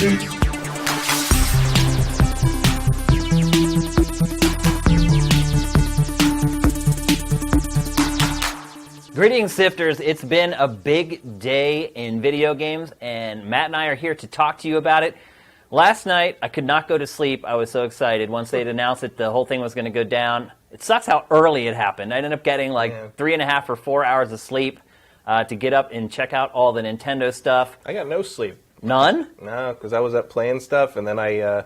Greetings, Sifters. It's been a big day in video games, and Matt and I are here to talk to you about it. Last night, I could not go to sleep. I was so excited. Once they'd announced that the whole thing was going to go down, it sucks how early it happened. I ended up getting 3.5 or 4 hours of sleep to get up and check out all the Nintendo stuff. I got no sleep. None? No, because I was up playing stuff, and then I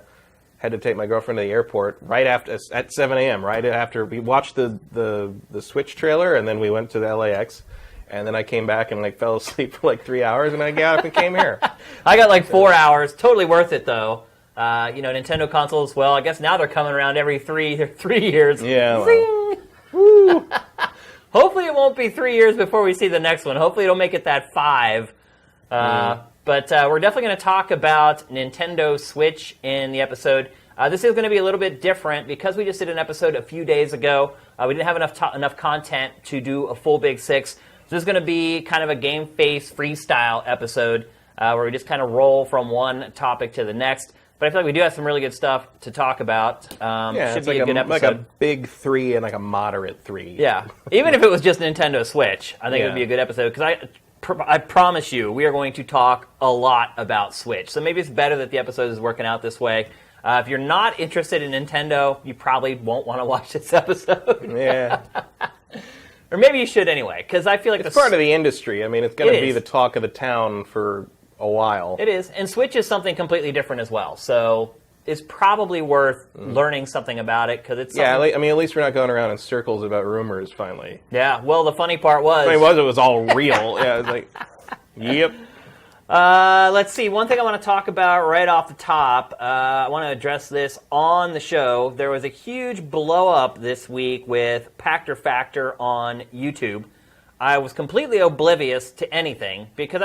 had to take my girlfriend to the airport right after at 7 a.m. Right after we watched the Switch trailer, and then we went to the LAX, and then I came back and fell asleep for 3 hours, and I got up and came here. I got 4 hours. Totally worth it though. Nintendo consoles. Well, I guess now they're coming around every three years. Yeah. Well. Woo. Hopefully it won't be 3 years before we see the next one. Hopefully it'll make it that 5. But we're definitely going to talk about Nintendo Switch in the episode. This is going to be a little bit different because we just did an episode a few days ago. We didn't have enough content to do a full Big Six. So this is going to be kind of a GameFace Freestyle episode where we just kind of roll from one topic to the next. But I feel like we do have some really good stuff to talk about. Should be a good episode. Like a big 3 and a moderate 3. Yeah. Even if it was just Nintendo Switch, I think it would be a good episode because I promise you, we are going to talk a lot about Switch. So maybe it's better that the episode is working out this way. If you're not interested in Nintendo, you probably won't want to watch this episode. Yeah. Or maybe you should anyway, because I feel like it's part of the industry. I mean, it's going to be the talk of the town for a while. It is. And Switch is something completely different as well. So it's probably worth learning something about it because it's at least we're not going around in circles about rumors finally. Yeah, well, the funny part was... it was all real. Yeah, it was yep. Let's see. One thing I want to talk about right off the top, I want to address this on the show. There was a huge blow-up this week with Pactor Factor on YouTube. I was completely oblivious to anything because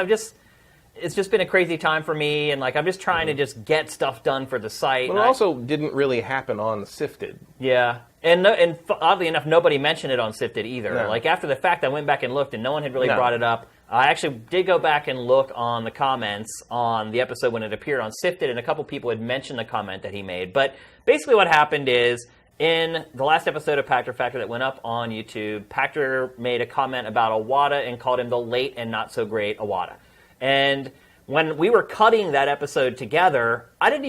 it's just been a crazy time for me, and I'm just trying to just get stuff done for the site. But it also didn't really happen on Sifted. Yeah, and oddly enough, nobody mentioned it on Sifted either. No. After the fact, I went back and looked, and no one had really brought it up. I actually did go back and look on the comments on the episode when it appeared on Sifted, and a couple people had mentioned the comment that he made. But basically what happened is, in the last episode of Pactor Factor that went up on YouTube, Pactor made a comment about Iwata and called him the late and not so great Iwata. And when we were cutting that episode together, it didn't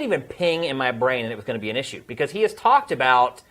even ping in my brain that it was going to be an issue, because he has talked about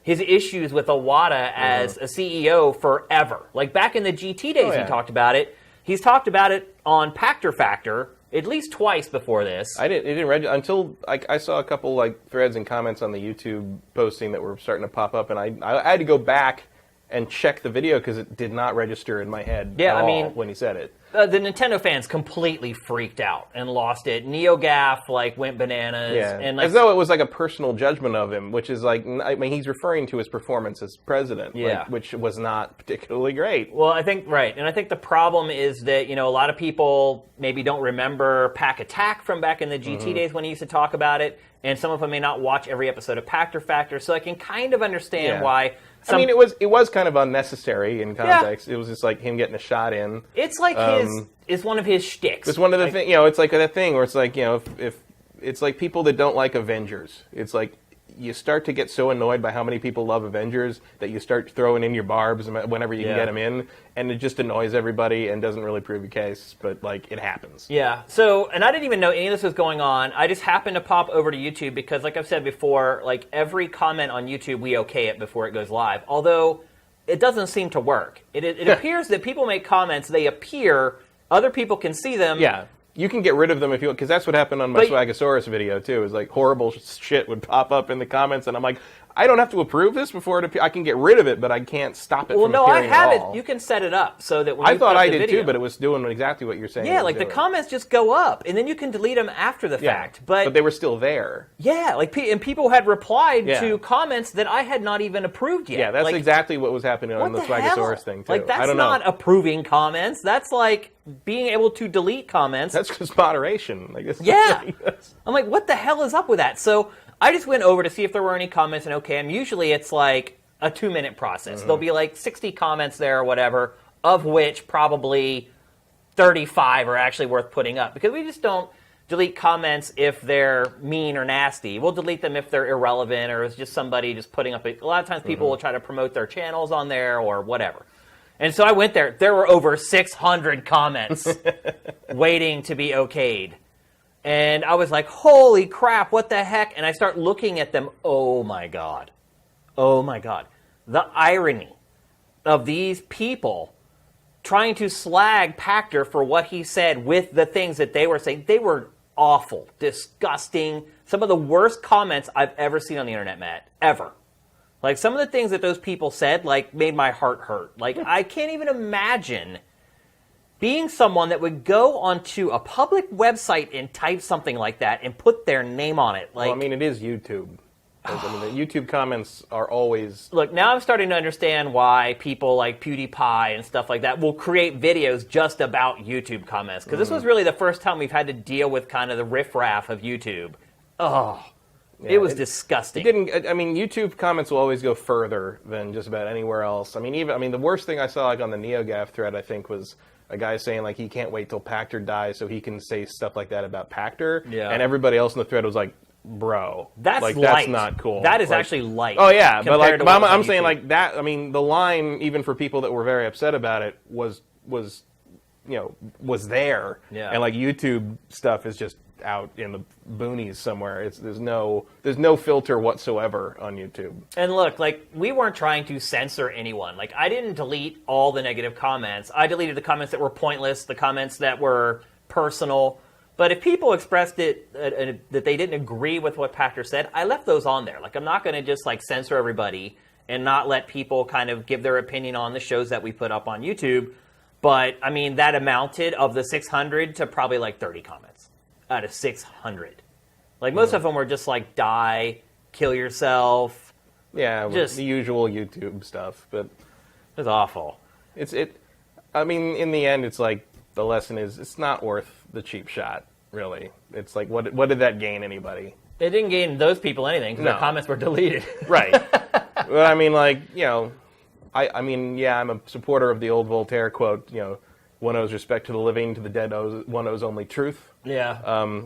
his issues with Iwata as a CEO forever. Back in the GT days, he talked about it. He's talked about it on Pactor Factor at least twice before this. It didn't register until I saw a couple threads and comments on the YouTube posting that were starting to pop up, and I had to go back and check the video because it did not register in my head at all when he said it. The Nintendo fans completely freaked out and lost it. NeoGaf went bananas. Yeah. And as though it was a personal judgment of him, which is he's referring to his performance as president, which was not particularly great. Well, I think and I think the problem is that a lot of people maybe don't remember Pack Attack from back in the GT days when he used to talk about it, and some of them may not watch every episode of Pactor Factor, so I can kind of understand why. It was kind of unnecessary in context. Yeah. It was just him getting a shot in. It's it's one of his shticks. It's one of the things, it's that thing where it's if it's people that don't like Avengers, it's you start to get so annoyed by how many people love Avengers that you start throwing in your barbs whenever you can get them in, and it just annoys everybody and doesn't really prove your case, but it happens. Yeah. So, and I didn't even know any of this was going on. I just happened to pop over to YouTube because, like I've said before, every comment on YouTube, we okay it before it goes live. Although it doesn't seem to work. It appears that people make comments, they appear, other people can see them. Yeah. You can get rid of them if you want, because that's what happened on my Swagasaurus video, too. Is horrible shit would pop up in the comments, and I'm like, I don't have to approve this before it appears. I can get rid of it, but I can't stop it from appearing at all. Well, no, I have it. You can set it up so that when I thought I did, too, but it was doing exactly what you're saying. Yeah, the comments just go up, and then you can delete them after the fact. But they were still there. Yeah, and people had replied to comments that I had not even approved yet. Yeah, that's exactly what was happening on the Swagasaurus thing, too. That's not approving comments. That's being able to delete comments. That's just moderation. I'm like, what the hell is up with that? So I just went over to see if there were any comments in OKM. Usually it's a 2-minute process. There'll be 60 comments there or whatever, of which probably 35 are actually worth putting up, because we just don't delete comments if they're mean or nasty. We'll delete them if they're irrelevant or it's just somebody just putting up a lot of times people will try to promote their channels on there or whatever. And so I went there. There were over 600 comments waiting to be okayed. And I was like, holy crap, what the heck? And I start looking at them. Oh, my God. Oh, my God. The irony of these people trying to slag Pachter for what he said with the things that they were saying. They were awful, disgusting. Some of the worst comments I've ever seen on the internet, Matt. Ever. Like, some of the things that those people said, like, made my heart hurt. Like, I can't even imagine being someone that would go onto a public website and type something like that and put their name on it. Like, well, I mean, it is YouTube. I mean, the YouTube comments are always... Look, now I'm starting to understand why people like PewDiePie and stuff like that will create videos just about YouTube comments. Because this was really the first time we've had to deal with kind of the riffraff of YouTube. Oh, yeah, it was disgusting. I mean, YouTube comments will always go further than just about anywhere else. I mean, the worst thing I saw like on the NeoGaf thread, I think, was a guy saying like he can't wait till Pachter dies so he can say stuff like that about Pachter. Yeah. And everybody else in the thread was like, bro, that's like, light. That's not cool. That is actually light. Oh yeah, but like I'm saying like that. I mean, the line even for people that were very upset about it was there. Yeah. And like YouTube stuff is just out in the boonies somewhere. There's no filter whatsoever on YouTube. And look, like we weren't trying to censor anyone. Like I didn't delete all the negative comments. I deleted the comments that were pointless, the comments that were personal. But if people expressed it that they didn't agree with what Pachter said, I left those on there. Like I'm not going to just like censor everybody and not let people kind of give their opinion on the shows that we put up on YouTube. But I mean, that amounted of the 600 to probably like 30 comments out of 600. Like most of them were just like die, kill yourself. Yeah, just the usual YouTube stuff. But it was awful. I mean, in the end, it's like the lesson is it's not worth the cheap shot, really. It's like, what did that gain anybody? It didn't gain those people anything because their comments were deleted. Right. But I mean, like, I mean, yeah, I'm a supporter of the old Voltaire quote, one owes respect to the living, to the dead one owes only truth. Yeah.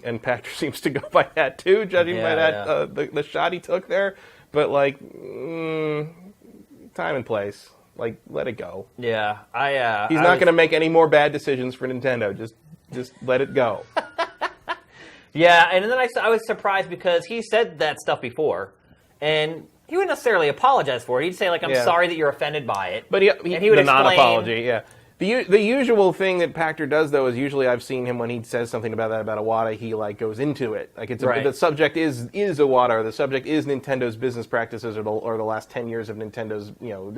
And Pachter seems to go by that too, judging by that the shot he took there. But like, time and place. Like, let it go. Yeah, he's not going to make any more bad decisions for Nintendo. Just let it go. Yeah, and then I was surprised because he said that stuff before, and he wouldn't necessarily apologize for it. He'd say, like, I'm sorry that you're offended by it. But he would explain... The non-apology, yeah. The usual thing that Pachter does, though, is usually I've seen him when he says something about Iwata, he like goes into it. Like the subject is Iwata, or the subject is Nintendo's business practices, or the last 10 years of Nintendo's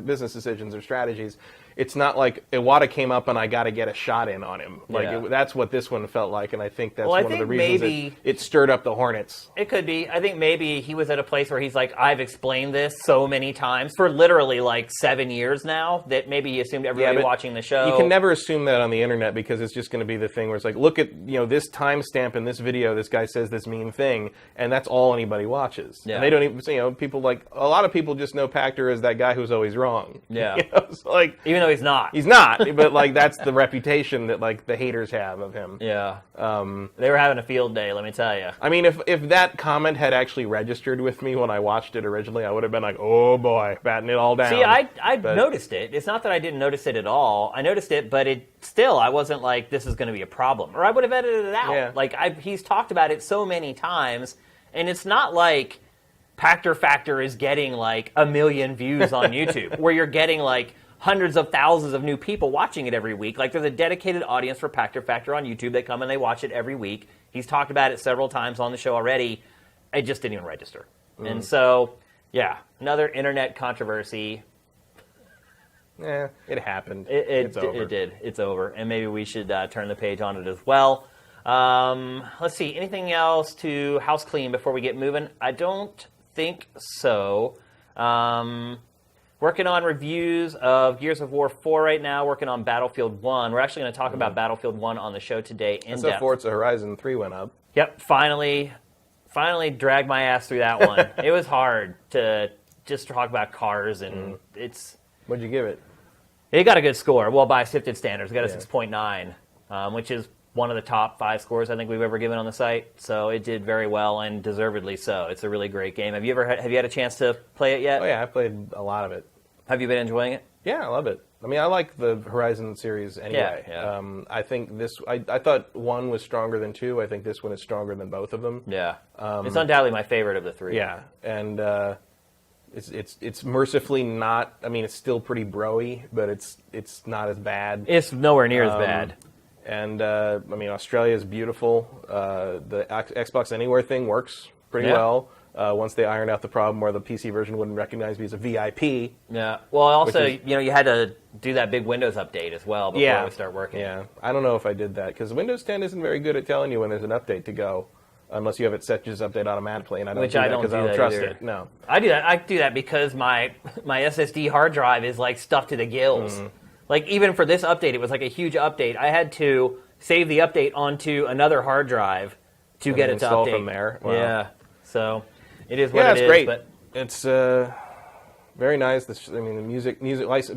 business decisions or strategies. It's not like Iwata came up and I got to get a shot in on him. Like that's what this one felt like, and I think that's one of the reasons it stirred up the hornets. It could be. I think maybe he was at a place where he's like, I've explained this so many times for literally like 7 years now that maybe he assumed everybody watching the show. You can never assume that on the internet because it's just going to be the thing where it's like, look at this timestamp in this video. This guy says this mean thing, and that's all anybody watches. Yeah. And they don't even people like a lot of people just know Pachter as that guy who's always wrong. Yeah. So like even though he's not. He's not, but like that's the reputation that like the haters have of him. Yeah. They were having a field day, let me tell you. I mean, if that comment had actually registered with me when I watched it originally, I would have been like, oh boy, batting it all down. See, I noticed it. It's not that I didn't notice it at all. I noticed it, but I wasn't like, this is going to be a problem. Or I would have edited it out. Yeah. Like, he's talked about it so many times, and it's not like Pachter Factor is getting like 1 million views on YouTube, where you're getting like hundreds of thousands of new people watching it every week. Like, there's a dedicated audience for Pachter Factor on YouTube. They come and they watch it every week. He's talked about it several times on the show already. It just didn't even register. And so, yeah, another internet controversy. Yeah, it happened. It's over. It did. It's over. And maybe we should turn the page on it as well. Let's see. Anything else to house clean before we get moving? I don't think so. Working on reviews of Gears of War 4 right now, working on Battlefield 1. We're actually going to talk about Battlefield 1 on the show today in depth. Forza Horizon 3 went up. Yep, finally dragged my ass through that one. It was hard to just talk about cars, and it's... What'd you give it? It got a good score. Well, by Sifted standards, it got a 6.9, which is one of the top 5 scores I think we've ever given on the site. So it did very well, and deservedly so. It's a really great game. Have you had a chance to play it yet? Oh yeah, I played a lot of it. Have you been enjoying it? Yeah, I love it. I mean, I like the Horizon series anyway. Yeah. I think I thought 1 was stronger than 2. I think this one is stronger than both of them. Yeah. It's undoubtedly my favorite of the 3. Yeah, and it's mercifully not. I mean, it's still pretty bro-y, but it's not as bad. It's nowhere near as bad. And I mean, Australia is beautiful. The Xbox Anywhere thing works pretty well. Once they ironed out the problem where the PC version wouldn't recognize me as a VIP. Yeah. Well, also, you had to do that big Windows update as well before it would start working. Yeah. I don't know if I did that, because Windows 10 isn't very good at telling you when there's an update to go, unless you have it set to just update automatically, and I don't do that because I don't trust it. No. I do that. I do that because my SSD hard drive is, like, stuffed to the gills. Mm-hmm. Like, even for this update, it was like a huge update. I had to save the update onto another hard drive to get it to update. From there. Wow. Yeah. So... It is what it is. Yeah, it's great. But it's very nice. The music,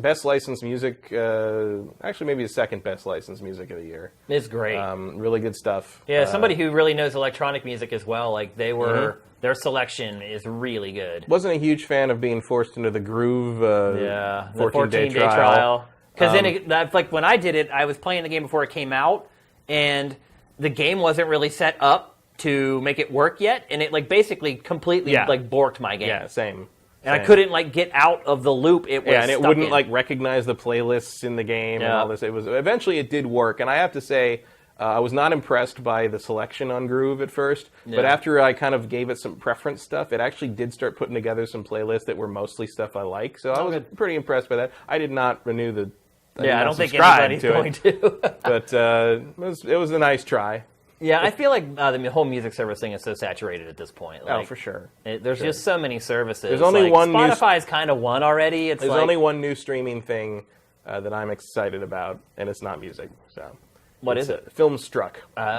best licensed music. Actually, maybe the second best licensed music of the year. It's great. Really good stuff. Yeah, somebody who really knows electronic music as well. Like they were, their selection is really good. Wasn't a huge fan of being forced into the Groove. The 14-day trial. Because then, like when I did it, I was playing the game before it came out, and the game wasn't really set up to make it work yet, and it like basically completely like borked my game. Yeah, same. And I couldn't like get out of the loop it was and it wouldn't like recognize the playlists in the game and all this. Eventually it did work, and I have to say I was not impressed by the selection on Groove at first, but after I kind of gave it some preference stuff, it actually did start putting together some playlists that were mostly stuff I like. So I was pretty impressed by that. I did not renew the I don't think anybody's going to. But it was a nice try. Yeah, I feel like the whole music service thing is so saturated at this point. Like, for sure. There's just so many services. There's only one. Spotify's kind of one already. There's only one new streaming thing that I'm excited about, and it's not music. So, what is it? Filmstruck,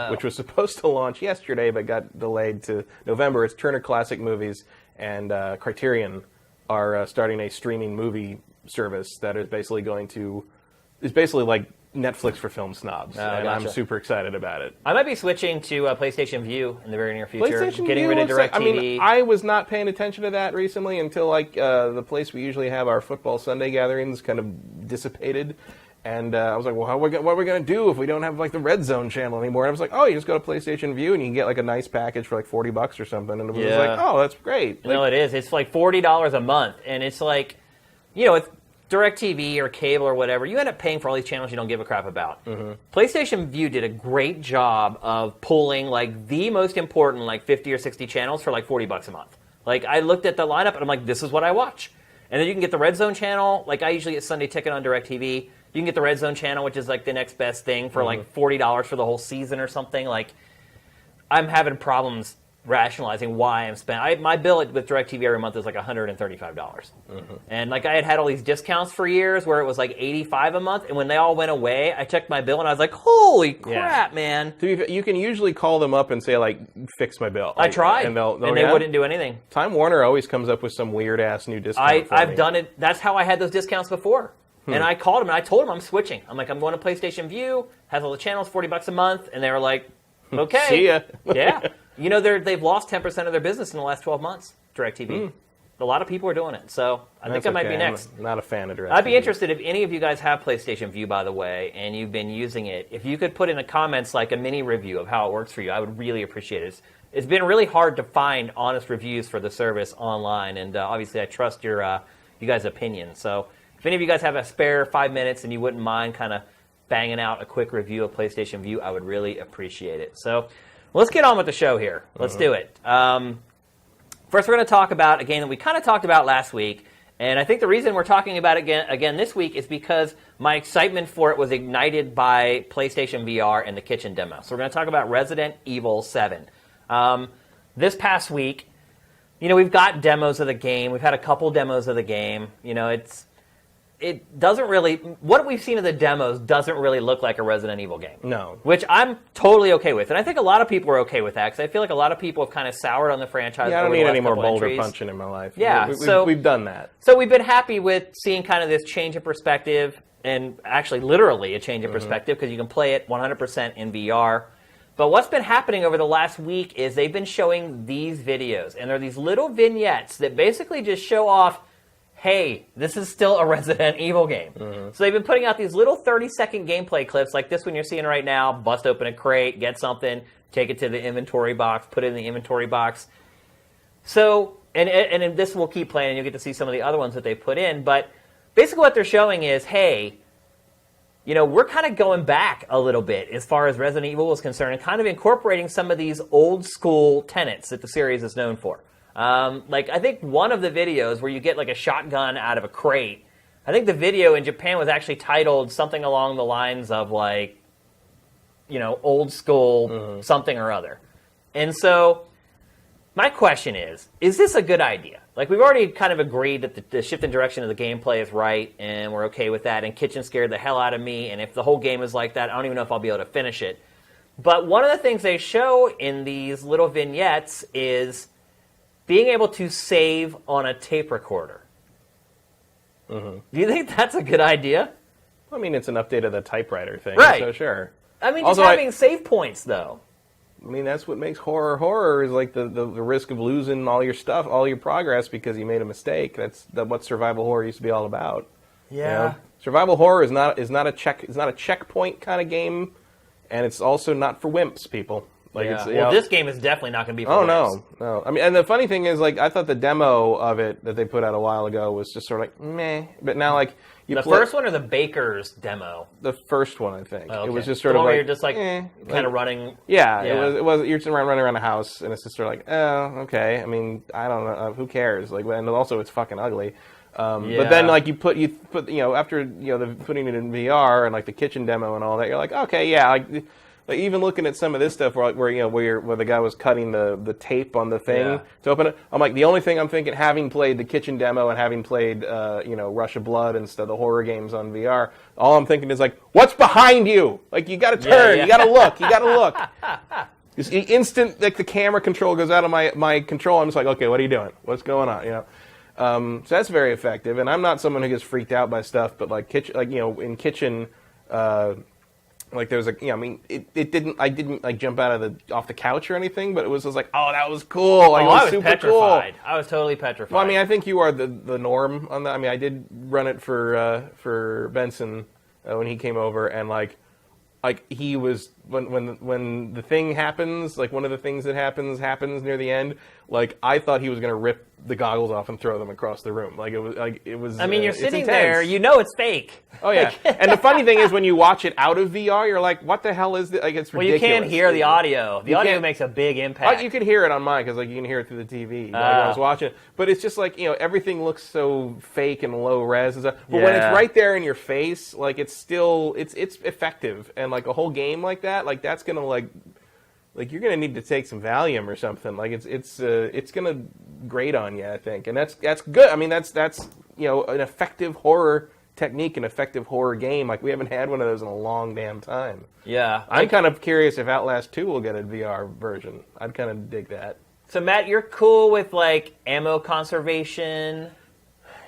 which was supposed to launch yesterday but got delayed to November. It's Turner Classic Movies and Criterion are starting a streaming movie service that is basically like Netflix for film snobs, and I'm super excited about it. I might be switching to PlayStation View in the very near future. Getting rid of DirecTV. I mean, I was not paying attention to that recently until like the place we usually have our football Sunday gatherings kind of dissipated, and I was like, well, what are we going to do if we don't have like the Red Zone channel anymore? And I was like, oh, you just go to PlayStation View and you can get like a nice package for like $40 or something, and it was like, oh, that's great. No, it is. It's like $40 a month, and it's like, it's DirecTV or cable or whatever, you end up paying for all these channels you don't give a crap about. Mm-hmm. PlayStation View did a great job of pulling like the most important like 50 or 60 channels for like $40 a month. Like I looked at the lineup and I'm like, this is what I watch. And then you can get the Red Zone channel. Like I usually get Sunday Ticket on DirecTV. You can get the Red Zone channel, which is like the next best thing for like $40 for the whole season or something. Like I'm having problems rationalizing why I'm spending. My bill with DirecTV every month is like $135. And like I had all these discounts for years where it was like $85 a month, and when they all went away, I checked my bill and I was like, holy crap, man. So you can usually call them up and say like, fix my bill. I tried, and they wouldn't do anything. Time Warner always comes up with some weird ass new discount. I've done it. That's how I had those discounts before. And I called them and I told them I'm switching. I'm like, I'm going to PlayStation View, has all the channels, $40 a month, and they were like, okay. See ya. Yeah. They've lost 10% of their business in the last 12 months, DirecTV. A lot of people are doing it, so I think I might be next. I'm not a fan of DirecTV. I'd be interested if any of you guys have PlayStation View, by the way, and you've been using it. If you could put in the comments like a mini review of how it works for you, I would really appreciate it. It's been really hard to find honest reviews for the service online, and obviously I trust you guys' opinion. So if any of you guys have a spare 5 minutes and you wouldn't mind kind of banging out a quick review of PlayStation View, I would really appreciate it. So let's get on with the show here. Let's do it. First, we're going to talk about a game that we kind of talked about last week, and I think the reason we're talking about it again this week is because my excitement for it was ignited by PlayStation VR and the kitchen demo. So we're going to talk about Resident Evil 7. This past week, we've got demos of the game. We've had a couple demos of the game. It doesn't really, what we've seen of the demos doesn't really look like a Resident Evil game. No. Which I'm totally okay with. And I think a lot of people are okay with that, because I feel like a lot of people have kind of soured on the franchise. Yeah, I don't need any more boulder punching in my life. Yeah. We've done that. So we've been happy with seeing kind of this change of perspective and actually literally a change in perspective because you can play it 100% in VR. But what's been happening over the last week is they've been showing these videos, and they're these little vignettes that basically just show off, hey, this is still a Resident Evil game. So they've been putting out these little 30-second gameplay clips like this one you're seeing right now, bust open a crate, get something, take it to the inventory box, put it in the inventory box. So, and this will keep playing, and you'll get to see some of the other ones that they put in, but basically what they're showing is, hey, you know, we're kind of going back a little bit as far as Resident Evil is concerned and kind of incorporating some of these old school tenets that the series is known for. Like, I think one of the videos where you get like a shotgun out of a crate, I think the video in Japan was actually titled something along the lines of like, you know, old school something or other. And so my question is this a good idea? Like, we've already kind of agreed that the shift in direction of the gameplay is right, and we're okay with that, and Kitchen scared the hell out of me, and if the whole game is like that, I don't even know if I'll be able to finish it. But one of the things they show in these little vignettes is being able to save on a tape recorder. Do you think that's a good idea? I mean, it's an update of the typewriter thing, right? So sure. I mean, just having save points, though. I mean, that's what makes horror is like the risk of losing all your stuff, all your progress because you made a mistake. That's what survival horror used to be all about. Yeah. You know? Survival horror is not a checkpoint kind of game, and it's also not for wimps, people. Like, yeah. Well, this game is definitely not going to be for wimps. No. I mean, and the funny thing is, like, I thought the demo of it that they put out a while ago was just sort of like meh, but now like. The first one or the Baker's demo? The first one, I think. Oh, okay. It was just sort the of one like... where you're just like kind of running... Yeah, it was you're just running around the house, and it's just sort of like, oh, okay. I mean, I don't know. Who cares? Like, and also it's fucking ugly. But then, like, you put you know, after, you know, putting it in VR and, like, the kitchen demo and all that, you're like, okay, yeah, like even looking at some of this stuff where you know where the guy was cutting the tape on the thing to open it, I'm like, the only thing I'm thinking, having played the kitchen demo and having played you know, Rush of Blood and stuff, the horror games on VR, all I'm thinking is like, what's behind you? Like, you got to turn, you got to look. Just instant, like, the camera control goes out of my control. I'm just like, okay, what are you doing? What's going on? You know. So that's very effective, and I'm not someone who gets freaked out by stuff, but like kitchen, like, you know, in kitchen. Like, there was I mean, I didn't like jump out of off the couch or anything, but it was just like, oh, that was cool. Like, I was super petrified. Cool. I was totally petrified. Well, I mean, I think you are the norm on that. I mean, I did run it for Benson when he came over, and like he was when the thing happens, like one of the things that happens near the end. Like, I thought he was going to rip the goggles off and throw them across the room. Like, it was. I mean, you're sitting there, you know it's fake. Oh yeah, and the funny thing is, when you watch it out of VR, you're like, "What the hell is this?" Like, it's ridiculous. Well, you can't hear the audio. The audio makes a big impact. You could hear it on mine because, like, you can hear it through the TV when I was watching it. But it's just like, you know, everything looks so fake and low res and stuff. But when it's right there in your face, like, it's still it's effective. And like a whole game like that, like, that's gonna like you're gonna need to take some Valium or something. Like, it's gonna grate on you, I think, and that's good. I mean, that's you know, an effective horror technique, an effective horror game. Like, we haven't had one of those in a long damn time. Yeah, I'm kind of curious if Outlast 2 will get a VR version. I'd kind of dig that. So, Matt, you're cool with like ammo conservation?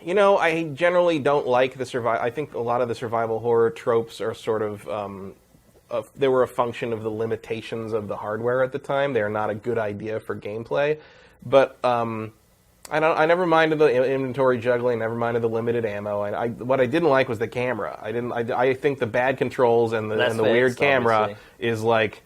You know, I generally don't like the survival. I think a lot of the survival horror tropes are sort of. They were a function of the limitations of the hardware at the time. They are not a good idea for gameplay. But I never minded the inventory juggling. Never minded the limited ammo. What I didn't like was the camera. I think the bad controls and the weird camera obviously is like,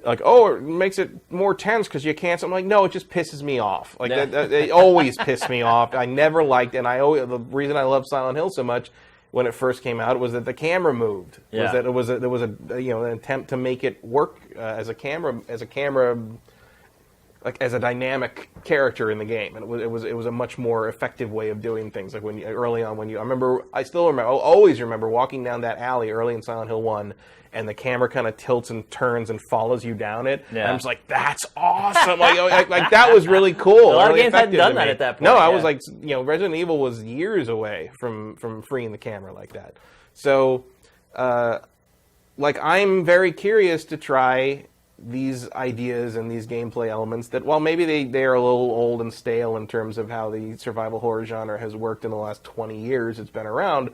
oh, it makes it more tense because you can't. So I'm like, no, it just pisses me off. Like, it always pissed me off. I never liked, and the reason I love Silent Hill so much when it first came out was that the camera moved. Yeah. Was that there was a you know, an attempt to make it work as a camera, like, as a dynamic character in the game, and it was a much more effective way of doing things. Like, I always remember walking down that alley early in Silent Hill 1, and the camera kind of tilts and turns and follows you down it. Yeah. And I'm just like, that's awesome! like that was really cool. A lot really of games hadn't done that at that point. No, I was like, you know, Resident Evil was years away from freeing the camera like that. So, like, I'm very curious to try these ideas and these gameplay elements that, while maybe they are a little old and stale in terms of how the survival horror genre has worked in the last 20 years it's been around,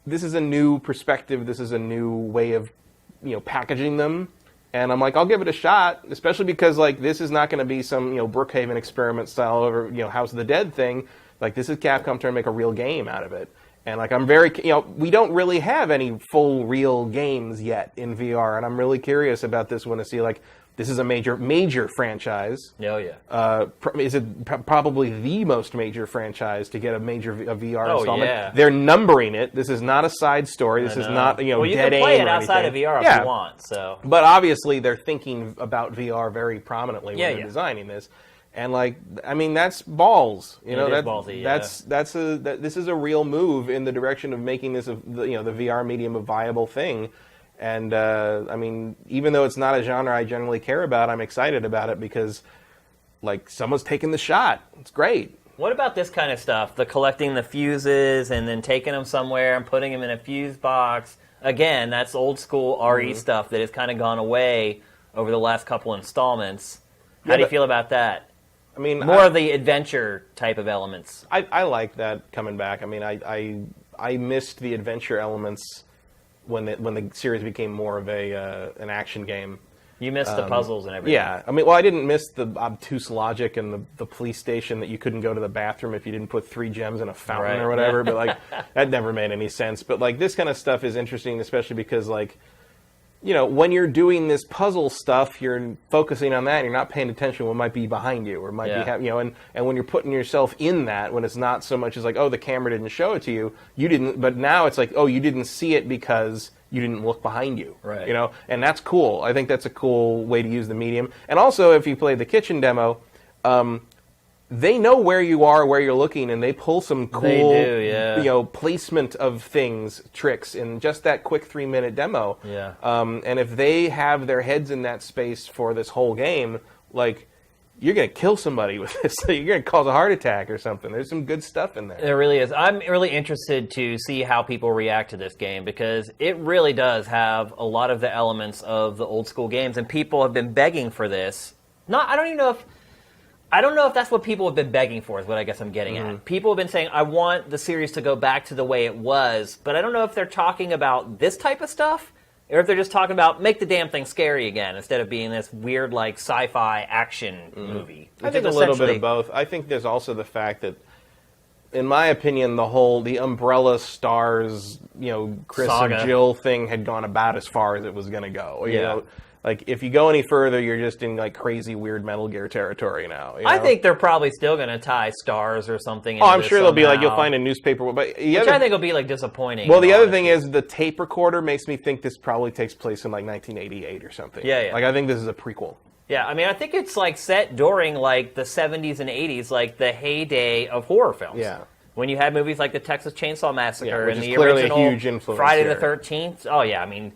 this is a new perspective. This is a new way of, packaging them. And I'm like, I'll give it a shot, especially because, like, this is not going to be some, Brookhaven experiment style over, House of the Dead thing. Like, this is Capcom trying to make a real game out of it. And, like, I'm very, we don't really have any full real games yet in VR. And I'm really curious about this one to see, like, this is a major franchise. Oh, yeah. Is it probably the most major franchise to get a major VR installment? Yeah. They're numbering it. This is not a side story. This is not, well, you dead can play aim it or outside anything. of VR if you want. So, but obviously they're thinking about VR very prominently when they're designing this. And, like, I mean, that's balls. It is ballsy, this is a real move in the direction of making this the VR medium a viable thing. And, I mean, even though it's not a genre I generally care about, I'm excited about it because, like, someone's taking the shot. It's great. What about this kind of stuff? The collecting the fuses and then taking them somewhere and putting them in a fuse box. Again, that's old school RE stuff that has kind of gone away over the last couple installments. How do you feel about that? I mean, more of the adventure type of elements. I like that coming back. I mean, I missed the adventure elements when the series became more of an action game. You missed the puzzles and everything. Yeah. I mean, well, I didn't miss the obtuse logic and the police station that you couldn't go to the bathroom if you didn't put 3 gems in a fountain or whatever. But, like, that never made any sense. But, like, this kind of stuff is interesting, especially because, like, when you're doing this puzzle stuff, you're focusing on that. And you're not paying attention to what might be behind you or might be and when you're putting yourself in that, when it's not so much as like, oh, the camera didn't show it to you, you didn't. But now it's like, oh, you didn't see it because you didn't look behind you, right? And that's cool. I think that's a cool way to use the medium. And also, if you play the kitchen demo, they know where you are, where you're looking, and they pull some cool, placement of things, tricks in just that quick 3-minute demo. Yeah. And if they have their heads in that space for this whole game, like, you're going to kill somebody with this. You're going to cause a heart attack or something. There's some good stuff in there. There really is. I'm really interested to see how people react to this game because it really does have a lot of the elements of the old school games, and people have been begging for this. I don't know if that's what people have been begging for, is what I guess I'm getting at. People have been saying, I want the series to go back to the way it was, but I don't know if they're talking about this type of stuff, or if they're just talking about make the damn thing scary again, instead of being this weird, like, sci-fi action movie. I think a little bit of both. I think there's also the fact that, in my opinion, the Umbrella Stars, Chris Saga. and Jill thing had gone about as far as it was going to go. You know? Like, if you go any further, you're just in, like, crazy, weird Metal Gear territory now. I think they're probably still going to tie stars or something into I'm sure they'll be, like, somehow. you'll find a newspaper. But Which I think will be, like, disappointing. Well, the other thing is the tape recorder makes me think this probably takes place in, like, 1988 or something. Yeah. Like, I think this is a prequel. Yeah, I mean, I think it's, like, set during, like, the 70s and 80s, like, the heyday of horror films. Yeah. When you had movies like the Texas Chainsaw Massacre which and is the clearly original a huge influence Friday here. the 13th. Oh, yeah, I mean...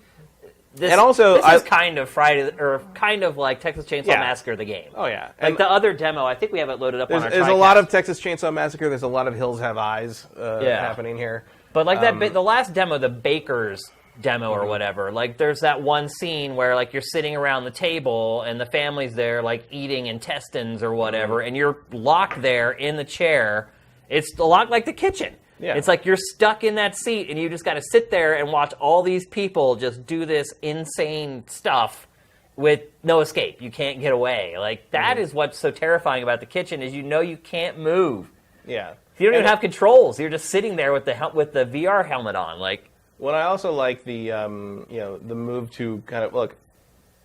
This is kind of Friday, or kind of like Texas Chainsaw Massacre, the game. Oh, yeah. Like the other demo, I think we have it loaded up on our There's a lot of Texas Chainsaw Massacre. There's a lot of Hills Have Eyes happening here. But like the last demo, the Baker's demo or whatever, like there's that one scene where like you're sitting around the table and the family's there like eating intestines or whatever, and you're locked there in the chair. It's a lot like the kitchen. Yeah. It's like you're stuck in that seat and you just got to sit there and watch all these people just do this insane stuff with no escape. You can't get away. Like that is what's so terrifying about the kitchen is you can't move. Yeah. You don't even have controls. You're just sitting there with the VR helmet on. Like, what I also like the the move to kind of look.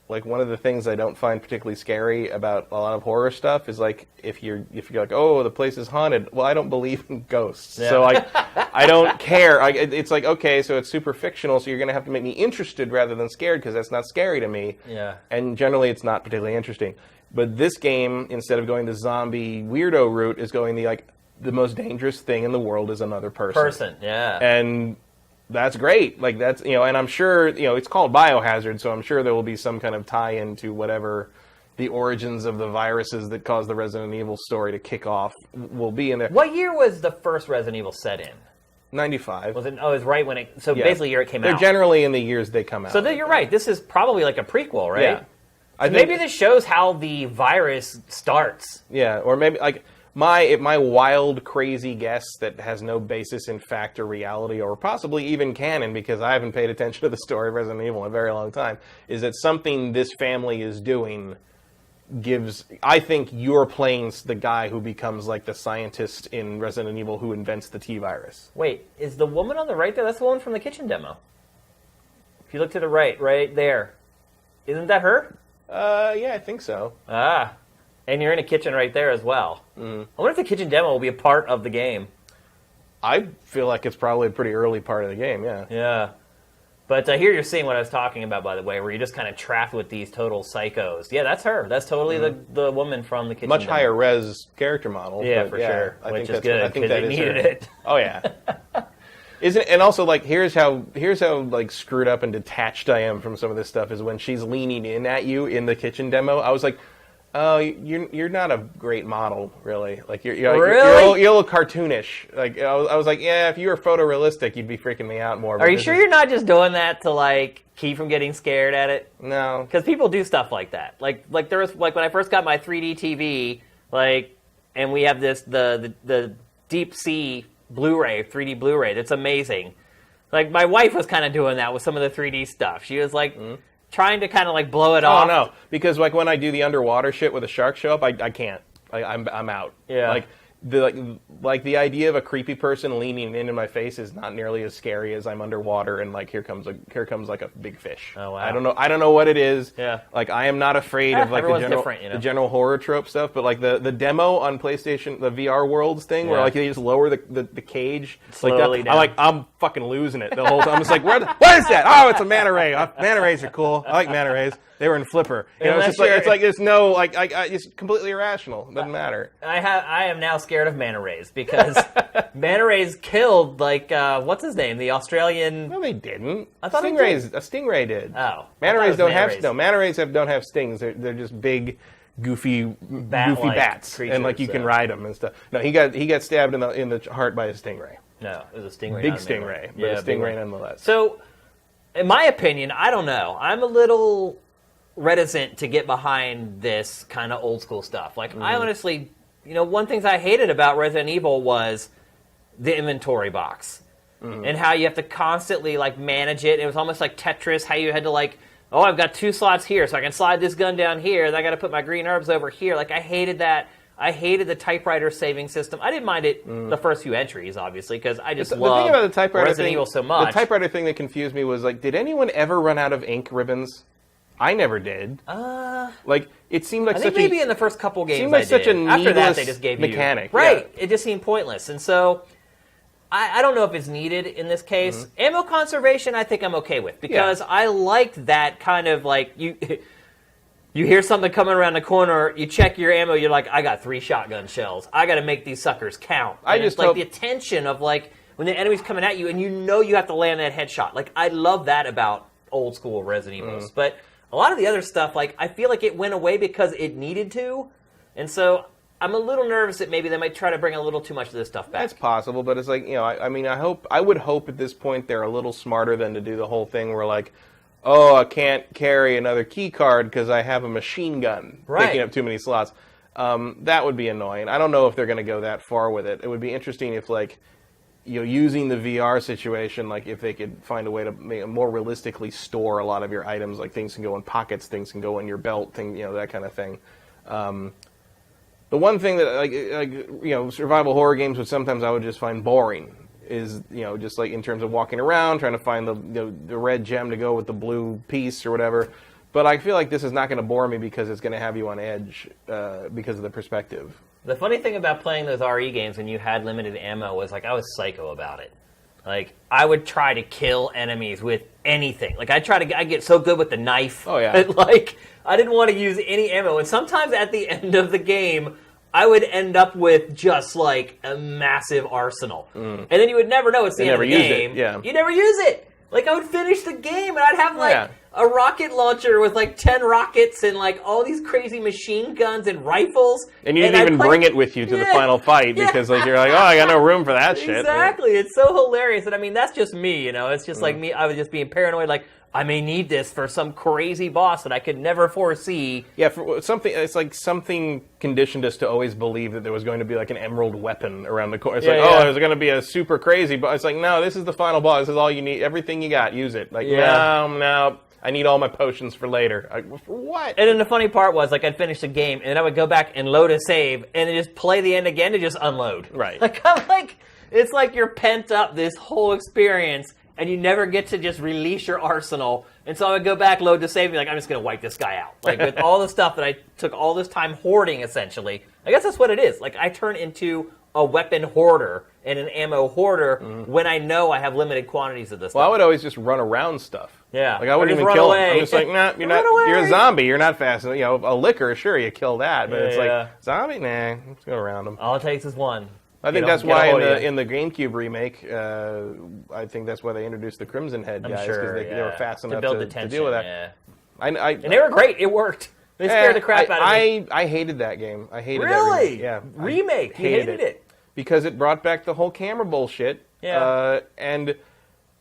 Like, one of the things I don't find particularly scary about a lot of horror stuff is, like, if you're like, oh, the place is haunted. Well, I don't believe in ghosts. Yeah. So, like, I don't care. It's like, okay, so it's super fictional, so you're going to have to make me interested rather than scared because that's not scary to me. Yeah. And generally, it's not particularly interesting. But this game, instead of going the zombie weirdo route, is going the most dangerous thing in the world is another person. Yeah. And... that's great. Like, that's, and I'm sure, it's called Biohazard, so I'm sure there will be some kind of tie-in to whatever the origins of the viruses that caused the Resident Evil story to kick off will be in there. What year was the first Resident Evil set in? 95. Was it? Oh, it was right when it... So basically year it came out. They're generally in the years they come out. So you're right. This is probably like a prequel, right? Yeah. Maybe this shows how the virus starts. Yeah, or maybe, like... my wild, crazy guess that has no basis in fact or reality or possibly even canon, because I haven't paid attention to the story of Resident Evil in a very long time, is that something this family is doing gives... I think you're playing the guy who becomes like the scientist in Resident Evil who invents the T-virus. Wait, is the woman on the right there? That's the woman from the kitchen demo. If you look to the right there. Isn't that her? Yeah, I think so. Ah. And you're in a kitchen right there as well. I wonder if the kitchen demo will be a part of the game. I feel like it's probably a pretty early part of the game, yeah. Yeah. But here you're seeing what I was talking about, by the way, where you're just kind of trapped with these total psychos. Yeah, that's her. That's totally the woman from the kitchen Much demo. higher res character model. Yeah, for sure. Which is good, because they needed it. Oh, yeah. Isn't, and also, like, here's how like screwed up and detached I am from some of this stuff is when she's leaning in at you in the kitchen demo. I was like, oh, you're not a great model, really. Like you're a little cartoonish. Like I was like, yeah, if you were photorealistic, you'd be freaking me out more. Are you sure you're not just doing that to like keep from getting scared at it? No, because people do stuff like that. Like there was like when I first got my 3D TV, like, and we have the Deep Sea Blu-ray, 3D Blu-ray. That's amazing. Like my wife was kind of doing that with some of the 3D stuff. She was like. Trying to kind of like blow it off. Oh no, because like when I do the underwater shit with a shark show up, I can't. I'm out. Yeah. Like the idea of a creepy person leaning into my face is not nearly as scary as I'm underwater and like here comes like a big fish. Oh wow. I don't know what it is. Yeah. Like I am not afraid of like the general horror trope stuff, but like the demo on PlayStation, the VR Worlds thing where like they just lower the cage slowly down. I'm fucking losing it the whole time. I'm just like, what is that? Oh, it's a manta ray. Manta rays are cool. I like manta rays. They were in Flipper. You know, it's like there's no like it's completely irrational. It doesn't matter. I am now scared of manta rays because manta rays killed like what's his name, the Australian. No, they didn't. I thought stingrays. A stingray did. Oh, manta rays don't have no. Manta rays don't have stings. They're just big, goofy bats, creatures, and like you can ride them and stuff. No, he got stabbed in the heart by a stingray. No, it was a stingray. Big stingray, but a stingray nonetheless. So, in my opinion, I don't know. I'm a little reticent to get behind this kind of old school stuff. Like, I honestly, one thing I hated about Resident Evil was the inventory box and how you have to constantly like manage it. It was almost like Tetris, how you had to like, oh, I've got 2 slots here, so I can slide this gun down here, and I got to put my green herbs over here. Like, I hated that. I hated the typewriter saving system. I didn't mind it the first few entries, obviously, because I just love Resident Evil so much. The typewriter thing that confused me was, like, did anyone ever run out of ink ribbons? I never did. Like, it seemed like maybe in the first couple games seemed like such a needless After that, they just gave mechanic. Right. Yeah. It just seemed pointless. And so, I don't know if it's needed in this case. Ammo conservation, I think I'm okay with, because I liked that kind of, like, you hear something coming around the corner, you check your ammo, you're like, I got 3 shotgun shells. I got to make these suckers count. And it's like the attention of, like, when the enemy's coming at you and you have to land that headshot. Like, I love that about old school Resident Evils. But a lot of the other stuff, like, I feel like it went away because it needed to. And so I'm a little nervous that maybe they might try to bring a little too much of this stuff back. That's possible, but it's like, I would hope at this point they're a little smarter than to do the whole thing where, like, oh, I can't carry another key card because I have a machine gun taking up too many slots. That would be annoying. I don't know if they're going to go that far with it. It would be interesting if, like, using the VR situation, like, if they could find a way to more realistically store a lot of your items, like things can go in pockets, things can go in your belt, that kind of thing. The one thing that, survival horror games, which sometimes I would just find boring, is, just like in terms of walking around, trying to find the red gem to go with the blue piece or whatever. But I feel like this is not going to bore me because it's going to have you on edge because of the perspective. The funny thing about playing those RE games when you had limited ammo was, like, I was psycho about it. Like, I would try to kill enemies with anything. Like, I get so good with the knife. Oh, yeah. That, like, I didn't want to use any ammo. And sometimes at the end of the game, I would end up with just, like, a massive arsenal. And then you would never know it's the end of the game. Yeah. You never use it. Like, I would finish the game, and I'd have, like, a rocket launcher with like 10 rockets and like all these crazy machine guns and rifles. And you didn't even bring it with you to the final fight because like you're like, oh, I got no room for that shit. Exactly. It's so hilarious. And I mean, that's just me, you know. It's just like me. I was just being paranoid, like, I may need this for some crazy boss that I could never foresee. Yeah, for something. It's like something conditioned us to always believe that there was going to be like an emerald weapon around the corner. It's oh, there's going to be a super crazy boss. It's like, no, this is the final boss. This is all you need. Everything you got, use it. Like, no, I need all my potions for later. For what? And then the funny part was, like, I'd finish the game, and I would go back and load a save, and then just play the end again to just unload. Right. Like, I'm like, it's like you're pent up this whole experience, and you never get to just release your arsenal. And so I would go back, load the save, and be like, I'm just going to wipe this guy out. Like, with all the stuff that I took all this time hoarding, essentially. I guess that's what it is. Like, I turn into a weapon hoarder and an ammo hoarder when I know I have limited quantities of this stuff. Well, I would always just run around stuff. Yeah. Like, I wouldn't even kill him. I'm just like, nah, you're a zombie. You're not fast. You know, a licker, sure, you kill that. But it's like, zombie? Nah, let's go around him. All it takes is one. I think that's why in the GameCube remake, I think that's why they introduced the Crimson Head guys, because they were fast enough to deal with that. Yeah. And they were great. It worked. They scared the crap out of me. I hated that game. I hated that remake. Yeah. Remake. You hated it. Because it brought back the whole camera bullshit. Yeah. And,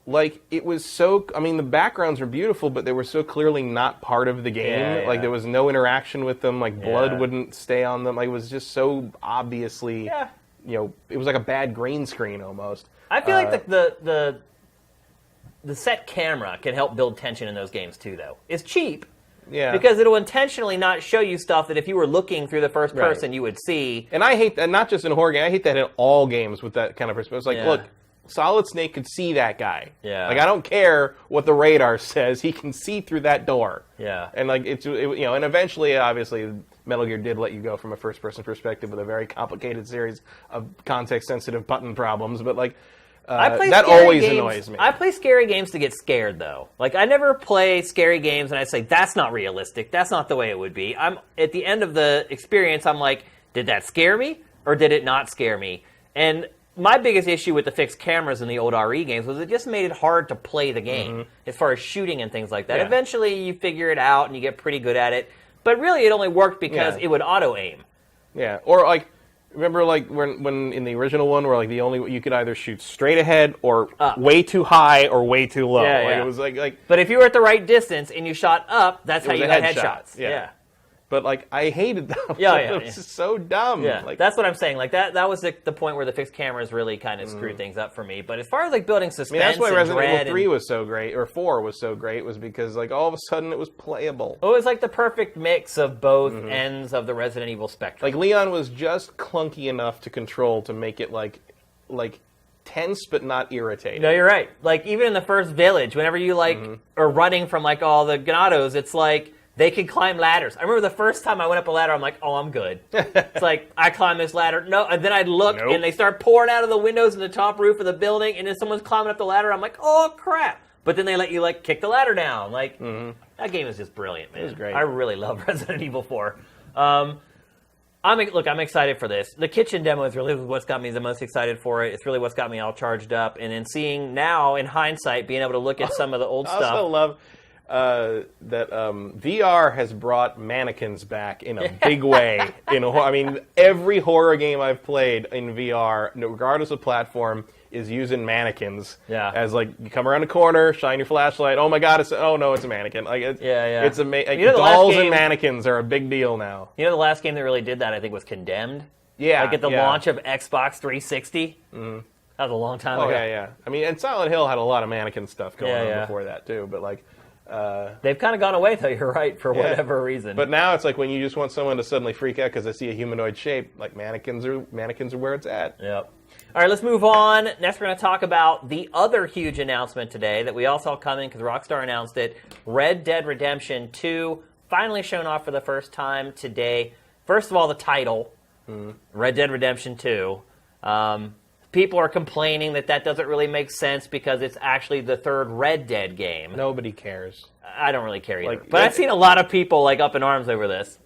like, it was so... I mean, the backgrounds were beautiful, but they were so clearly not part of the game. Yeah, yeah. Like, there was no interaction with them. Like, blood wouldn't stay on them. Like, it was just so obviously... Yeah. You know, it was like a bad green screen almost. I feel like the set camera can help build tension in those games too, though. It's cheap, because it'll intentionally not show you stuff that if you were looking through the first person you would see. And I hate that, not just in horror games, I hate that in all games with that kind of perspective. It's like, look, Solid Snake could see that guy. Yeah. Like, I don't care what the radar says, he can see through that door. Yeah. And like you know, and eventually, obviously, Metal Gear did let you go from a first-person perspective with a very complicated series of context-sensitive button problems, but like, that always annoys me. I play scary games to get scared, though. Like, I never play scary games and I say, that's not realistic, that's not the way it would be. At the end of the experience, I'm like, did that scare me, or did it not scare me? And my biggest issue with the fixed cameras in the old RE games was it just made it hard to play the game, as far as shooting and things like that. Yeah. Eventually, you figure it out and you get pretty good at it. But really, it only worked because it would auto-aim. Yeah, or like, remember like when in the original one where like you could either shoot straight ahead or way too high or way too low. Yeah, like, it was like. But if you were at the right distance and you shot up, that's how you got headshots. Yeah. But like, I hated that. It was just so dumb. Yeah, like, that's what I'm saying. Like that was the point where the fixed cameras really kind of screwed things up for me. But as far as like building suspense, that's why and Resident dread Evil 3 was so great, or 4 was so great, was because like all of a sudden it was playable. It was like the perfect mix of both ends of the Resident Evil spectrum. Like Leon was just clunky enough to control to make it like tense but not irritating. No, you're right. Like even in the first village, whenever you like are running from like all the Ganados, it's like they can climb ladders. I remember the first time I went up a ladder, I'm like, oh, I'm good. It's like, I climb this ladder. No, and then I'd look, and they start pouring out of the windows in the top roof of the building, and then someone's climbing up the ladder. I'm like, oh, crap. But then they let you, like, kick the ladder down. Like, that game is just brilliant, man. It was great. I really love Resident Evil 4. I'm excited for this. The kitchen demo is really what's got me the most excited for it. It's really what's got me all charged up. And then seeing now, in hindsight, being able to look at some of the old stuff. I also love... that VR has brought mannequins back in a big way. I mean, every horror game I've played in VR, regardless of platform, is using mannequins. Yeah. As like you come around the corner, shine your flashlight. Oh my God! It's a mannequin. Like it's amazing. Like, dolls and mannequins are a big deal now. You know, the last game that really did that, I think, was Condemned. Yeah. Like at the launch of Xbox 360. That was a long time ago. Oh yeah. I mean, and Silent Hill had a lot of mannequin stuff going on before that too. But like. They've kind of gone away, though, you're right, for whatever reason. But now it's like when you just want someone to suddenly freak out because they see a humanoid shape, like mannequins are where it's at. Yep. All right, let's move on. Next, we're going to talk about the other huge announcement today that we all saw coming because Rockstar announced it. Red Dead Redemption 2, finally shown off for the first time today. First of all, the title, Red Dead Redemption 2. People are complaining that doesn't really make sense because it's actually the third Red Dead game. Nobody cares. I don't really care either. But I've seen a lot of people like up in arms over this.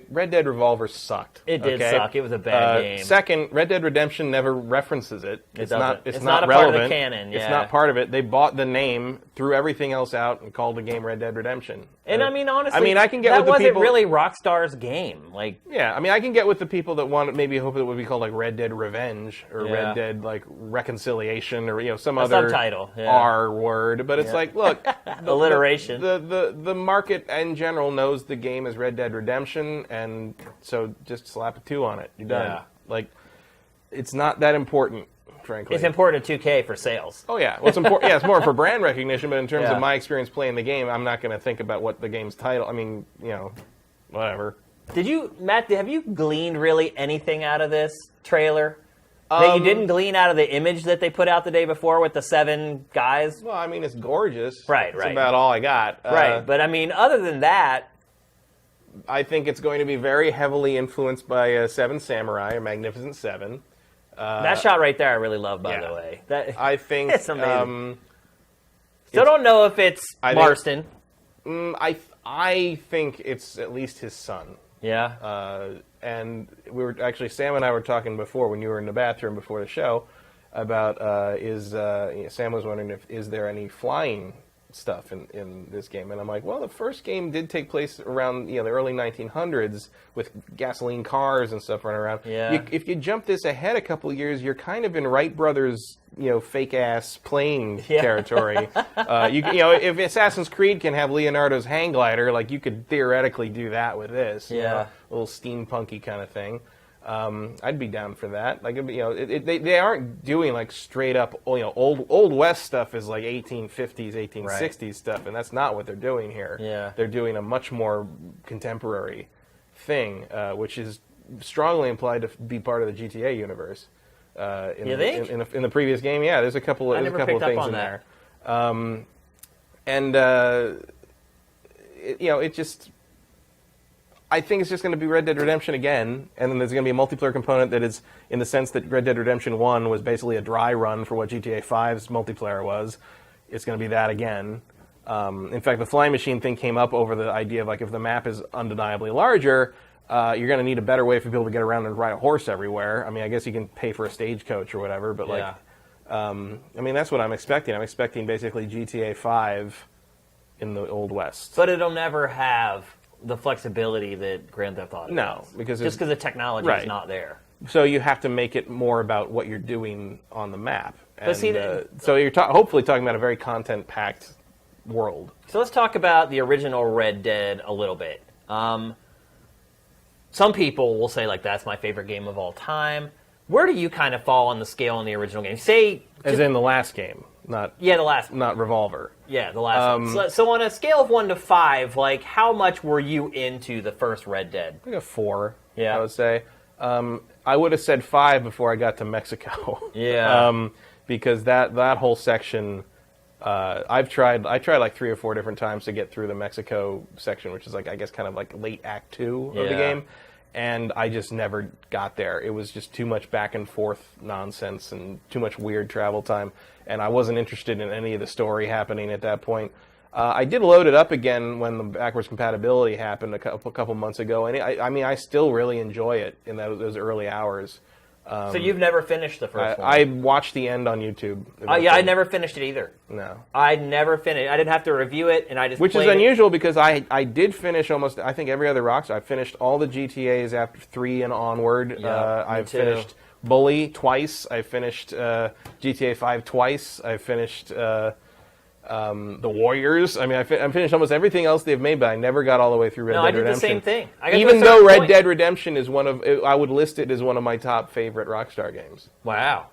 Red Dead Revolver sucked. It did suck. It was a bad game. Second, Red Dead Redemption never references it. It's not a relevant. part of the canon. Yeah. It's not part of it. They bought the name, threw everything else out, and called the game Red Dead Redemption. And I mean, honestly, I can get that with the wasn't people, really Rockstar's game. Like, yeah, I mean, I can get with the people that want maybe hope it would be called like Red Dead Revenge or Red Dead like Reconciliation or some other subtitle, R word. But it's like, look, alliteration. The market in general knows the game as Red Dead Redemption, and so just slap a 2 on it. You're done. Yeah. Like, it's not that important. Frankly. It's important to 2K for sales. Oh yeah, well, it's important. Yeah, it's more for brand recognition. But in terms of my experience playing the game, I'm not going to think about what the game's title. I mean, whatever. Matt? Have you gleaned really anything out of this trailer that you didn't glean out of the image that they put out the day before with the 7 guys? Well, I mean, it's gorgeous. Right. That's about all I got. Right, but I mean, other than that, I think it's going to be very heavily influenced by Seven Samurai, or Magnificent Seven. That shot right there I really love, by the way. I think it's amazing. Still don't know if it's Marston. I think it's at least his son. Yeah. And Sam and I were talking before when you were in the bathroom before the show about Sam was wondering is there any flying stuff in this game, and I'm like, well, the first game did take place around the early 1900s with gasoline cars and stuff running around. Yeah. If you jump this ahead a couple of years, you're kind of in Wright Brothers fake ass plane territory. If Assassin's Creed can have Leonardo's hang glider, like you could theoretically do that with this. A little steampunky kind of thing. I'd be down for that. Like, they aren't doing like straight up, old West stuff is like 1850s, 1860s stuff, and that's not what they're doing here. Yeah. They're doing a much more contemporary thing, which is strongly implied to be part of the GTA universe. You think? In the previous game, yeah, there's a couple of things in there. It just. I think it's just going to be Red Dead Redemption again, and then there's going to be a multiplayer component that is, in the sense that Red Dead Redemption 1 was basically a dry run for what GTA 5's multiplayer was. It's going to be that again. In fact, the flying machine thing came up over the idea of, like, if the map is undeniably larger, you're going to need a better way for people to get around and ride a horse everywhere. I mean, I guess you can pay for a stagecoach or whatever, but, that's what I'm expecting. I'm expecting basically GTA 5 in the Old West. But it'll never have the flexibility that Grand Theft Auto does. Because the technology is not there. So you have to make it more about what you're doing on the map. And, but so you're hopefully talking about a very content-packed world. So let's talk about the original Red Dead a little bit. Some people will say, like, that's my favorite game of all time. Where do you kind of fall on the scale in the original game? As in the last game. The last one. Not Revolver. Yeah, the last one. So on a scale of 1 to 5, like, how much were you into the first Red Dead? Like a 4, yeah. I would say. I would have said 5 before I got to Mexico. Yeah. Because that whole section, I tried like 3 or 4 different times to get through the Mexico section, which is like, I guess, kind of like late Act 2 of the game. And I just never got there. It was just too much back and forth nonsense and too much weird travel time. And I wasn't interested in any of the story happening at that point. I did load it up again when the backwards compatibility happened a couple months ago. And I still really enjoy it in those early hours. So you've never finished the first one? I watched the end on YouTube. I never finished it either. No. I never finished. I didn't have to review it, and I just Which is played unusual because I did finish almost, I think, every other Rockstar. I finished all the GTAs after 3 and onward. I've finished Bully twice. I finished GTA 5 twice. I finished The Warriors. I mean, I finished almost everything else they've made, but I never got all the way through Red Dead Redemption. No, I did the same thing. Even though Red Dead Redemption is I would list it as one of my top favorite Rockstar games. Wow.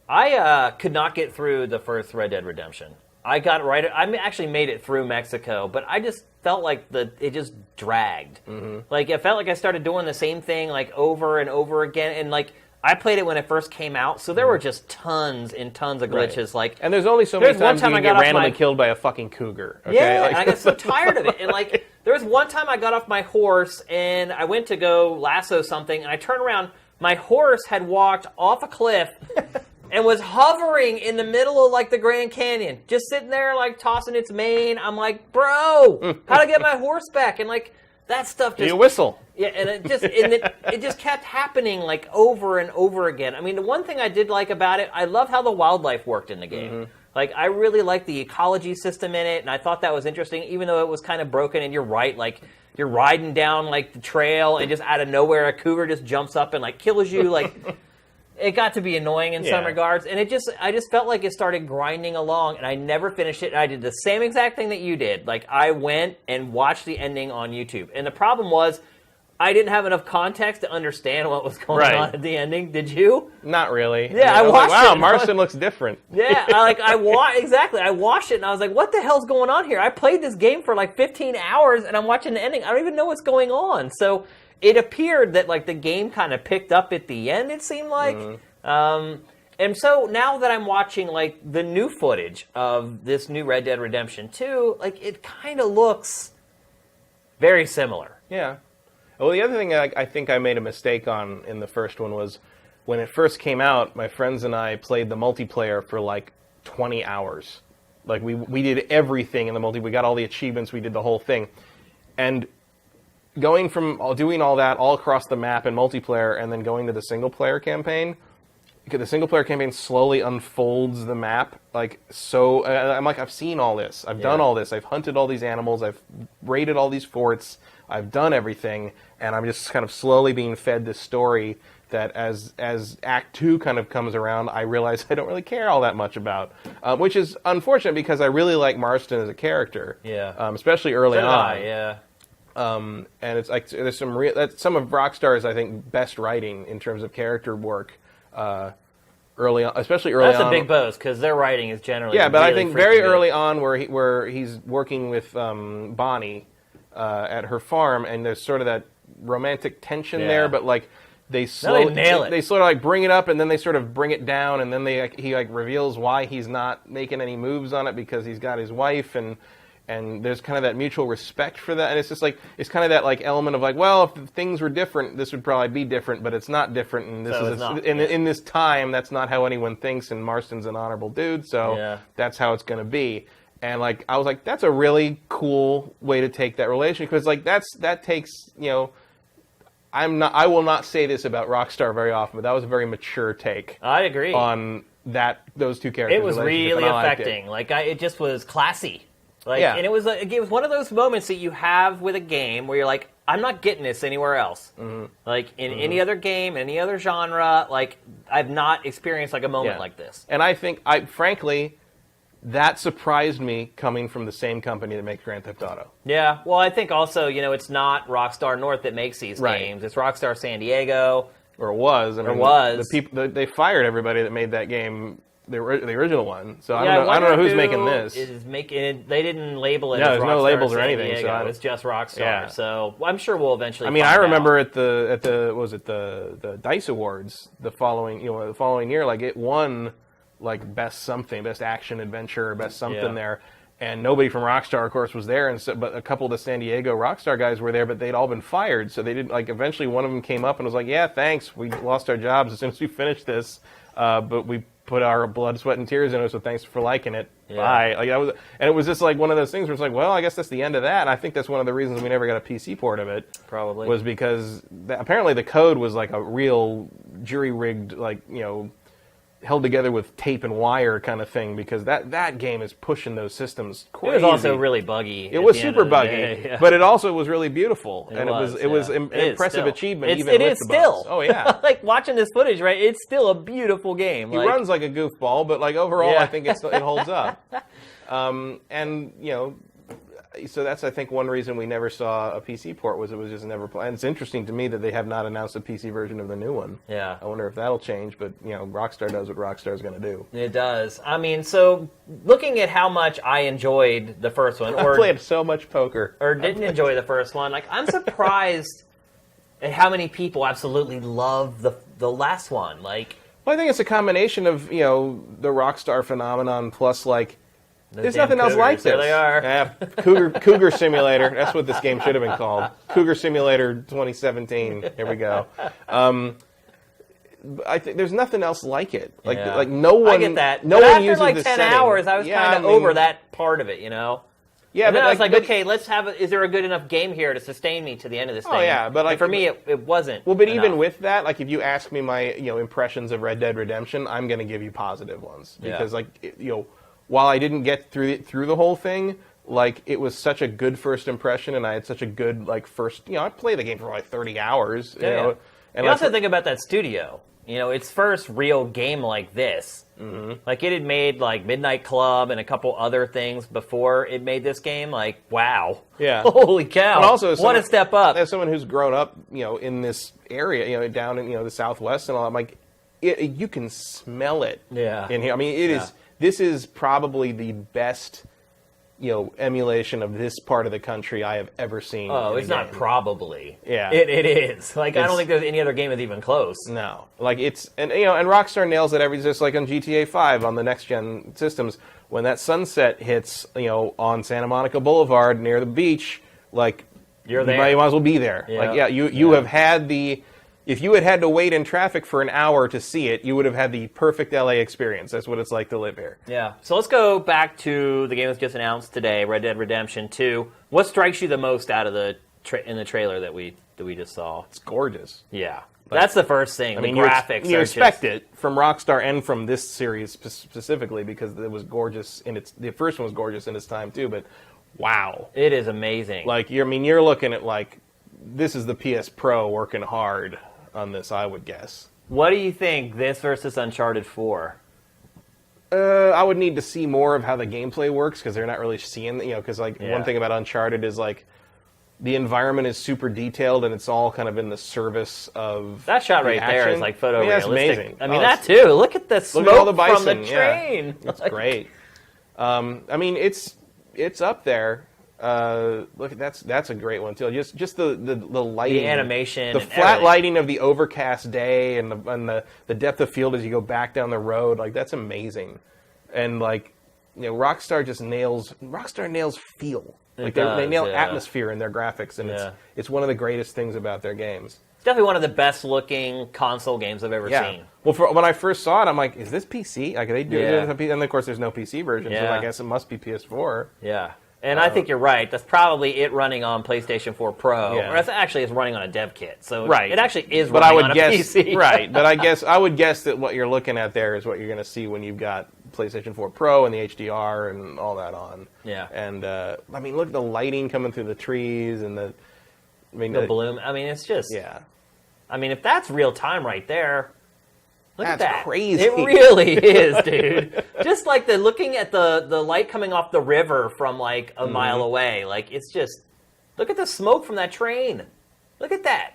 I could not get through the first Red Dead Redemption. I actually made it through Mexico, but I just felt like it just dragged. Mm-hmm. Like, it felt like I started doing the same thing, like, over and over again, and, like, I played it when it first came out, so there were just tons and tons of glitches. Right. Like, and there's only so many times you can get randomly killed by a fucking cougar. Okay? Yeah, and I got so tired of it. And, like, there was one time I got off my horse, and I went to go lasso something, and I turned around. My horse had walked off a cliff and was hovering in the middle of, like, the Grand Canyon, just sitting there, like, tossing its mane. I'm like, bro, how to get my horse back? And, like, that stuff just... You whistle. Yeah, and it just kept happening like over and over again. I mean, the one thing I did like about it, I love how the wildlife worked in the game. Mm-hmm. Like, I really liked the ecology system in it, and I thought that was interesting, even though it was kind of broken, and you're right, like, you're riding down, like, the trail, and just out of nowhere, a cougar just jumps up and, like, kills you, like... It got to be annoying in some regards, and I just felt like it started grinding along, and I never finished it. And I did the same exact thing that you did. Like, I went and watched the ending on YouTube, and the problem was I didn't have enough context to understand what was going on at the ending. Did you? Not really. Yeah, I watched it. Wow, it. Marston looks different. Yeah, I watched it, and I was like, what the hell's going on here? I played this game for like 15 hours, and I'm watching the ending. I don't even know what's going on. So it appeared that like the game kind of picked up at the end, it seemed like. Mm-hmm. And so now that I'm watching like the new footage of this new Red Dead Redemption 2, like it kind of looks very similar. Yeah. Well, the other thing I think I made a mistake on in the first one was when it first came out, my friends and I played the multiplayer for like 20 hours. Like we did everything in the multiplayer. We got all the achievements. We did the whole thing. And going from doing all that all across the map in multiplayer and then going to the single-player campaign, because the single-player campaign slowly unfolds the map. Like, so I'm like, I've seen all this. I've done all this. I've hunted all these animals. I've raided all these forts. I've done everything. And I'm just kind of slowly being fed this story that as Act 2 kind of comes around, I realize I don't really care all that much about. Which is unfortunate because I really like Marston as a character. Yeah. Especially early on. Yeah. And it's like there's some some of Rockstar's, I think, best writing in terms of character work early on, especially early on. That's a big boast because their writing is generally but really I think very early on where he's working with Bonnie at her farm, and there's sort of that romantic tension there, but like they nail it. They sort of like bring it up and then they sort of bring it down, and then he reveals why he's not making any moves on it because he's got his wife, and there's kind of that mutual respect for that, and it's just like it's kind of that like element of like, well, if things were different, this would probably be different, but it's not different, and this in this time, that's not how anyone thinks, and Marston's an honorable dude, so that's how it's going to be. And like I was like, that's a really cool way to take that relationship, because like that takes, you know, I will not say this about Rockstar very often, but that was a very mature take. I agree on those two characters. It was really affecting. It just was classy. And it was one of those moments that you have with a game where you're like, I'm not getting this anywhere else. Mm-hmm. Like in any other game, any other genre, like I've not experienced like a moment like this. And I think, frankly, that surprised me coming from the same company that makes Grand Theft Auto. Yeah, well, I think also, you know, it's not Rockstar North that makes these games. It's Rockstar San Diego. Or it was. The people they fired everybody that made that game. The original one, so I don't know who's making this. They didn't label it. No, as there's Rockstar no labels or San anything. Diego. So it's just Rockstar. So I'm sure we'll eventually. I mean, find I remember out. at the DICE Awards the following year, like it won like best action adventure, best something there, and nobody from Rockstar, of course, was there, but a couple of the San Diego Rockstar guys were there, but they'd all been fired, so they didn't like. Eventually, one of them came up and was like, "Yeah, thanks, we lost our jobs as soon as we finished this, but we put our blood, sweat, and tears in it, so thanks for liking it. Bye." Like and it was just like one of those things where it's like, well, I guess that's the end of that. And I think that's one of the reasons we never got a PC port of it. Probably was because apparently the code was like a real jury-rigged, like, you know, held together with tape and wire kind of thing, because that game is pushing those systems crazy. It was also really buggy. It was super buggy, but it also was really beautiful, and it was an impressive achievement. It is still. Oh yeah, like watching this footage, right? It's still a beautiful game. He runs like a goofball, but like overall, I think it holds up. And you know, so that's, I think, one reason we never saw a PC port was it was just never. And it's interesting to me that they have not announced a PC version of the new one. Yeah, I wonder if that'll change. But you know, Rockstar does what Rockstar's going to do. It does. I mean, so looking at how much I enjoyed the first one, or I played so much poker, or didn't enjoy the first one, like I'm surprised at how many people absolutely love the last one. Like, well, I think it's a combination of, you know, the Rockstar phenomenon plus like. There's nothing else like this. There they are. Cougar Simulator. That's what this game should have been called. Cougar Simulator 2017. Here we go. I think there's nothing else like it. Like no one. I get that. No but one after uses like this 10 setting. hours, I was kind of over that part of it. You know. Yeah, and then I was like, okay, let's have. Is there a good enough game here to sustain me to the end of this thing? Oh yeah, but and for me, it wasn't. Well, but enough. Even with that, like if you ask me my impressions of Red Dead Redemption, I'm going to give you positive ones because while I didn't get through the whole thing, like it was such a good first impression, and I had such a good first. I played the game for like 30 hours. And you also think about that studio. Its first real game like this. Mm-hmm. Like it had made like Midnight Club and a couple other things before it made this game. Like wow, yeah, holy cow! But also, what a step up! As someone who's grown up, in this area, down in the Southwest and all, I'm like, you can smell it. Yeah. In here, I mean, it is. This is probably the best. Emulation of this part of the country I have ever seen. Oh, it's not probably. Yeah. It is. Like, I don't think there's any other game that's even close. No. Like, it's... And Rockstar nails it just like on GTA 5 on the next-gen systems. When that sunset hits, on Santa Monica Boulevard near the beach, like... You're there. You might as well be there. Yeah. Like, you have had the... If you had to wait in traffic for an hour to see it, you would have had the perfect LA experience. That's what it's like to live here. Yeah. So let's go back to the game that's just announced today, Red Dead Redemption 2. What strikes you the most out of in the trailer that we just saw? It's gorgeous. Yeah. That's the first thing. The graphics. You expect it from Rockstar and from this series specifically because it was gorgeous the first one was gorgeous in its time too. But wow, it is amazing. Like you're looking at like this is the PS Pro working hard on this, I would guess. What do you think this versus Uncharted 4? I would need to see more of how the gameplay works because they're not really seeing, because one thing about Uncharted is like the environment is super detailed and it's all kind of in the service of that shot right there is like photorealistic. That's amazing. I mean, that too. Look at the smoke all the bison. From the train. Yeah. It's great. I mean, it's up there. Look, that's a great one too. Just the lighting, the animation, the flat lighting of the overcast day, and the depth of field as you go back down the road. Like that's amazing, and Rockstar nails feel. Like they nail atmosphere in their graphics, and it's one of the greatest things about their games. It's definitely one of the best looking console games I've ever seen. Well, when I first saw it, I'm like, is this PC? Like, are they doing it? And of course, there's no PC version, so I guess it must be PS4. Yeah. And I think you're right. That's probably it running on PlayStation 4 Pro. Yeah. Or actually it's running on a dev kit. So it actually is but running I would on a guess, PC. Right. But I would guess that what you're looking at there is what you're going to see when you've got PlayStation 4 Pro and the HDR and all that on. Yeah. And, I mean, look at the lighting coming through the trees and the bloom. I mean, it's just... Yeah. I mean, if that's real time right there... Look at that. That's crazy. It really is, dude. Just like looking at the light coming off the river from like a mile away. Like it's just, look at the smoke from that train. Look at that.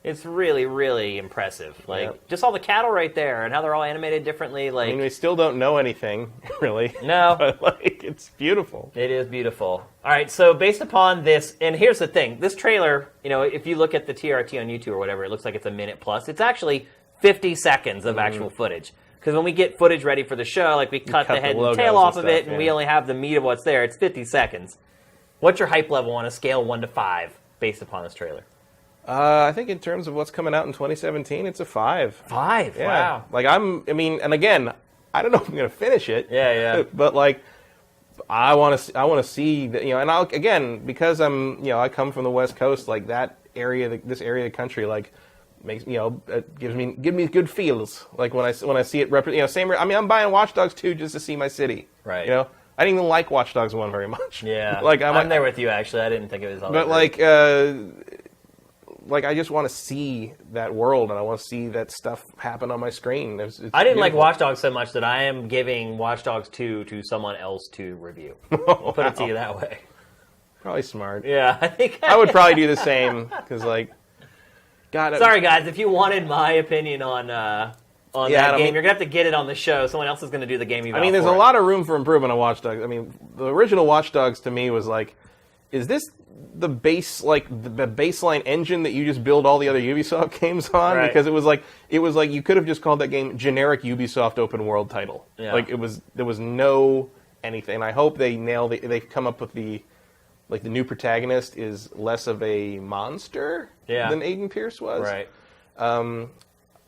It's really, really impressive. Like just all the cattle right there and how they're all animated differently. Like I mean, we still don't know anything, really. No. But like, it's beautiful. It is beautiful. All right, so based upon this, and here's the thing. This trailer, if you look at the TRT on YouTube or whatever, it looks like it's a minute plus. It's actually 50 seconds of actual footage. Because when we get footage ready for the show, like we cut the head and tail off of it, and we only have the meat of what's there, it's 50 seconds. What's your hype level on a scale 1 to 5 based upon this trailer? I think in terms of what's coming out in 2017, it's a 5. 5? Yeah. Wow. Like and again, I don't know if I'm going to finish it. Yeah. But like, I want to see that, and because I come from the West Coast, like that area, this area of the country, like, makes give me good feels like when I see it same. I mean, I'm buying Watch Dogs 2 just to see my city. Right. I didn't even like Watch Dogs 1 very much. Yeah. Like I'm there with you actually. I didn't think it was all. But like I just want to see that world and I want to see that stuff happen on my screen. I didn't beautiful. Like Watch Dogs so much that I am giving Watch Dogs 2 to someone else to review. I'll put it to you that way. Probably smart. Yeah, I think I would probably do the same because like. God, sorry, guys. If you wanted my opinion on that game, you're gonna have to get it on the show. Someone else is gonna do the game. There's a lot of room for improvement on Watch Dogs. I mean, the original Watch Dogs to me was like, is this the baseline engine that you just build all the other Ubisoft games on? Right. Because it was like you could have just called that game generic Ubisoft open world title. Yeah. Like there was no anything. I hope they nailed it. They've come up with the new protagonist is less of a monster than Aiden Pierce was. Right.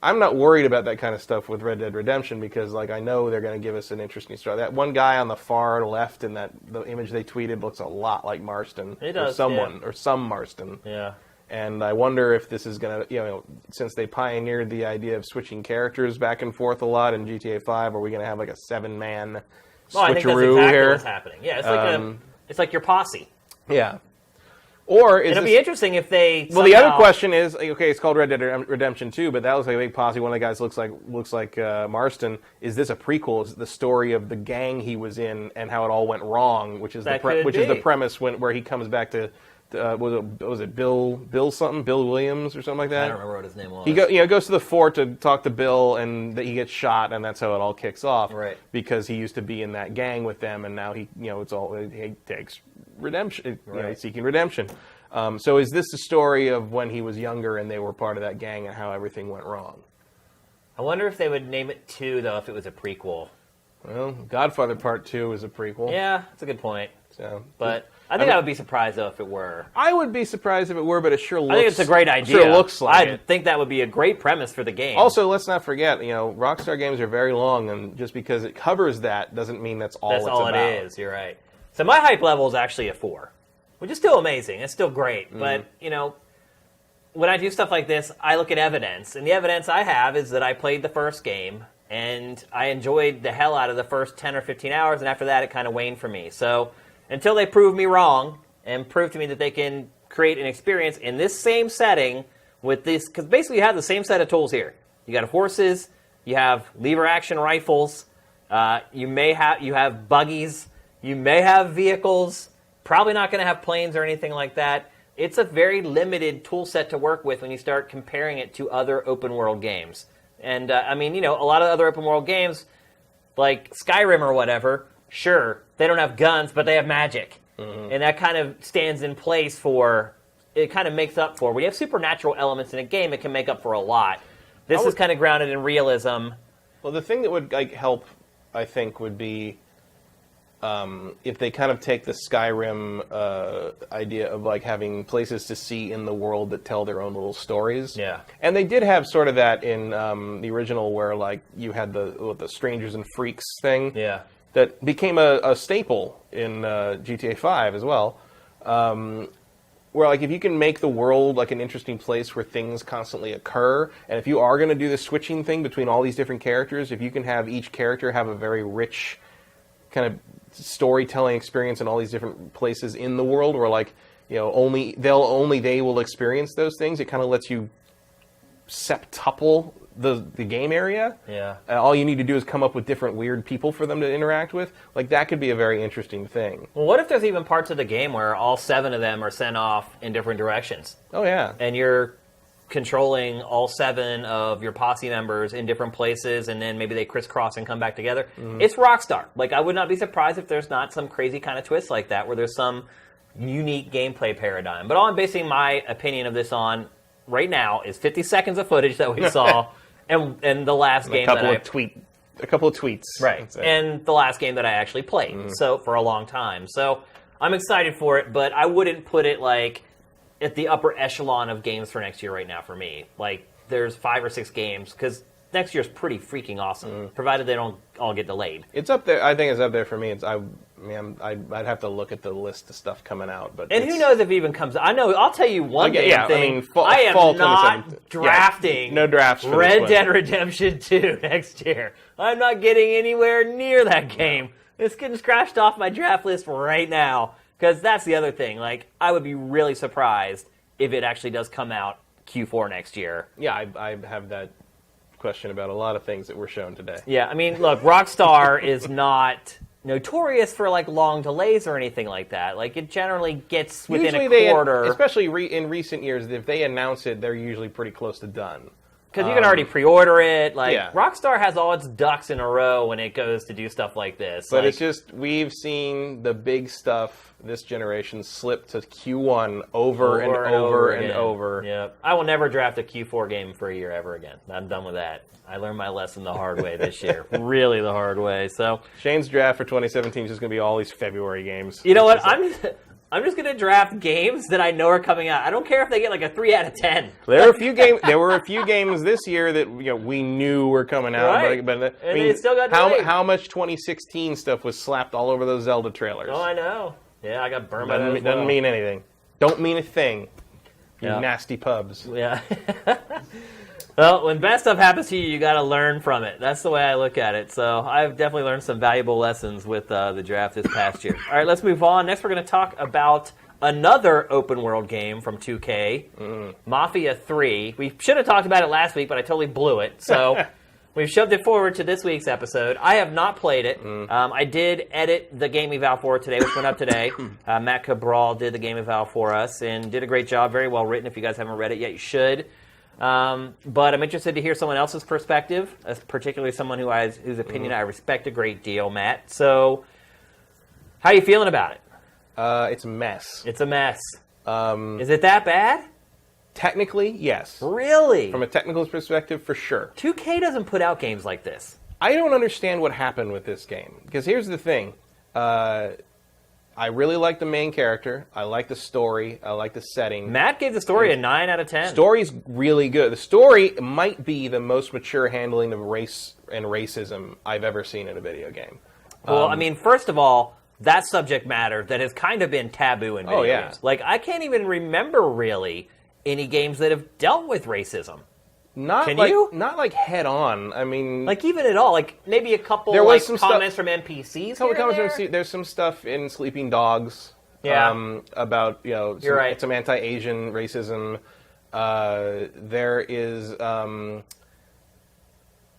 I'm not worried about that kind of stuff with Red Dead Redemption because, like, I know they're going to give us an interesting story. That one guy on the far left in the image they tweeted looks a lot like Marston. It does, or some Marston. Yeah. And I wonder if this is going to, since they pioneered the idea of switching characters back and forth a lot in GTA 5, are we going to have like a 7-man switcheroo I think that's exactly here? what's happening. Yeah, it's like your posse. Yeah. Or is it'll be interesting if they. Well, the other question is, okay, it's called Red Dead Redemption 2, but that looks like a big posse. One of the guys looks like Marston. Is this a prequel? Is it the story of the gang he was in and how it all went wrong, which is the premise where he comes back to. Was it Bill Williams or something like that? I don't remember what his name was. He goes to the fort to talk to Bill, and he gets shot, and that's how it all kicks off. Right. Because he used to be in that gang with them, and now he takes redemption. Right. He's seeking redemption. So is this the story of when he was younger and they were part of that gang and how everything went wrong? I wonder if they would name it 2, though, if it was a prequel. Well, Godfather Part 2 is a prequel. Yeah, that's a good point. So, but I think I would be surprised, though, if it were. I would be surprised if it were, but it sure looks. I think it's a great idea. Sure looks like I think that would be a great premise for the game. Also, let's not forget, Rockstar games are very long, and just because it covers that doesn't mean that's all it's about. It is. You're right. So my hype level is actually a 4, which is still amazing. It's still great, but when I do stuff like this, I look at evidence, and the evidence I have is that I played the first game. And I enjoyed the hell out of the first 10 or 15 hours, and after that, it kind of waned for me. So until they prove me wrong and prove to me that they can create an experience in this same setting with this, because basically you have the same set of tools here. You got horses, you have lever action rifles, you have buggies, you may have vehicles. Probably not going to have planes or anything like that. It's a very limited tool set to work with when you start comparing it to other open world games. And, a lot of other open world games, like Skyrim or whatever, sure, they don't have guns, but they have magic. Mm-hmm. And that kind of stands in place it kind of makes up for, when you have supernatural elements in a game, it can make up for a lot. This is kind of grounded in realism. Well, the thing that would help, I think, would be if they kind of take the Skyrim idea of having places to see in the world that tell their own little stories. Yeah. And they did have sort of that in the original where you had the Strangers and Freaks thing. Yeah. That became a staple in GTA 5 as well. Where if you can make the world an interesting place where things constantly occur, and if you are going to do the switching thing between all these different characters, if you can have each character have a very rich kind of storytelling experience in all these different places in the world where only they will experience those things, it kind of lets you septuple the game area. Yeah. All you need to do is come up with different weird people for them to interact with. That could be a very interesting thing. Well, what if there's even parts of the game where all 7 of them are sent off in different directions? Oh, yeah. And you're controlling all 7 of your posse members in different places, and then maybe they crisscross and come back together. Mm-hmm. It's Rockstar. I would not be surprised if there's not some crazy kind of twist like that, where there's some unique gameplay paradigm. But all I'm basing my opinion of this on right now is 50 seconds of footage that we saw, and the last game that a couple of tweets. Right, and the last game that I actually played, so for a long time. So I'm excited for it, but I wouldn't put it at the upper echelon of games for next year right now for me. There's 5 or 6 games, because next year's pretty freaking awesome, provided they don't all get delayed. It's up there. I think it's up there for me. I'd have to look at the list of stuff coming out. And who knows if it even comes out. I'll tell you one thing. I am not drafting no drafts for Red Dead Redemption 2 next year. I'm not getting anywhere near that game. It's getting scratched off my draft list right now. Because that's the other thing. I would be really surprised if it actually does come out Q4 next year. Yeah, I have that question about a lot of things that were shown today. Yeah, look, Rockstar is not notorious for long delays or anything like that. It generally gets within a quarter. Especially in recent years, if they announce it, they're usually pretty close to done. Because you can already pre-order it. Rockstar has all its ducks in a row when it goes to do stuff like this. But it's just, we've seen the big stuff this generation slip to Q1 over and over. Yep. I will never draft a Q4 game for a year ever again. I'm done with that. I learned my lesson the hard way this year. Really the hard way. So Shane's draft for 2017 is just going to be all these February games. You know what? I'm just going to draft games that I know are coming out. I don't care if they get like a 3 out of 10. There were a few games this year that we knew were coming out, right. but I mean, they still got delayed. How much 2016 stuff was slapped all over those Zelda trailers? Oh, I know. Yeah, I got burned by that as well. Doesn't mean anything. Don't mean a thing. You nasty pubs. Yeah. Well, when bad stuff happens to you, you got to learn from it. That's the way I look at it. So I've definitely learned some valuable lessons with the draft this past year. All right, let's move on. Next, we're going to talk about another open world game from 2K, Mafia III. We should have talked about it last week, but I totally blew it. So we've shoved it forward to this week's episode. I have not played it. I did edit the game eval for it today, which went up today. Matt Cabral did the game eval for us and did a great job. Very well written. If you guys haven't read it yet, you should. But I'm interested to hear someone else's perspective, particularly someone whose opinion I respect a great deal, Matt. So, how are you feeling about it? It's a mess. It's a mess. Is it that bad? Technically, yes. Really? From a technical perspective, for sure. 2K doesn't put out games like this. I don't understand what happened with this game. Because here's the thing. I really like the main character. I like the story. I like the setting. Matt gave the story a 9 out of 10. Story's really good. The story might be the most mature handling of race and racism I've ever seen in a video game. Well, I mean, first of all, that subject matter that has kind of been taboo in video games. Like, I can't even remember, really, any games that have dealt with racism. Not like head on. I mean, like even at all. Like maybe a couple some comments from NPCs. There's some stuff in Sleeping Dogs. About some anti-Asian racism. There is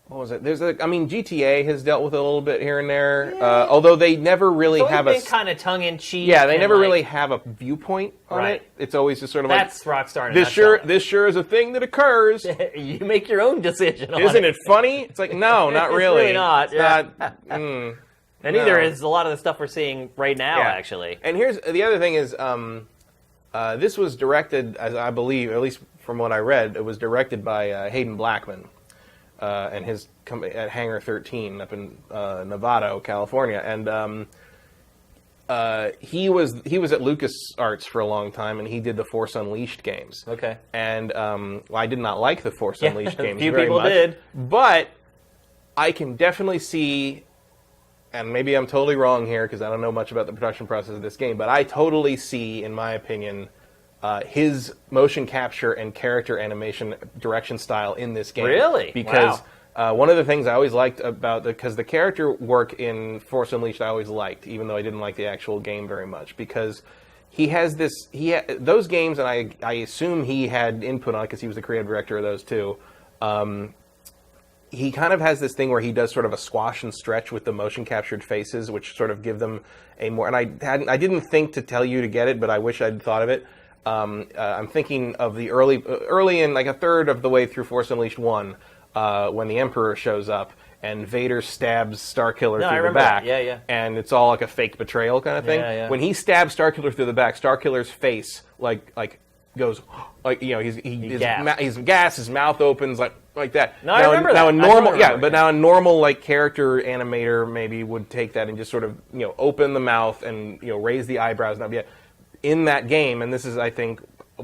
what was it? GTA has dealt with it a little bit here and there. Yeah. Although they never really have a kind of tongue in cheek. Yeah, they never really have a viewpoint on it. It's always just sort of that's Rockstar. This sure is a thing that occurs. You make your own decision. Isn't it funny? It's like no, not really. It's really not. And neither is a lot of the stuff we're seeing right now. Actually, and here's the other thing is this was directed, as I believe, at least from what I read, it was directed by Hayden Blackman. And his company at Hangar 13 up in Novato, California, and he was at LucasArts for a long time, and he did the Force Unleashed games. Okay. And I did not like the Force Unleashed games few very people much, did, but I can definitely see, and maybe I'm totally wrong here because I don't know much about the production process of this game, but I totally see, in my opinion, his motion capture and character animation direction style in this game. Really? Because one of the things I always liked about because the character work in Force Unleashed I always liked, even though I didn't like the actual game very much, because he has those games, and I assume he had input on it because he was the creative director of those too. He kind of has this thing where he does sort of a squash and stretch with the motion captured faces, which sort of give them a more. And I didn't think to tell you to get it, but I wish I'd thought of it. I'm thinking of the early in like a third of the way through Force Unleashed 1, when the Emperor shows up and Vader stabs Starkiller through the back. Yeah. And it's all like a fake betrayal kind of thing. Yeah. When he stabs Starkiller through the back, Starkiller's face like goes like his gas, his mouth opens like that. No, I remember that. Now a normal like character animator maybe would take that and just sort of open the mouth and raise the eyebrows. In that game, and this is, I think,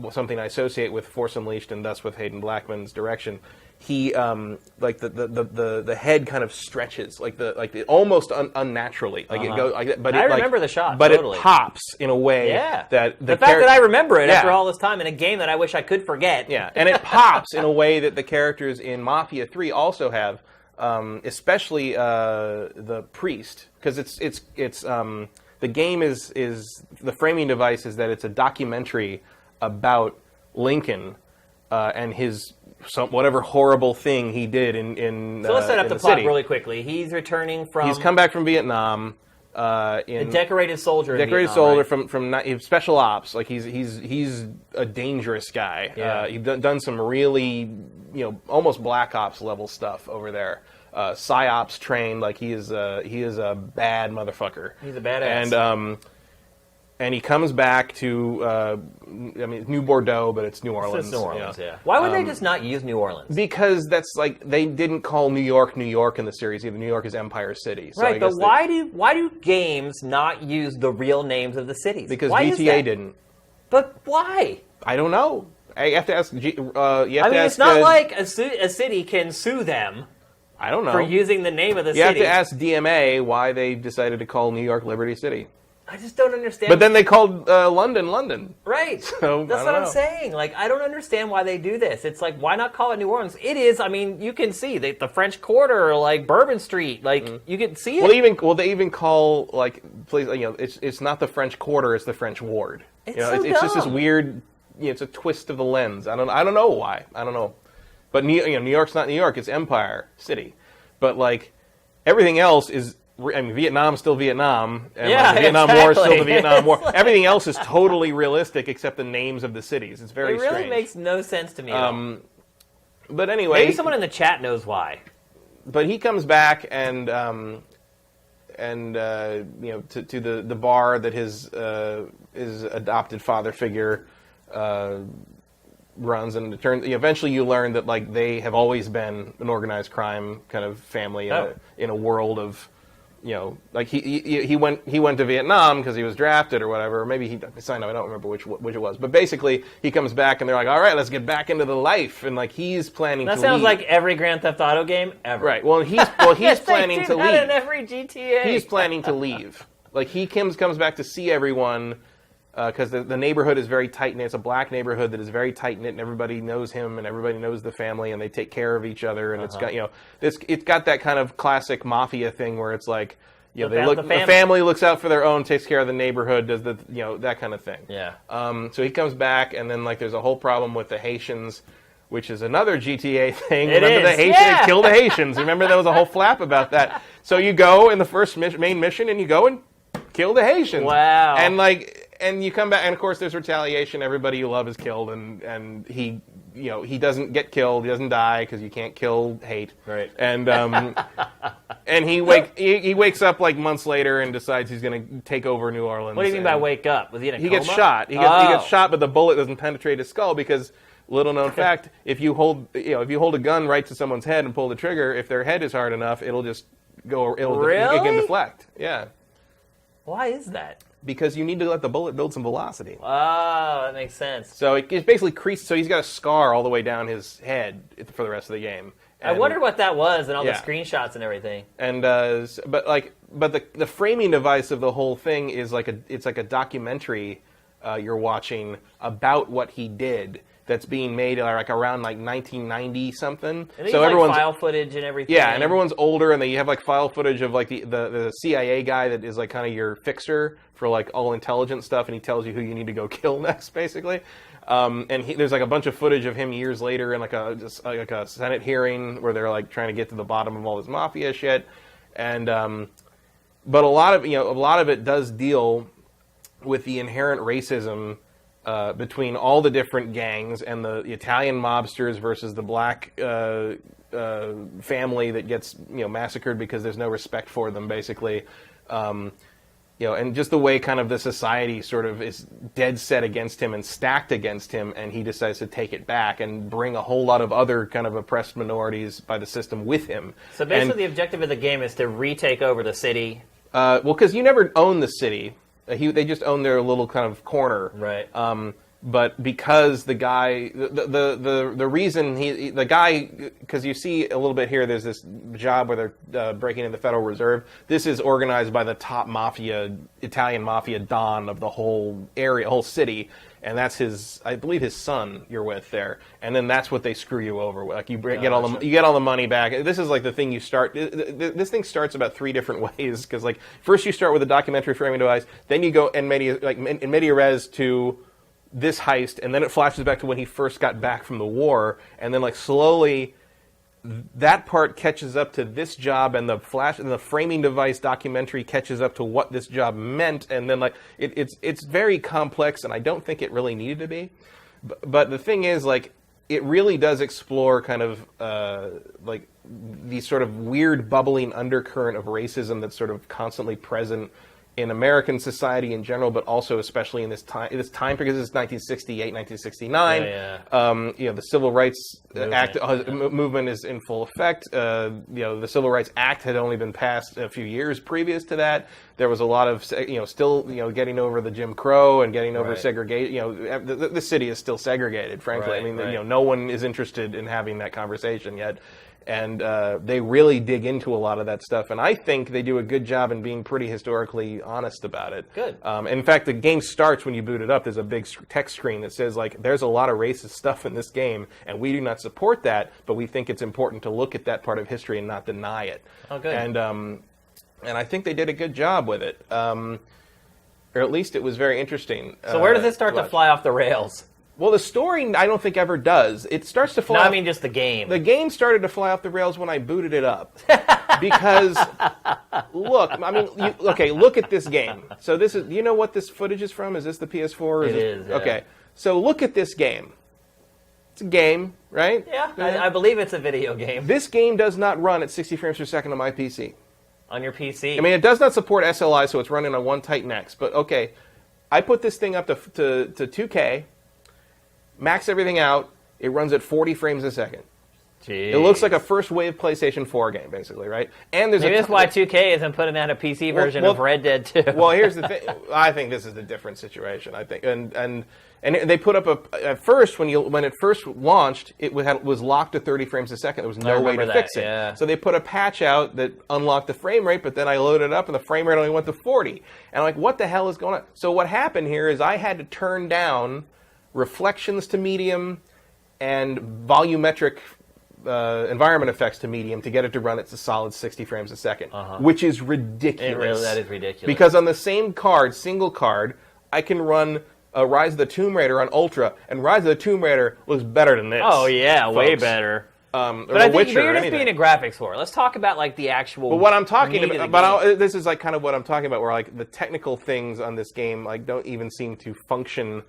something I associate with Force Unleashed and thus with Hayden Blackman's direction, he like the head kind of stretches like almost unnaturally, like it goes like that. But I remember the shot, but totally. It pops in a way that the fact that I remember it after all this time in a game that I wish I could forget. Yeah, and it pops in a way that the characters in Mafia 3 also have, especially the priest, because it's the game is the framing device is that it's a documentary about Lincoln and his whatever horrible thing he did in So let's set up the plot city. really quickly. He's returning from. He's come back from Vietnam. A decorated soldier. From special ops. Like he's a dangerous guy. Yeah. He's done some really almost Black Ops level stuff over there. PsyOps trained, like he is a bad motherfucker. He's a badass. And he comes back to, I mean, it's New Bordeaux, but it's New Orleans. It's New Orleans, yeah. Why would they just not use New Orleans? Because that's like, they didn't call New York in the series either. New York is Empire City. So right, but why do games not use the real names of the cities? Because why GTA didn't. But why? I don't know. I have to ask. It's not like a city can sue them. I don't know. For using the name of the city. You have to ask DMA why they decided to call New York Liberty City. I just don't understand. But then they called London. Right. So, that's what I'm saying. Like, I don't understand why they do this. It's like, why not call it New Orleans? It is, I mean, you can see the French Quarter, like Bourbon Street, like, you can see it. Well, they even call, like, it's not the French Quarter, it's the French Ward. It's it's just this weird, it's a twist of the lens. I don't know why. I don't know. But New York's not New York, it's Empire City. But, like, everything else is, I mean, Vietnam's still Vietnam, and the Vietnam War is still the Vietnam War. Like, everything else is totally realistic except the names of the cities. It's very strange. It really makes no sense to me at all. But anyway... Maybe someone in the chat knows why. But he comes back and to the bar that his adopted father figure runs, and eventually you learn that, like, they have always been an organized crime kind of family in a world of... like he went to Vietnam because he was drafted or whatever. Or maybe he signed up. I don't remember which it was. But basically, he comes back and they're like, "All right, let's get back into the life." And like he's planning. That to sounds leave. like every Grand Theft Auto game ever. Right. Well, he's planning to leave. In every GTA. He's planning to leave. Like he comes back to see everyone. Because the neighborhood is very tight-knit. It's a black neighborhood that is very tight-knit, and everybody knows him, and everybody knows the family, and they take care of each other. And it's got it's got that kind of classic mafia thing where it's like the family looks out for their own, takes care of the neighborhood, does that kind of thing. Yeah. So he comes back, and then like there's a whole problem with the Haitians, which is another GTA thing. Remember the Haitians kill the Haitians? Remember there was a whole flap about that. So you go in the first main mission, and you go and kill the Haitians. Wow. And you come back, and of course there's retaliation. Everybody you love is killed, and he doesn't get killed. He doesn't die because you can't kill hate. Right. And and he wakes up like months later and decides he's going to take over New Orleans. What do you mean by wake up? Was he in a coma? He gets shot. He gets shot, but the bullet doesn't penetrate his skull because, little known fact, if you hold a gun right to someone's head and pull the trigger, if their head is hard enough, it'll just go. It can deflect. Yeah. Why is that? Because you need to let the bullet build some velocity. Oh, that makes sense. So it basically creased. So he's got a scar all the way down his head for the rest of the game. I wondered what that was, and all the screenshots and everything. And but the framing device of the whole thing is like a documentary you're watching about what he did. That's being made like around like 1990 something. And so everyone's file footage and everything. Yeah, and everyone's older, and then you have like file footage of like the CIA guy that is like kind of your fixer for like all intelligence stuff, and he tells you who you need to go kill next, basically. And there's like a bunch of footage of him years later in like a Senate hearing where they're like trying to get to the bottom of all this mafia shit. And but a lot of it does deal with the inherent racism. Between all the different gangs and the Italian mobsters versus the black family that gets massacred because there's no respect for them, basically, and just the way kind of the society sort of is dead set against him and stacked against him, and he decides to take it back and bring a whole lot of other kind of oppressed minorities by the system with him. So basically, the objective of the game is to retake over the city. Well, because you never own the city. They just own their little kind of corner, right? But because the guy, the reason the guy, because you see a little bit here, there's this job where they're breaking into the Federal Reserve. This is organized by the top Italian mafia don of the whole area, whole city, and that's I believe his son you're with there, and then that's what they screw you over with. Like you get all the money back. This is like the thing you start. This thing starts about 3 different ways because like first you start with a documentary framing device, then you go in media res to this heist, and then it flashes back to when he first got back from the war, and then like slowly that part catches up to this job, and the framing device documentary catches up to what this job meant, and then like it's very complex, and I don't think it really needed to be. But the thing is, like, it really does explore kind of like the sort of weird bubbling undercurrent of racism that's sort of constantly present in American society in general, but also especially in this time because it's 1968, 1969. The Civil Rights Act movement is in full effect. The Civil Rights Act had only been passed a few years previous to that. There was a lot of still getting over the Jim Crow and getting over segregation. The city is still segregated, frankly. I mean, no one is interested in having that conversation yet. And they really dig into a lot of that stuff. And I think they do a good job in being pretty historically honest about it. Good. In fact, the game starts when you boot it up. There's a big text screen that says, like, there's a lot of racist stuff in this game, and we do not support that, but we think it's important to look at that part of history and not deny it. Oh, good. And I think they did a good job with it. Or at least it was very interesting. So where does it start to fly off the rails? Well, the story, I don't think ever does. It starts to fly off... I mean just the game. The game started to fly off the rails when I booted it up. Because, look, I mean, look at this game. So this is... You know what this footage is from? Is this the PS4? It is, yeah. Okay. So look at this game. It's a game, right? Yeah, I believe it's a video game. This game does not run at 60 frames per second on my PC. On your PC? I mean, it does not support SLI, so it's running on one Titan X. But, okay, I put this thing up to 2K... max everything out, it runs at 40 frames a second. Jeez. It looks like a first wave PlayStation 4 game, basically, right? And there's maybe that's why 2K isn't putting out a PC version of Red Dead 2. Well, here's the thing. I think this is a different situation, I think. And they put up at first, when it first launched, it was locked to 30 frames a second. There was no way to fix it. Yeah. So they put a patch out that unlocked the frame rate, but then I loaded it up and the frame rate only went to 40. And I'm like, what the hell is going on? So what happened here is I had to turn down reflections to medium and volumetric environment effects to medium to get it to run at a solid 60 frames a second, which is ridiculous. That is ridiculous. Because on the same card, single card, I can run Rise of the Tomb Raider on Ultra, and Rise of the Tomb Raider was better than this. Oh yeah, folks. Way better. But I think you're just being a graphics whore. Let's talk about like the actual. But what I'm talking about, this is like kind of what I'm talking about, where like the technical things on this game like don't even seem to function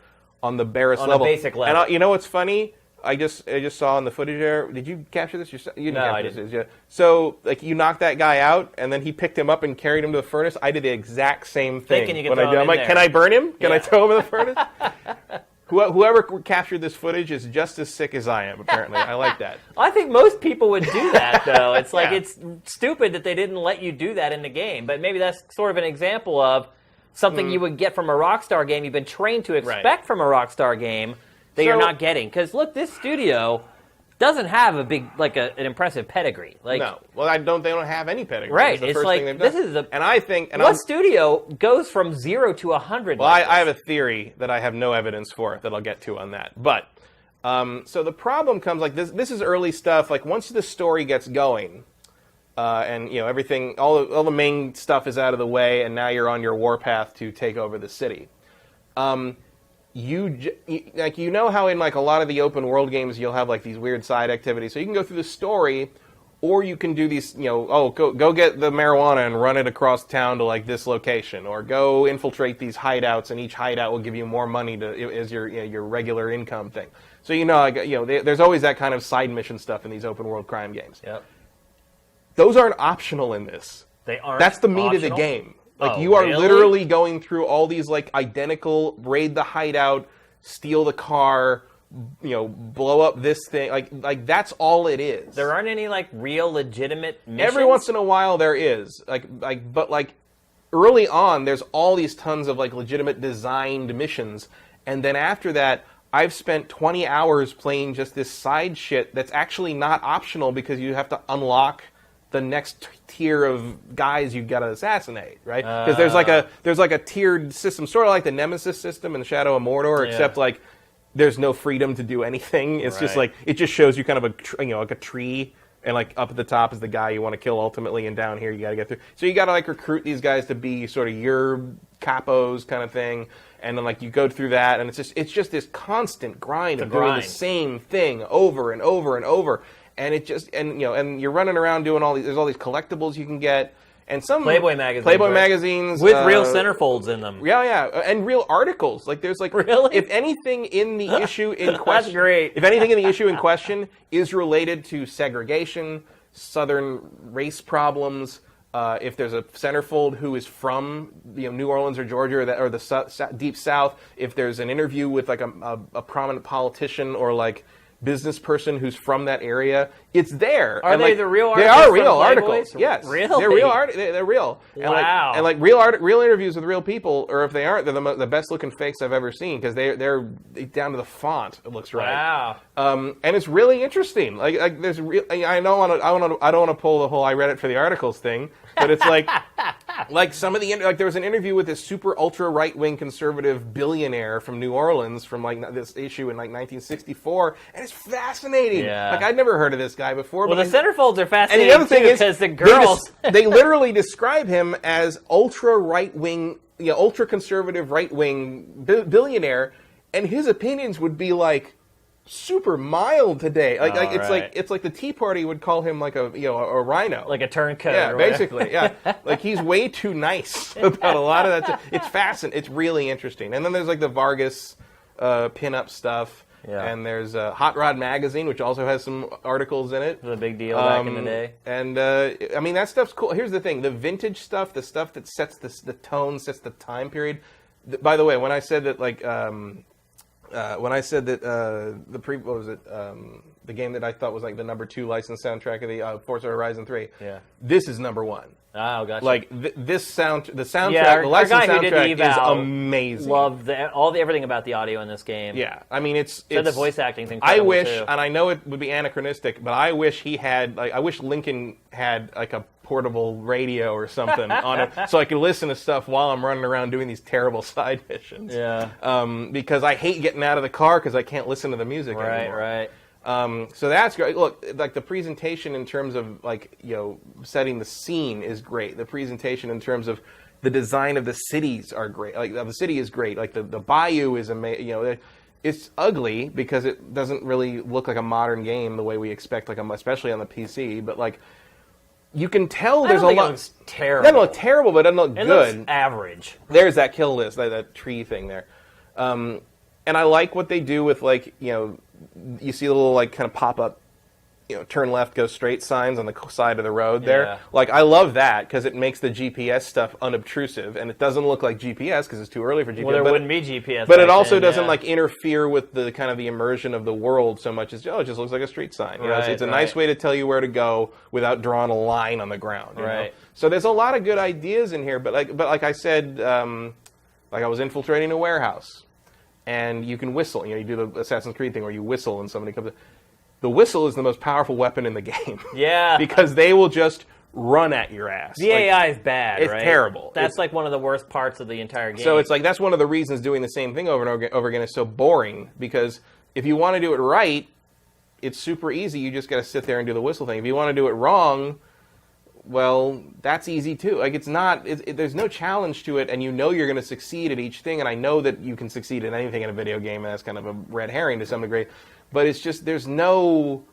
on the barest level. On a basic level. And you know what's funny? I just saw in the footage there. Did you capture this? You didn't capture this. Yeah. So like you knocked that guy out, and then he picked him up and carried him to the furnace. I did the exact same thing. Thinking you could throw him in I'm like, there. can I burn him? Can I throw him in the furnace? Whoever captured this footage is just as sick as I am, apparently. I like that. I think most people would do that, though. It's like it's stupid that they didn't let you do that in the game. But maybe that's sort of an example of something you would get from a Rockstar game you've been trained to expect from a Rockstar game that you're not getting. Because, look, this studio doesn't have a big, like, an impressive pedigree. Like, no. Well, they don't have any pedigree. Right. It's like, this is a... And I think... what studio goes from 0 to 100? Well, I have a theory that I have no evidence for that I'll get to on that. But, so the problem comes, like, this is early stuff. Like, once the story gets going, and, everything, all the main stuff is out of the way, and now you're on your warpath to take over the city. You know how in like a lot of the open world games you'll have like these weird side activities. So you can go through the story, or you can do these, go get the marijuana and run it across town to like this location, or go infiltrate these hideouts, and each hideout will give you more money as your regular income thing. So there's always that kind of side mission stuff in these open world crime games. Yep. Those aren't optional in this. They aren't. That's the meat of the game. Like, you are literally going through all these, like, identical, raid the hideout, steal the car, blow up this thing. Like that's all it is. There aren't any, like, real legitimate missions? Every once in a while there is. But early on, there's all these tons of, like, legitimate designed missions. And then after that, I've spent 20 hours playing just this side shit that's actually not optional because you have to unlock the next tier of guys you've got to assassinate, right? Because there's like a tiered system, sort of like the Nemesis system in Shadow of Mordor, except like there's no freedom to do anything. It's just like it just shows you kind of like a tree, and like up at the top is the guy you want to kill ultimately, and down here you got to get through. So you got to like recruit these guys to be sort of your capos kind of thing, and then like you go through that, and it's just this constant grind of doing the same thing over and over and over. And and you're running around doing all these. There's all these collectibles you can get, and some Playboy magazines with real centerfolds in them. Yeah, and real articles. Like there's like if anything in the issue in question, that's great. If anything in the issue in question is related to segregation, Southern race problems, if there's a centerfold who is from New Orleans or Georgia or the Deep South, if there's an interview with like a prominent politician or like business person who's from that area, it's there. Are and, they like, the real They articles? are real articles. Yes, really? They're real They're real. Wow. And like real interviews with real people, or if they aren't, they're the best looking fakes I've ever seen because they're down to the font. It looks right. Wow. And it's really interesting. Like there's I don't want to pull the whole I read it for the articles thing, but it's like like some of the there was an interview with this super ultra right wing conservative billionaire from New Orleans from like this issue in like 1964, and it's fascinating. Yeah. Like I'd never heard of this guy before. Well, but the centerfolds are fascinating and the other thing is, because the girls they literally describe him as ultra right wing, ultra conservative right wing billionaire, and his opinions would be like super mild today. It's like the Tea Party would call him like a rhino, like a turncoat. Yeah, basically, yeah. Like he's way too nice about a lot of that. It's fascinating. It's really interesting. And then there's like the Vargas pinup stuff. Yeah. And there's Hot Rod Magazine, which also has some articles in it. It was a big deal back in the day. And, I mean, that stuff's cool. Here's the thing. The vintage stuff, the stuff that sets the tone, sets the time period. By the way, when I said that, like, the game that I thought was, like, the number 2 licensed soundtrack of the Forza Horizon 3, this is number 1. Oh, gotcha. Like the soundtrack, our the licensed guy who did the soundtrack is eval amazing. Loved everything about the audio in this game. Yeah, I mean it's the voice acting's incredible. I wish, too. and I know it would be anachronistic, but I wish he had I wish Lincoln had like a portable radio or something on it, so I could listen to stuff while I'm running around doing these terrible side missions. Yeah. Because I hate getting out of the car because I can't listen to the music anymore. Right. So that's great. Look, like the presentation in terms of like setting the scene is great. The presentation in terms of the design of the cities are great. Like the city is great. Like the bayou is amazing. It's ugly because it doesn't really look like a modern game the way we expect, like especially on the PC. But like you can tell there's a lot. It looks terrible. It doesn't look terrible, but it doesn't look good. It looks average. There's that kill list, that tree thing there, and I like what they do with like you see a little like kind of pop up, turn left, go straight signs on the side of the road there. Yeah. Like I love that because it makes the GPS stuff unobtrusive and it doesn't look like GPS because it's too early for GPS. Well, there wouldn't be GPS. But it also doesn't like interfere with the kind of the immersion of the world so much as it just looks like a street sign. It's a nice way to tell you where to go without drawing a line on the ground. You know? So there's a lot of good ideas in here. But like I said, like I was infiltrating a warehouse. And you can whistle. You do the Assassin's Creed thing where you whistle and somebody comes in. The whistle is the most powerful weapon in the game. Yeah. Because they will just run at your ass. The AI is bad, it's right? terrible. That's like one of the worst parts of the entire game. So it's like that's one of the reasons doing the same thing over and over again is so boring. Because if you want to do it right, it's super easy. You just got to sit there and do the whistle thing. If you want to do it wrong, well, that's easy too. Like it's not. There's no challenge to it, and you're going to succeed at each thing. And I know that you can succeed at anything in a video game, and that's kind of a red herring to some degree. But it's just at no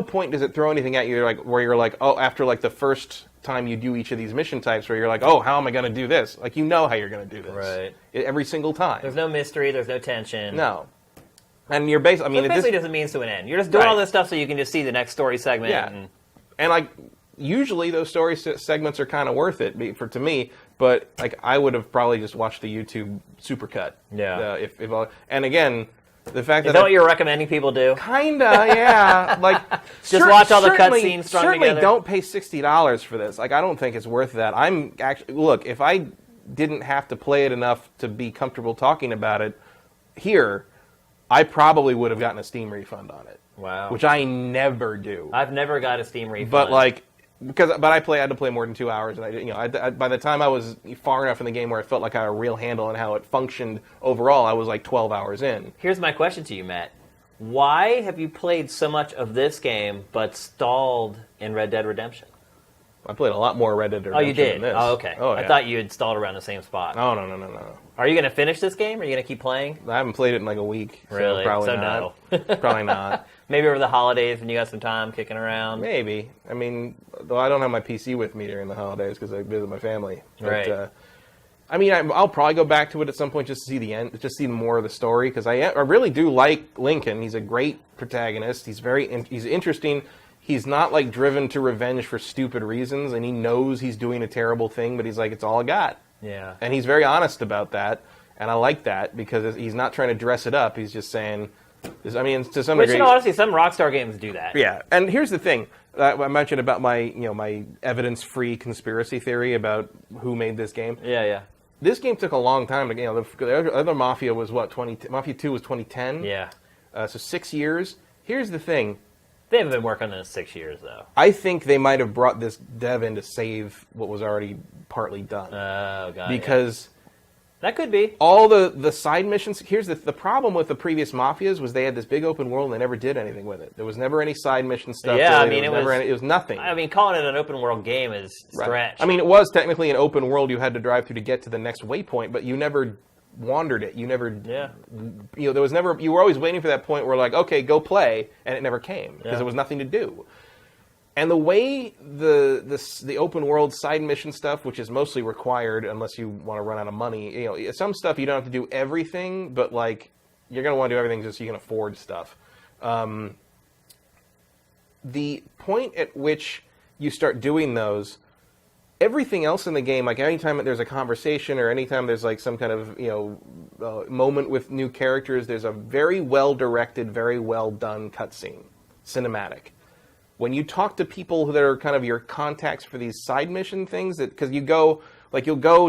point does it throw anything at you where you're like, oh, after like the first time you do each of these mission types, where you're like, oh, how am I going to do this? Like how you're going to do this, right? Every single time. There's no mystery. There's no tension. No. And you're basically. I mean, it basically doesn't mean to an end. You're just doing all this stuff so you can just see the next story segment. Yeah. And like. Usually those story segments are kind of worth it to me, but like I would have probably just watched the YouTube supercut. Yeah. And again, the fact is that what you're recommending people do? Kinda, yeah. Like just watch all the cutscenes strung certainly together. Don't pay $60 for this. Like I don't think it's worth that. I'm actually look if I didn't have to play it enough to be comfortable talking about it here, I probably would have gotten a Steam refund on it. Wow. Which I never do. I've never got a Steam refund. But like. But I had to play more than 2 hours, and I by the time I was far enough in the game where I felt like I had a real handle on how it functioned overall, I was like 12 hours in. Here's my question to you, Matt: why have you played so much of this game but stalled in Red Dead Redemption? I played a lot more Red Dead Redemption. Oh, you did? Than this. Oh, okay. Oh, yeah. I thought you had stalled around the same spot. Oh, no. Are you going to finish this game? Or are you going to keep playing? I haven't played it in like a week. Really? So probably not. No. Probably not. Maybe over the holidays when you got some time kicking around. Maybe. I mean, though I don't have my PC with me during the holidays because I visit my family. But, right. I mean, I'll probably go back to it at some point just to see the end, just see more of the story because I really do like Lincoln. He's a great protagonist. He's interesting. he's not like driven to revenge for stupid reasons, and he knows he's doing a terrible thing, but he's like, it's all I got. Yeah. And he's very honest about that, and I like that because he's not trying to dress it up. He's just saying, I mean, to some degree. Which, honestly, some Rockstar games do that. Yeah, and here's the thing. I mentioned about my evidence-free conspiracy theory about who made this game. Yeah. This game took a long time to, the other Mafia was Mafia 2 was 2010. Yeah. So 6 years. Here's the thing. They haven't been working on it 6 years, though. I think they might have brought this dev in to save what was already partly done. Oh, God. Because that could be. all the side missions, here's the problem with the previous Mafias was they had this big open world and they never did anything with it. There was never any side mission stuff. Yeah, it was nothing. I mean, calling it an open world game is stretch. Right. I mean, it was technically an open world you had to drive through to get to the next waypoint, but you never wandered it. You never, there was never, you were always waiting for that point where like, okay, go play, and it never came because there was nothing to do. And the way the open world side mission stuff, which is mostly required unless you want to run out of money, some stuff you don't have to do everything, but like you're going to want to do everything just so you can afford stuff. The point at which you start doing those, everything else in the game, like anytime there's a conversation or anytime there's like some kind of moment with new characters, there's a very well directed, very well done cutscene, cinematic. When you talk to people that are kind of your contacts for these side mission things, because you'll go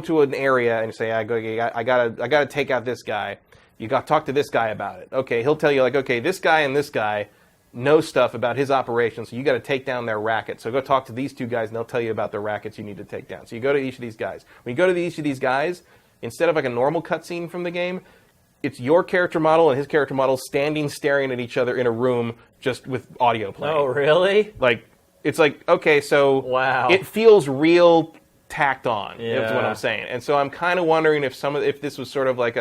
to an area and you say, I gotta take out this guy. You got to talk to this guy about it. Okay, he'll tell you like, okay, this guy and this guy know stuff about his operation, so you got to take down their racket. So go talk to these two guys, and they'll tell you about the rackets you need to take down. So you go to each of these guys. When you go to each of these guys, instead of like a normal cutscene from the game, it's your character model and his character model standing staring at each other in a room just with audio playing. Oh, really? Like, it's like, okay, so wow. It feels real tacked on, yeah. Is what I'm saying. And so I'm kind of wondering if this was sort of like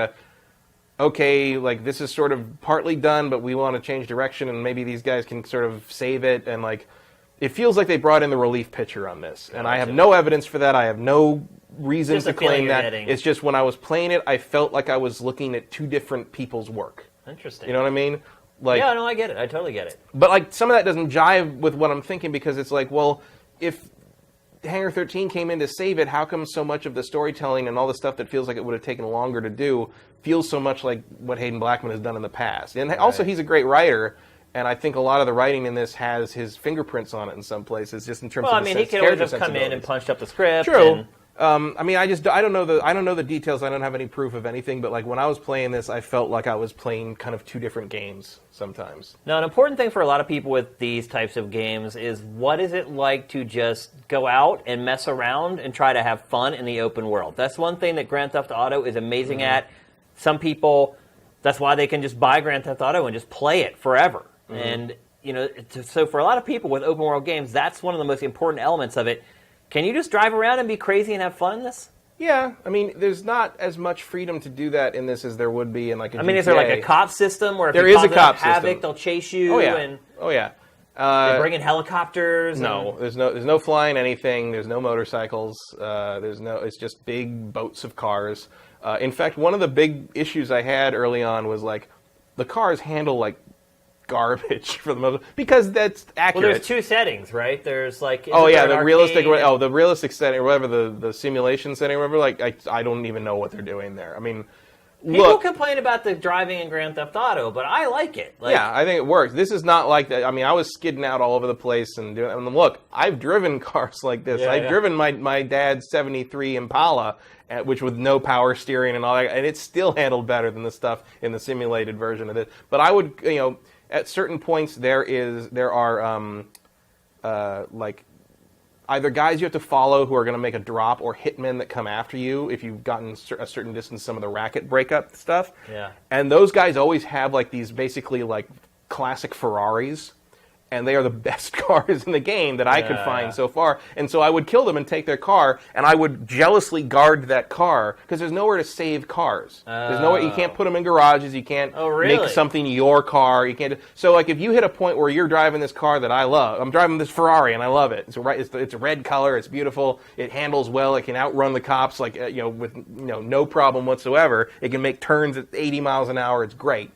okay, like this is sort of partly done, but we want to change direction, and maybe these guys can sort of save it, and like, it feels like they brought in the relief pitcher on this, and I have no evidence for that. I have no reason to claim that. It's just when I was playing it, I felt like I was looking at two different people's work. Interesting. You know what I mean? Like, yeah, no, I get it. I totally get it. But like, some of that doesn't jive with what I'm thinking, because it's like, well, if Hangar 13 came in to save it, how come so much of the storytelling and all the stuff that feels like it would have taken longer to do feels so much like what Hayden Blackman has done in the past? And also, he's a great writer, and I think a lot of the writing in this has his fingerprints on it in some places, just in terms of he could always have come in and punched up the script. True. I mean, I don't know the details. I don't have any proof of anything. But like, when I was playing this, I felt like I was playing kind of two different games sometimes. Now, an important thing for a lot of people with these types of games is, what is it like to just go out and mess around and try to have fun in the open world? That's one thing that Grand Theft Auto is amazing at. Some people, that's why they can just buy Grand Theft Auto and just play it forever. And so for a lot of people with open world games, that's one of the most important elements of it. Can you just drive around and be crazy and have fun in this? Yeah. I mean, there's not as much freedom to do that in this as there would be in like a GTA. I mean, is there like a cop system where if there you is a cop system, havoc, they'll chase you? Oh yeah. They bring in helicopters? No, there's no flying anything. There's no motorcycles. It's just big boats of cars. In fact, one of the big issues I had early on was like, the cars handle like garbage for the most, because that's accurate. Well, there's two settings, right? There's like the realistic setting, or whatever, the simulation setting, or whatever. Like, I don't even know what they're doing there. I mean, people complain about the driving in Grand Theft Auto, but I like it. Yeah, I think it works. This is not like that. I mean, I was skidding out all over the place and doing. I mean, look, I've driven cars like this. I've driven my dad's '73 Impala, which with no power steering and all that, and it still handled better than the stuff in the simulated version of it. But I would, at certain points, there are like either guys you have to follow who are going to make a drop, or hitmen that come after you if you've gotten a certain distance, some of the racket breakup stuff. Yeah. And those guys always have like these basically like classic Ferraris, and they are the best cars in the game that I could find so far. And so I would kill them and take their car, and I would jealously guard that car, because there's nowhere to save cars. There's nowhere, you can't put them in garages, you can't make something your car, you can't. So like, if you hit a point where you're driving this car that I love, I'm driving this Ferrari and I love it. It's a red color, it's beautiful, it handles well, it can outrun the cops like with no problem whatsoever. It can make turns at 80 miles an hour. It's great.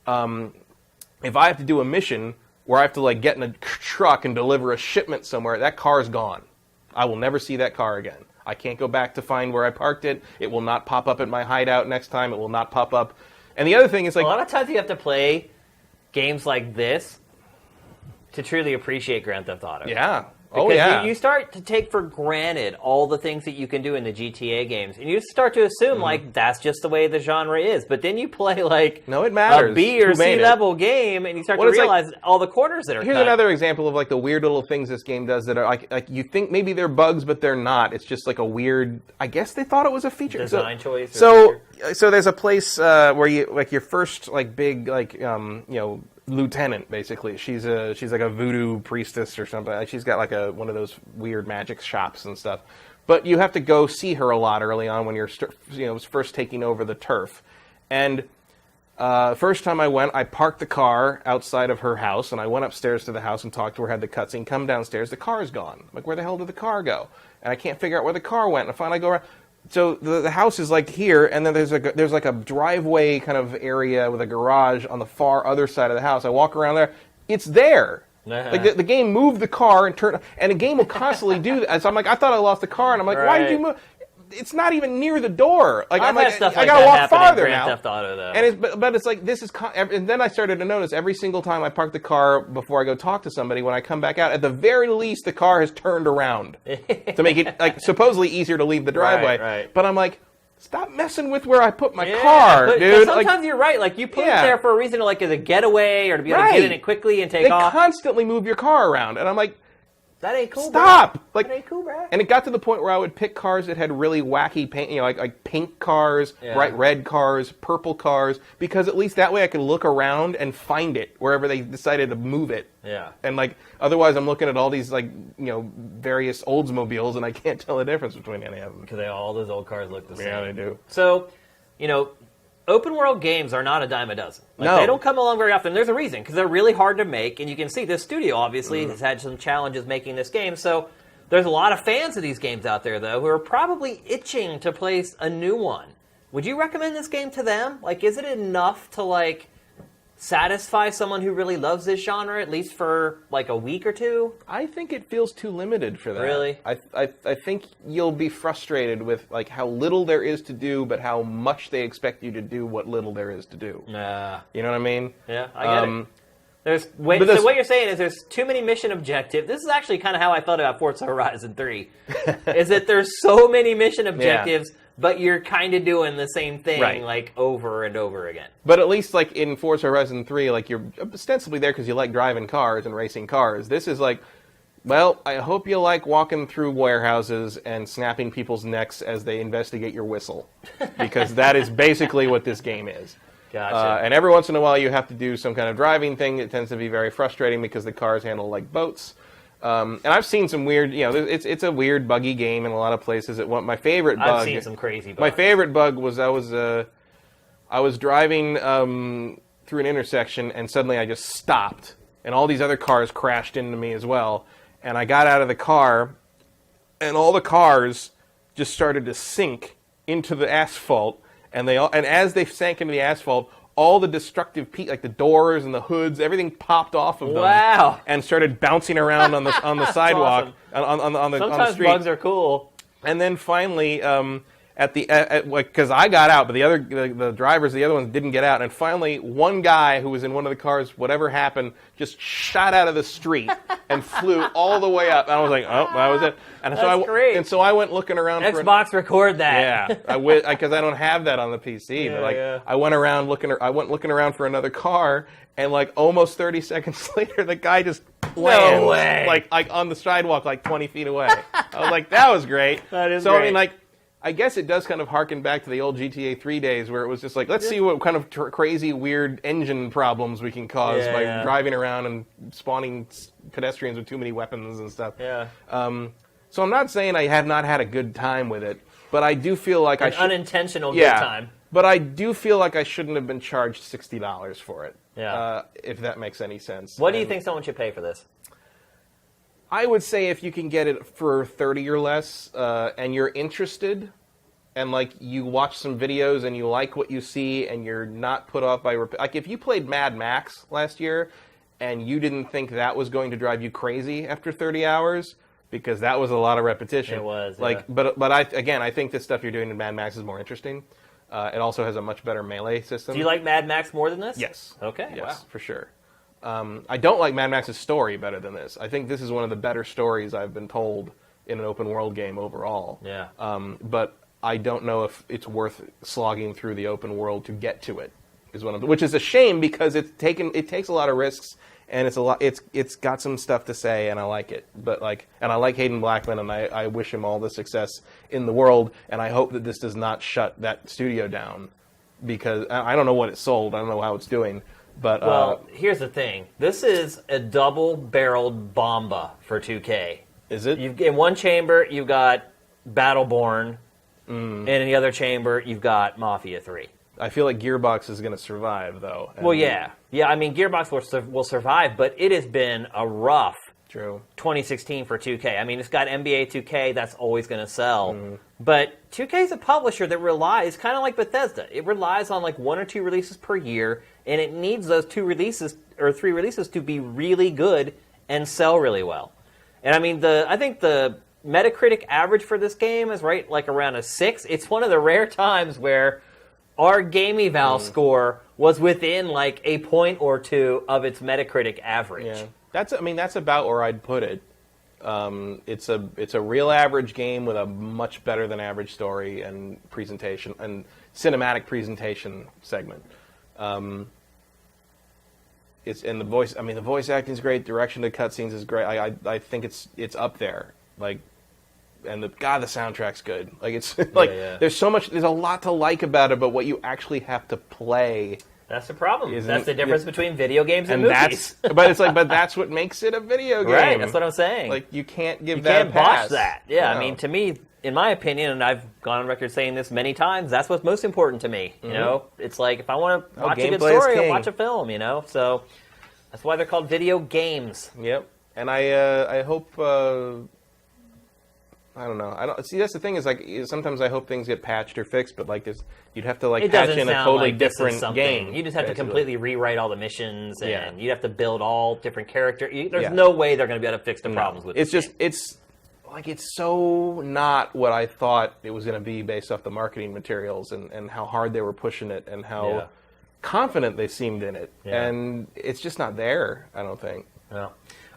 If I have to do a mission where I have to like get in a truck and deliver a shipment somewhere, that car's gone. I will never see that car again. I can't go back to find where I parked it. It will not pop up at my hideout next time. It will not pop up. And the other thing is like... A lot of times you have to play games like this to truly appreciate Grand Theft Auto. Yeah. Because you start to take for granted all the things that you can do in the GTA games. And you start to assume, like, that's just the way the genre is. But then you play, like, no, it matters. a B or C level game, and you start to realize all the corners that are Here's another example of, like, the weird little things this game does that are, like you think maybe they're bugs, but they're not. It's just, like, a weird... I guess they thought it was a feature. Design choice. So there's a place where you, like, your first, like, big, like, you know... lieutenant, basically. She's like a voodoo priestess or something. She's got like one of those weird magic shops and stuff. But you have to go see her a lot early on when you're first taking over the turf. And first time I went, I parked the car outside of her house, and I went upstairs to the house and talked to her, had the cutscene, come downstairs, the car's gone. I'm like, where the hell did the car go? And I can't figure out where the car went. And finally I go around. So the house is like here, and then there's like a driveway kind of area with a garage on the far other side of the house. I walk around there, it's there. Like the game moved the car and turned, and the game will constantly do that. So I'm like, I thought I lost the car, and I'm like, why did you move? It's not even near the door. Like I gotta walk farther now. Grand Theft Auto, though. And but it's like this is, and then I started to notice every single time I park the car before I go talk to somebody, when I come back out, at the very least the car has turned around to make it like supposedly easier to leave the driveway. Right. But I'm like, stop messing with where I put my car, dude. Sometimes you're right. Like you put it there for a reason, like as a getaway or to be able to get in it quickly and take off. They constantly move your car around, and I'm like, that ain't cool. Stop! Bro. Like, that ain't cool, bro. And it got to the point where I would pick cars that had really wacky paint, like pink cars, bright red cars, purple cars, because at least that way I could look around and find it wherever they decided to move it. Yeah. And like, otherwise I'm looking at all these various Oldsmobiles and I can't tell the difference between any of them. Because all those old cars look the same. Yeah, they do. So, open world games are not a dime a dozen. No. They don't come along very often. There's a reason, because they're really hard to make, and you can see this studio obviously has had some challenges making this game, so there's a lot of fans of these games out there, though, who are probably itching to place a new one. Would you recommend this game to them? Like, is it enough to, satisfy someone who really loves this genre, at least for, a week or two? I think it feels too limited for that. Really? I think you'll be frustrated with, how little there is to do, but how much they expect you to do what little there is to do. Nah. You know what I mean? Yeah, I get it. So what you're saying is there's too many mission objectives. This is actually kind of how I felt about Forza Horizon 3. Is that there's so many mission objectives, but you're kind of doing the same thing, over and over again. But at least, in Forza Horizon 3, you're ostensibly there because you like driving cars and racing cars. This is well, I hope you like walking through warehouses and snapping people's necks as they investigate your whistle. Because that is basically what this game is. Gotcha. And every once in a while you have to do some kind of driving thing. It tends to be very frustrating because the cars handle like boats. And I've seen some weird, it's a weird, buggy game in a lot of places. My favorite bug... I've seen some crazy bugs. My favorite bug was I was driving through an intersection, and suddenly I just stopped, and all these other cars crashed into me as well. And I got out of the car, and all the cars just started to sink into the asphalt, and as they sank into the asphalt, all the destructive like the doors and the hoods, everything popped off of them. Wow! And started bouncing around on the sidewalk, awesome. on the Sometimes street. bugs are cool. And then finally, because I got out, but the drivers, the other ones didn't get out. And finally, one guy who was in one of the cars, whatever happened, just shot out of the street and flew all the way up. And I was like, oh, that was it. And great. And so I went looking around. Xbox record that. Yeah, because I don't have that on the PC. But I went around looking around for another car, and almost 30 seconds later, the guy just lands, no way. like on the sidewalk, 20 feet away. I was like, that was great. That is so great. I mean, I guess it does kind of harken back to the old GTA 3 days where it was just let's see what kind of crazy, weird engine problems we can cause by driving around and spawning pedestrians with too many weapons and stuff. Yeah. So I'm not saying I have not had a good time with it, but I do feel like unintentional good time. But I do feel like I shouldn't have been charged $60 for it. Yeah. If that makes any sense. What do you think someone should pay for this? I would say if you can get it for $30 or less, and you're interested, and you watch some videos and you like what you see, and you're not put off by if you played Mad Max last year, and you didn't think that was going to drive you crazy after 30 hours, because that was a lot of repetition. It was, like, yeah. But I think the stuff you're doing in Mad Max is more interesting. It also has a much better melee system. Do you like Mad Max more than this? Yes. Okay. Yes, wow. for sure. I don't like Mad Max's story better than this. I think this is one of the better stories I've been told in an open world game overall. Yeah. But I don't know if it's worth slogging through the open world to get to it. Which is a shame, because it takes a lot of risks, and it's got some stuff to say, and I like it. But and I like Hayden Blackman, and I wish him all the success in the world, and I hope that this does not shut that studio down, because I don't know what it sold, I don't know how it's doing. But well, here's the thing. This is a double-barreled bomba for 2K. Is it? In one chamber, you've got Battleborn, and in the other chamber, you've got Mafia 3. I feel like Gearbox is going to survive, though. Well, yeah. I mean, Gearbox will survive, but it has been a rough 2016 for 2K. I mean, it's got NBA 2K. That's always going to sell. But 2K is a publisher that relies, kind of like Bethesda, it relies on like 1 or 2 releases per year, and it needs those 2 releases or 3 releases to be really good and sell really well. And I mean, I think the Metacritic average for this game is right like around a 6. It's one of the rare times where our game eval score was within like a point or 2 of its Metacritic average. Yeah. That's about where I'd put it. It's a real average game with a much better than average story and presentation and cinematic presentation segment. The voice acting is great. Direction to cutscenes is great. I think it's up there. And the soundtrack's good. There's a lot to like about it, but what you actually have to play. That's the problem. That's the difference between video games and movies. But that's what makes it a video game. Right, that's what I'm saying. You can't give you that can't a pass. botch that. Yeah, No. I mean, to me, in my opinion, and I've gone on record saying this many times, that's what's most important to me. You know, it's like if I want to watch a good story, I'll watch a film. You know, so that's why they're called video games. Yep, and I hope. I don't know. See, that's the thing is sometimes I hope things get patched or fixed, but you'd have to patch in a totally different game. You just have to completely rewrite all the missions, and you'd have to build all different characters. There's Yeah. no way they're going to be able to fix the problems with it's this just game. it's so not what I thought it was going to be based off the marketing materials and how hard they were pushing it and how confident they seemed in it, and it's just not there. I don't think. Yeah.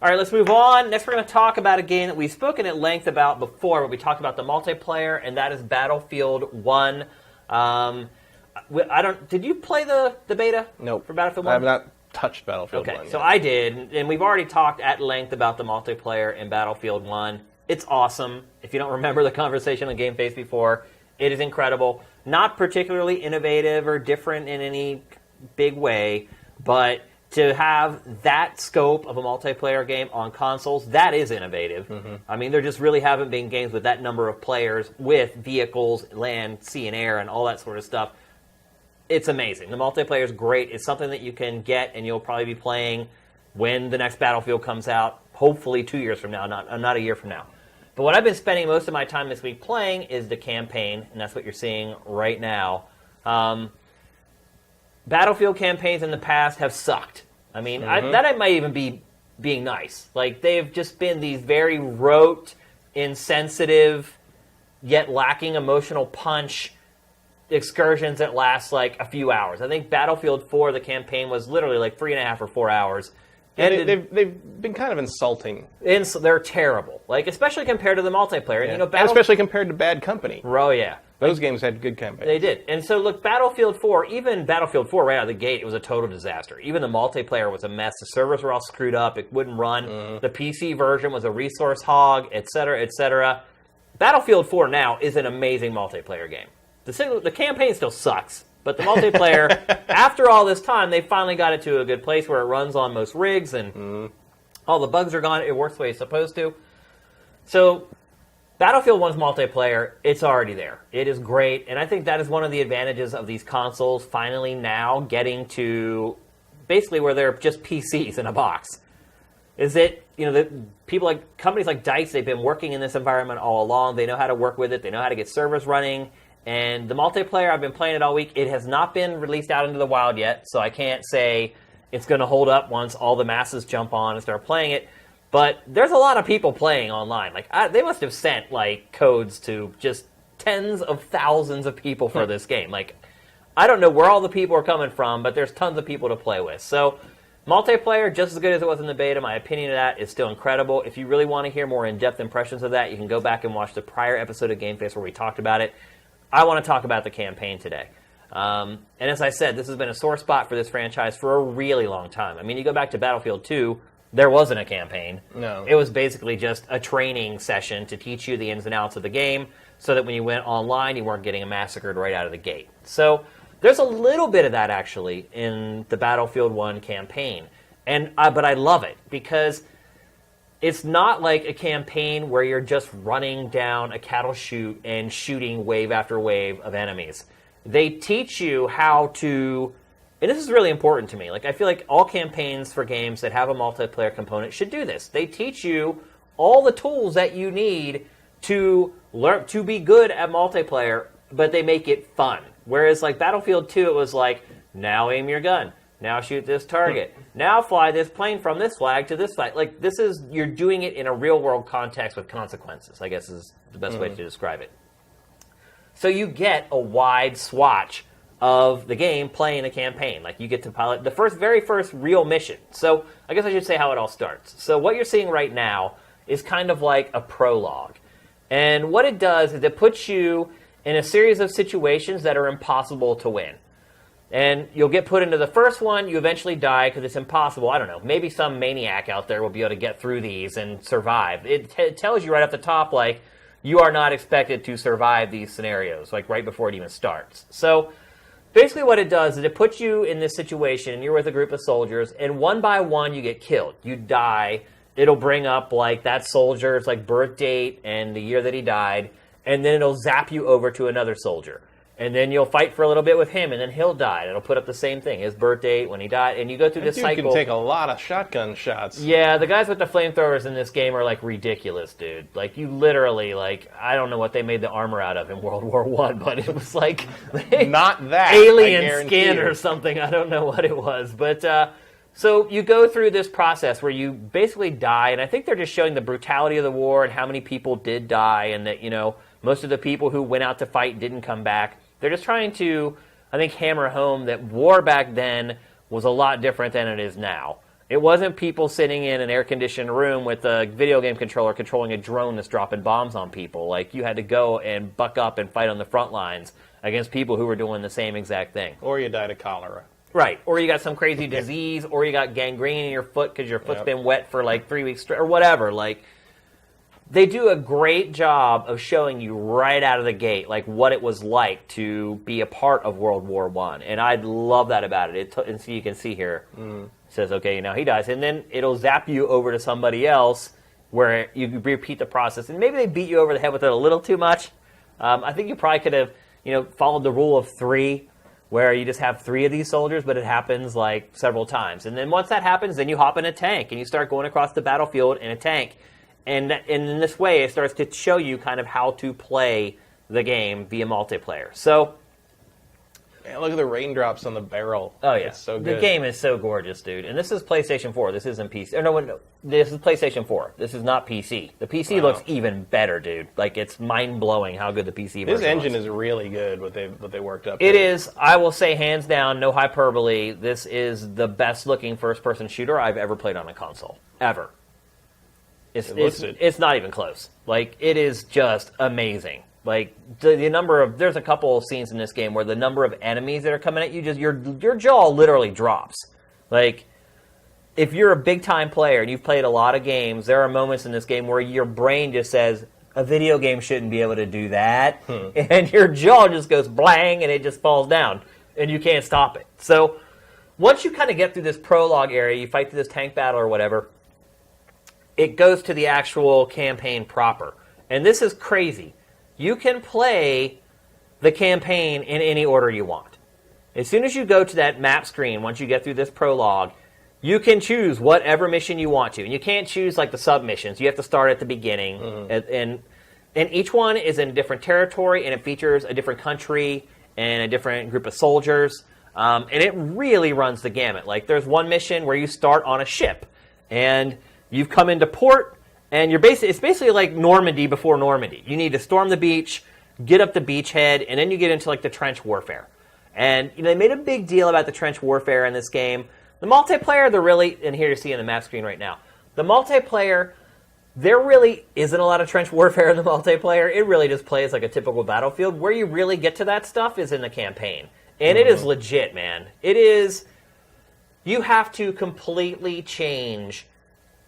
All right, let's move on. Next, we're going to talk about a game that we've spoken at length about before, but we talked about the multiplayer, and that is Battlefield 1. Did you play the beta? Nope. For Battlefield 1? I have not touched Battlefield 1 Okay, yet. so I did, and we've already talked at length about the multiplayer in Battlefield 1. It's awesome. If you don't remember the conversation on GameFace before, it is incredible. Not particularly innovative or different in any big way, but to have that scope of a multiplayer game on consoles, that is innovative. I mean, there just really haven't been games with that number of players with vehicles, land, sea, and air, and all that sort of stuff. It's amazing. The multiplayer is great. It's something that you can get, and you'll probably be playing when the next Battlefield comes out, hopefully 2 years from now, not a year from now. But what I've been spending most of my time this week playing is the campaign, and that's what you're seeing right now. Battlefield campaigns in the past have sucked. I mean, that might even be being nice. They've just been these very rote, insensitive, yet lacking emotional punch excursions that last a few hours. I think Battlefield 4, the campaign, was literally 3.5 or 4 hours. And they've been kind of insulting. And so they're terrible, especially compared to the multiplayer. Yeah. And, and especially compared to Bad Company. Oh, yeah. Those games had good campaigns. They did. And so, look, Battlefield 4, even Battlefield 4 right out of the gate, it was a total disaster. Even the multiplayer was a mess. The servers were all screwed up. It wouldn't run. The PC version was a resource hog, et cetera, et cetera. Battlefield 4 now is an amazing multiplayer game. The campaign still sucks, but the multiplayer, after all this time, they finally got it to a good place where it runs on most rigs and all the bugs are gone. It works the way it's supposed to. So Battlefield 1's multiplayer, it's already there. It is great, and I think that is one of the advantages of these consoles finally now getting to basically where they're just PCs in a box. Is that, companies like DICE, they've been working in this environment all along. They know how to work with it. They know how to get servers running. And the multiplayer, I've been playing it all week. It has not been released out into the wild yet, so I can't say it's going to hold up once all the masses jump on and start playing it. But there's a lot of people playing online. Like they must have sent like codes to just tens of thousands of people for this game. Like I don't know where all the people are coming from, but there's tons of people to play with. So multiplayer, just as good as it was in the beta. My opinion of that is still incredible. If you really want to hear more in-depth impressions of that, you can go back and watch the prior episode of GameFace where we talked about it. I want to talk about the campaign today. And as I said, this has been a sore spot for this franchise for a really long time. I mean, you go back to Battlefield 2, there wasn't a campaign. No. It was basically just a training session to teach you the ins and outs of the game so that when you went online, you weren't getting massacred right out of the gate. So there's a little bit of that, actually, in the Battlefield 1 campaign. But I love it because it's not like a campaign where you're just running down a cattle chute and shooting wave after wave of enemies. They teach you how to, and this is really important to me. Like I feel like all campaigns for games that have a multiplayer component should do this. They teach you all the tools that you need to learn to be good at multiplayer, but they make it fun. Whereas like Battlefield 2, it was like, now aim your gun, now shoot this target, now fly this plane from this flag to this flag. Like this is, you're doing it in a real world context with consequences, I guess is the best way to describe it. So you get a wide swatch of the game playing a campaign. Like you get to pilot the very first real mission. So I guess I should say how it all starts. So what you're seeing right now is kind of like a prologue. And what it does is it puts you in a series of situations that are impossible to win. And you'll get put into the first one, you eventually die because it's impossible. I don't know, maybe some maniac out there will be able to get through these and survive. It tells you right off the top, like, you are not expected to survive these scenarios, like right before it even starts. So basically what it does is it puts you in this situation, and you're with a group of soldiers, and one by one you get killed. You die. It'll bring up like that soldier's like birth date and the year that he died, and then it'll zap you over to another soldier. And then you'll fight for a little bit with him, and then he'll die. It'll put up the same thing, his birth date, when he died, and you go through this cycle. You can take a lot of shotgun shots. Yeah, the guys with the flamethrowers in this game are, like, ridiculous, dude. Like, you literally, like, I don't know what they made the armor out of in World War I, but it was, like... Not that, alien skin or something. I don't know what it was. But, so you go through this process where you basically die, and I think they're just showing the brutality of the war and how many people did die, and that, you know, most of the people who went out to fight didn't come back. They're just trying to, I think, hammer home that war back then was a lot different than it is now. It wasn't people sitting in an air-conditioned room with a video game controller controlling a drone that's dropping bombs on people. Like, you had to go and buck up and fight on the front lines against people who were doing the same exact thing. Or you died of cholera. Right. Or you got some crazy disease, or you got gangrene in your foot because your foot's been wet for like 3 weeks straight, or whatever. Like, they do a great job of showing you right out of the gate, like, what it was like to be a part of World War I. And I love that about it. And so you can see here, it says, okay, now he dies. And then it'll zap you over to somebody else where you repeat the process. And maybe they beat you over the head with it a little too much. I think you probably could have, followed the rule of 3, where you just have 3 of these soldiers, but it happens, like, several times. And then once that happens, then you hop in a tank, and you start going across the battlefield in a tank. And in this way, it starts to show you kind of how to play the game via multiplayer. So, man, look at the raindrops on the barrel. Oh, yeah. It's so good. The game is so gorgeous, dude. And this is PlayStation 4. This isn't PC. No, this is PlayStation 4. This is not PC. The PC looks even better, dude. Like, it's mind-blowing how good the PC version is. This engine is really good, what they worked up. It is, I will say, hands down, no hyperbole, this is the best-looking first-person shooter I've ever played on a console. Ever. It's not even close. Like, it is just amazing. Like, the number of... There's a couple of scenes in this game where the number of enemies that are coming at you, just your jaw literally drops. Like, if you're a big-time player and you've played a lot of games, there are moments in this game where your brain just says, a video game shouldn't be able to do that. And your jaw just goes blang and it just falls down. And you can't stop it. So, once you kind of get through this prologue area, you fight through this tank battle or whatever... It goes to the actual campaign proper. And this is crazy. You can play the campaign in any order you want. As soon as you go to that map screen, once you get through this prologue, you can choose whatever mission you want to. And you can't choose like the sub-missions. You have to start at the beginning. And each one is in a different territory, and it features a different country and a different group of soldiers. And it really runs the gamut. Like, there's one mission where you start on a ship, and you've come into port, and it's basically like Normandy before Normandy. You need to storm the beach, get up the beachhead, and then you get into, like, the trench warfare. And they made a big deal about the trench warfare in this game. The multiplayer, they're really, and here you see on the map screen right now, the multiplayer, there really isn't a lot of trench warfare in the multiplayer. It really just plays like a typical Battlefield. Where you really get to that stuff is in the campaign. And it is legit, man. It is, you have to completely change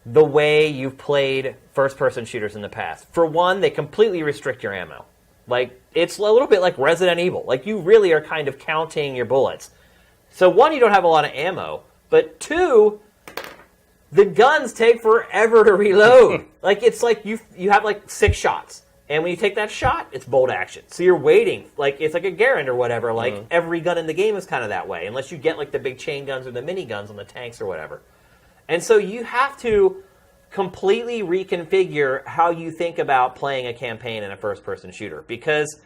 the way you've played first-person shooters in the past. For one, they completely restrict your ammo. Like, it's a little bit like Resident Evil. Like, you really are kind of counting your bullets. So, one, you don't have a lot of ammo. But two, the guns take forever to reload. Like, it's like you have, like, 6 shots. And when you take that shot, it's bolt action. So you're waiting. Like, it's like a Garand or whatever. Like, every gun in the game is kind of that way. Unless you get, like, the big chain guns or the mini guns on the tanks or whatever. And so you have to completely reconfigure how you think about playing a campaign in a first-person shooter. Because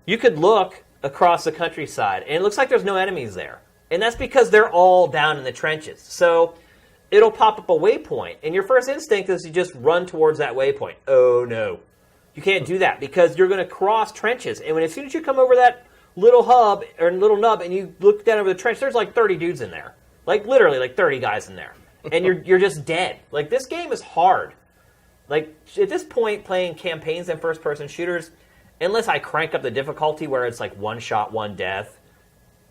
you could look across the countryside, and it looks like there's no enemies there. And that's because they're all down in the trenches. So it'll pop up a waypoint, and your first instinct is to just run towards that waypoint. Oh, no. You can't do that, because you're going to cross trenches. And as soon as you come over that little hub, or little nub, and you look down over the trench, there's like 30 dudes in there. Like, literally, like 30 guys in there. And you're just dead. Like, this game is hard. Like, at this point, playing campaigns and first-person shooters, unless I crank up the difficulty where it's like one shot, one death,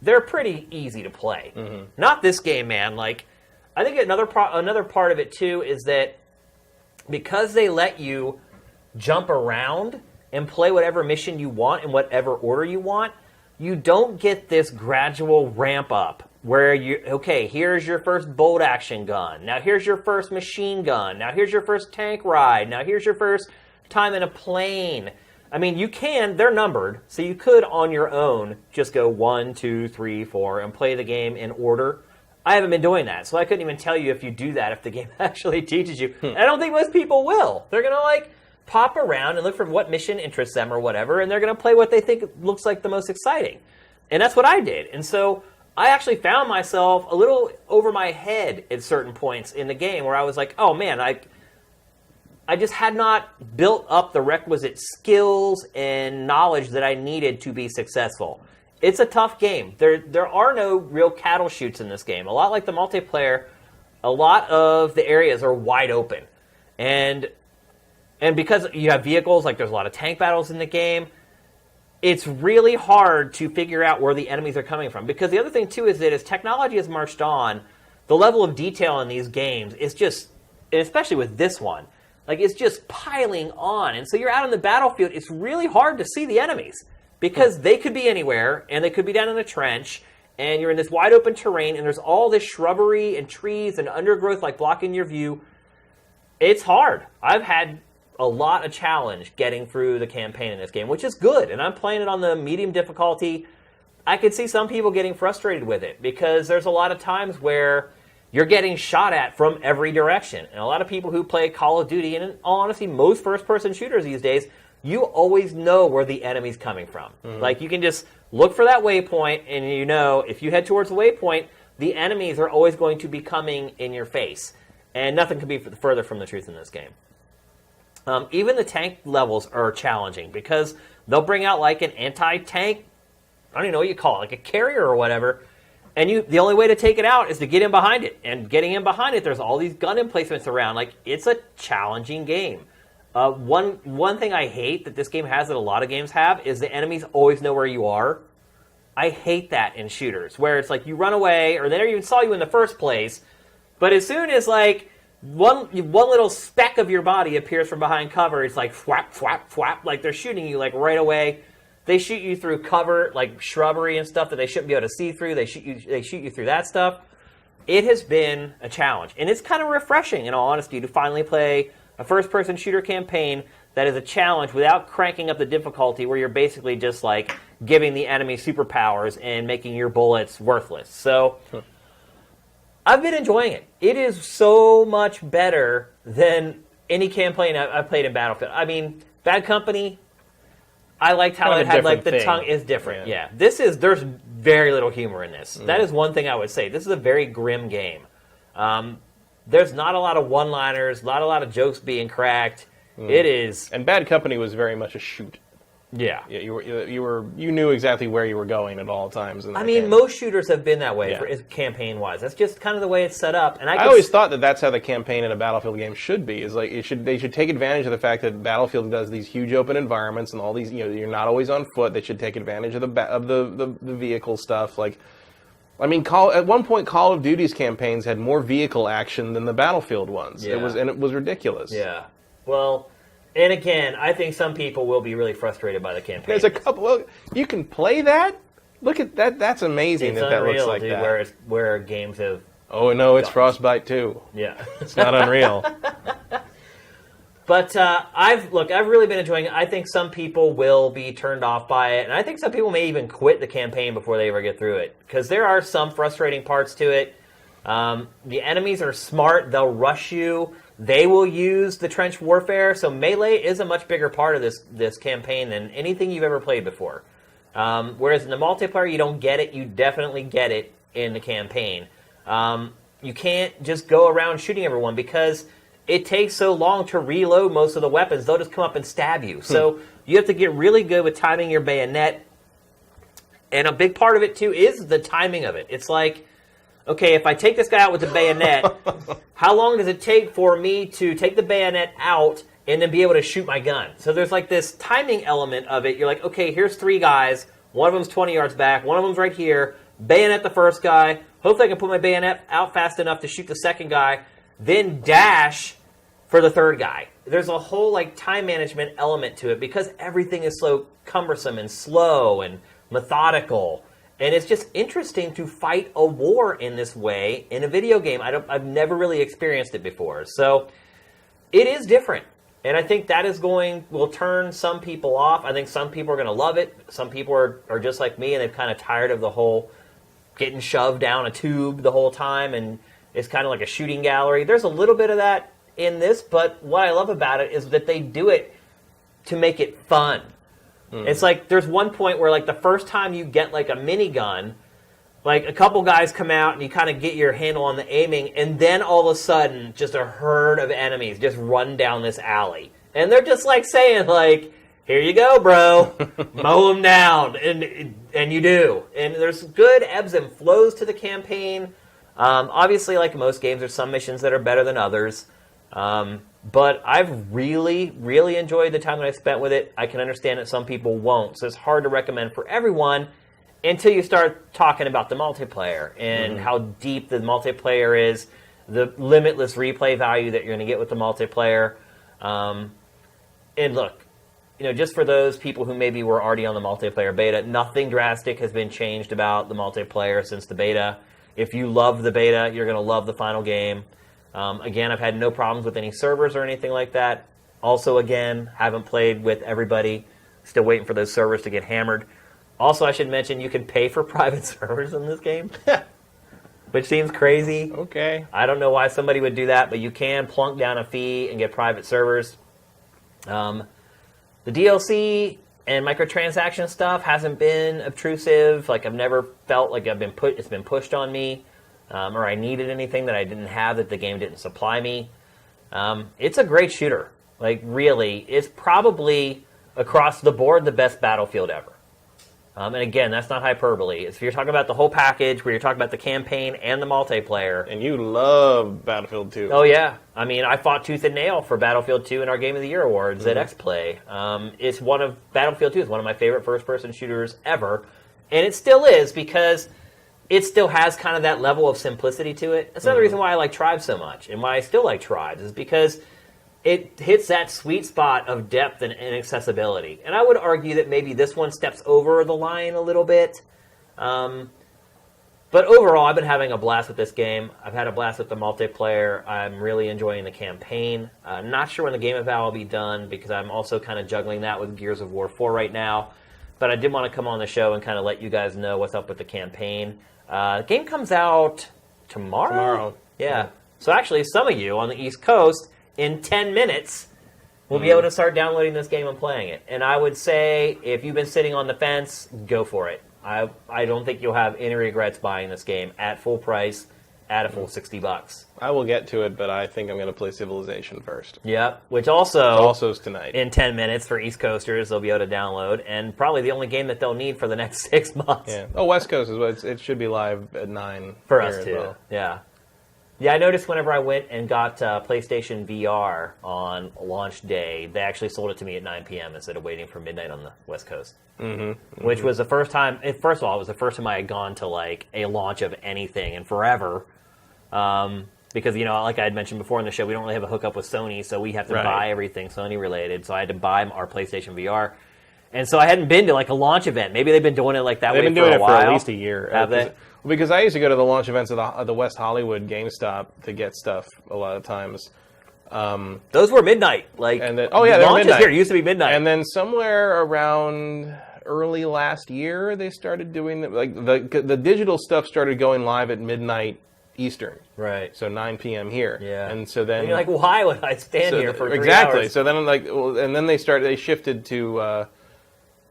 they're pretty easy to play. Not this game, man. Like, I think another part of it, too, is that because they let you jump around and play whatever mission you want in whatever order you want, you don't get this gradual ramp up where here's your first bolt action gun. Now here's your first machine gun. Now here's your first tank ride. Now here's your first time in a plane. I mean, they're numbered, so you could on your own just go 1, 2, 3, 4 and play the game in order. I haven't been doing that, so I couldn't even tell you if you do that, if the game actually teaches you. And I don't think most people will. They're going to pop around and look for what mission interests them or whatever, and they're going to play what they think looks like the most exciting. And that's what I did. And so I actually found myself a little over my head at certain points in the game where I was like, oh man, I just had not built up the requisite skills and knowledge that I needed to be successful. It's a tough game. There are no real cattle chutes in this game. A lot like the multiplayer, a lot of the areas are wide open. And because you have vehicles, like there's a lot of tank battles in the game, it's really hard to figure out where the enemies are coming from. Because the other thing, too, is that as technology has marched on, the level of detail in these games is just, and especially with this one, it's just piling on. And so you're out on the battlefield, it's really hard to see the enemies. Because they could be anywhere, and they could be down in a trench, and you're in this wide open terrain, and there's all this shrubbery and trees and undergrowth blocking your view. It's hard. I've had a lot of challenge getting through the campaign in this game, which is good. And I'm playing it on the medium difficulty. I could see some people getting frustrated with it because there's a lot of times where you're getting shot at from every direction. And a lot of people who play Call of Duty, and in all honesty, most first-person shooters these days, you always know where the enemy's coming from. Mm-hmm. You can just look for that waypoint, and you know if you head towards the waypoint, the enemies are always going to be coming in your face. And nothing could be further from the truth in this game. Even the tank levels are challenging because they'll bring out an anti-tank, I don't even know what you call it, a carrier or whatever, and the only way to take it out is to get in behind it. And getting in behind it, there's all these gun emplacements around. It's a challenging game. One thing I hate that this game has that a lot of games have is the enemies always know where you are. I hate that in shooters, where it's you run away, or they never even saw you in the first place, but as soon as one little speck of your body appears from behind cover, it's thwap, thwap, thwap, they're shooting you right away. They shoot you through cover, shrubbery and stuff that they shouldn't be able to see through. They shoot you through that stuff. It has been a challenge, and it's kind of refreshing, in all honesty, to finally play a first-person shooter campaign that is a challenge without cranking up the difficulty, where you're basically just giving the enemy superpowers and making your bullets worthless. So I've been enjoying it. It is so much better than any campaign I've played in Battlefield. I mean, Bad Company, I liked how it had the tongue is different. Yeah. There's very little humor in this. That is one thing I would say. This is a very grim game. There's not a lot of one-liners, not a lot of jokes being cracked. It is... And Bad Company was very much a shoot. Yeah. You knew exactly where you were going at all times. In that game. Most shooters have been that way campaign-wise. That's just kind of the way it's set up. And I always thought that that's how the campaign in a Battlefield game should be. Is like they should take advantage of the fact that Battlefield does these huge open environments and all these. You're not always on foot. They should take advantage of the vehicle stuff. Like, at one point, Call of Duty's campaigns had more vehicle action than the Battlefield ones. Yeah. It was ridiculous. Yeah. Well. And again, I think some people will be really frustrated by the campaign. There's a couple. Well, you can play that. Look at that. That's amazing. It's that unreal, looks like dude, that. Where games have. Oh no, it's Frostbite 2. Yeah, it's not Unreal. But I've really been enjoying it. I think some people will be turned off by it, and I think some people may even quit the campaign before they ever get through it because there are some frustrating parts to it. The enemies are smart; they'll rush you. They will use the trench warfare, so melee is a much bigger part of this campaign than anything you've ever played before. Whereas in the multiplayer, you don't get it. You definitely get it in the campaign. You can't just go around shooting everyone because it takes so long to reload most of the weapons. They'll just come up and stab you. So you have to get really good with timing your bayonet. And a big part of it, too, is the timing of it. It's like... Okay, if I take this guy out with the bayonet, how long does it take for me to take the bayonet out and then be able to shoot my gun? So there's like this timing element of it. You're like, okay, here's 3 guys. One of them's 20 yards back. One of them's right here. Bayonet the first guy. Hopefully I can put my bayonet out fast enough to shoot the second guy. Then dash for the third guy. There's a whole like time management element to it because everything is so cumbersome and slow and methodical. And it's just interesting to fight a war in this way in a video game. I've never really experienced it before. So it is different. And I think that will turn some people off. I think some people are going to love it. Some people are just like me and they're kind of tired of the whole getting shoved down a tube the whole time. And it's kind of like a shooting gallery. There's a little bit of that in this. But what I love about it is that they do it to make it fun. It's like there's one point where like the first time you get like a minigun, like a couple guys come out and you kind of get your handle on the aiming, and then all of a sudden just a herd of enemies just run down this alley. And they're just like saying like, here you go, bro, mow them down. And you do. And there's good ebbs and flows to the campaign. Obviously, like most games, there's some missions that are better than others. But I've really, really enjoyed the time that I spent with it. I can understand that some people won't, so it's hard to recommend for everyone until you start talking about the multiplayer and how deep the multiplayer is, the limitless replay value that you're going to get with the multiplayer. And look, just for those people who maybe were already on the multiplayer beta, nothing drastic has been changed about the multiplayer since the beta. If you love the beta, you're going to love the final game. Again, I've had no problems with any servers or anything like that. Also, again, haven't played with everybody. Still waiting for those servers to get hammered. Also, I should mention you can pay for private servers in this game, which seems crazy. Okay. I don't know why somebody would do that, but you can plunk down a fee and get private servers. The DLC and microtransaction stuff hasn't been obtrusive. Like I've never felt like it's been pushed on me. Or I needed anything that I didn't have that the game didn't supply me. It's a great shooter. Like, really, it's probably, across the board, the best Battlefield ever. And again, that's not hyperbole. If you're talking about the whole package, where you're talking about the campaign and the multiplayer. And you love Battlefield 2. Oh, yeah. I mean, I fought tooth and nail for Battlefield 2 in our Game of the Year awards at X-Play. Battlefield 2 is one of my favorite first-person shooters ever. And it still is, because it still has kind of that level of simplicity to it. That's another reason why I like Tribes so much, and why I still like Tribes, is because it hits that sweet spot of depth and accessibility. And I would argue that maybe this one steps over the line a little bit. But overall, I've been having a blast with this game. I've had a blast with the multiplayer. I'm really enjoying the campaign. Not sure when the game eval will be done, because I'm also kind of juggling that with Gears of War 4 right now. But I did want to come on the show and kind of let you guys know what's up with the campaign. The game comes out tomorrow? Yeah. So actually, some of you on the East Coast, in 10 minutes, will be able to start downloading this game and playing it. And I would say, if you've been sitting on the fence, go for it. I don't think you'll have any regrets buying this game at full price, at a full $60. I will get to it, but I think I'm going to play Civilization first. Yep, which also is tonight. In 10 minutes for East Coasters, they'll be able to download, and probably the only game that they'll need for the next 6 months. Yeah. Oh, West Coast it should be live at 9 for us too. Well. Yeah. Yeah, I noticed whenever I went and got PlayStation VR on launch day, they actually sold it to me at 9 p.m. instead of waiting for midnight on the West Coast. Which was the first time. First of all, it was the first time I had gone to like a launch of anything in forever. Because, like I had mentioned before in the show, we don't really have a hookup with Sony, so we have to buy everything Sony-related. So I had to buy our PlayStation VR. And so I hadn't been to, like, a launch event. Maybe they've been doing it like that way for a while. They've been doing it for at least a year. Have they? Because I used to go to the launch events of the West Hollywood GameStop to get stuff a lot of times. Those were midnight. Like, they were midnight. Here. It used to be midnight. And then somewhere around early last year, they started doing the digital stuff started going live at midnight Eastern. Right. So 9 p.m. here. Yeah. And so then... And you're like, why would I stand here for 3 exactly. hours? So then, and then they shifted to,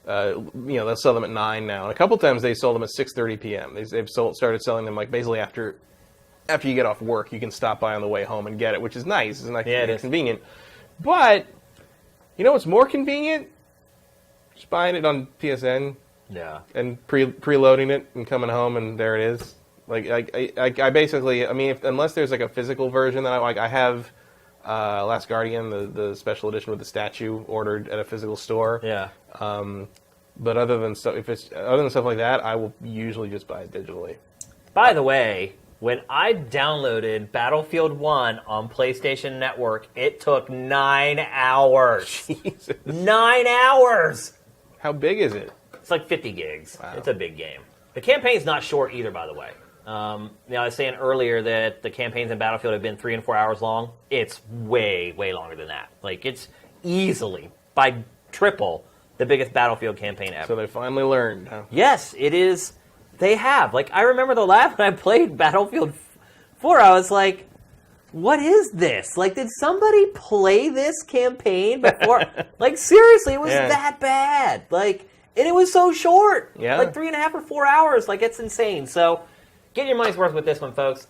they'll sell them at 9 now. And a couple times they sold them at 6:30 p.m. They've started selling them like basically after you get off work, you can stop by on the way home and get it, which is nice. It's nice, convenient. But, you know what's more convenient? Just buying it on PSN. Yeah. And preloading it and coming home and there it is. I basically, unless there's like a physical version that I have Last Guardian, the special edition with the statue, ordered at a physical store. Yeah. But other than stuff like that, I will usually just buy it digitally. By the way, when I downloaded Battlefield 1 on PlayStation Network, it took 9 hours. Jesus. 9 hours! How big is it? It's like 50 gigs. Wow. It's a big game. The campaign's not short either, by the way. I was saying earlier that the campaigns in Battlefield have been 3 and 4 hours long. It's way, way longer than that. Like, it's easily, by triple, the biggest Battlefield campaign ever. So they finally learned, huh? Yes, it is. They have. Like, I remember the last when I played Battlefield 4, I was like, what is this? Like, did somebody play this campaign before? Like, seriously, it was that bad. Like, and it was so short. Yeah. Like 3.5 or 4 hours. Like, it's insane. So, get your money's worth with this one, folks.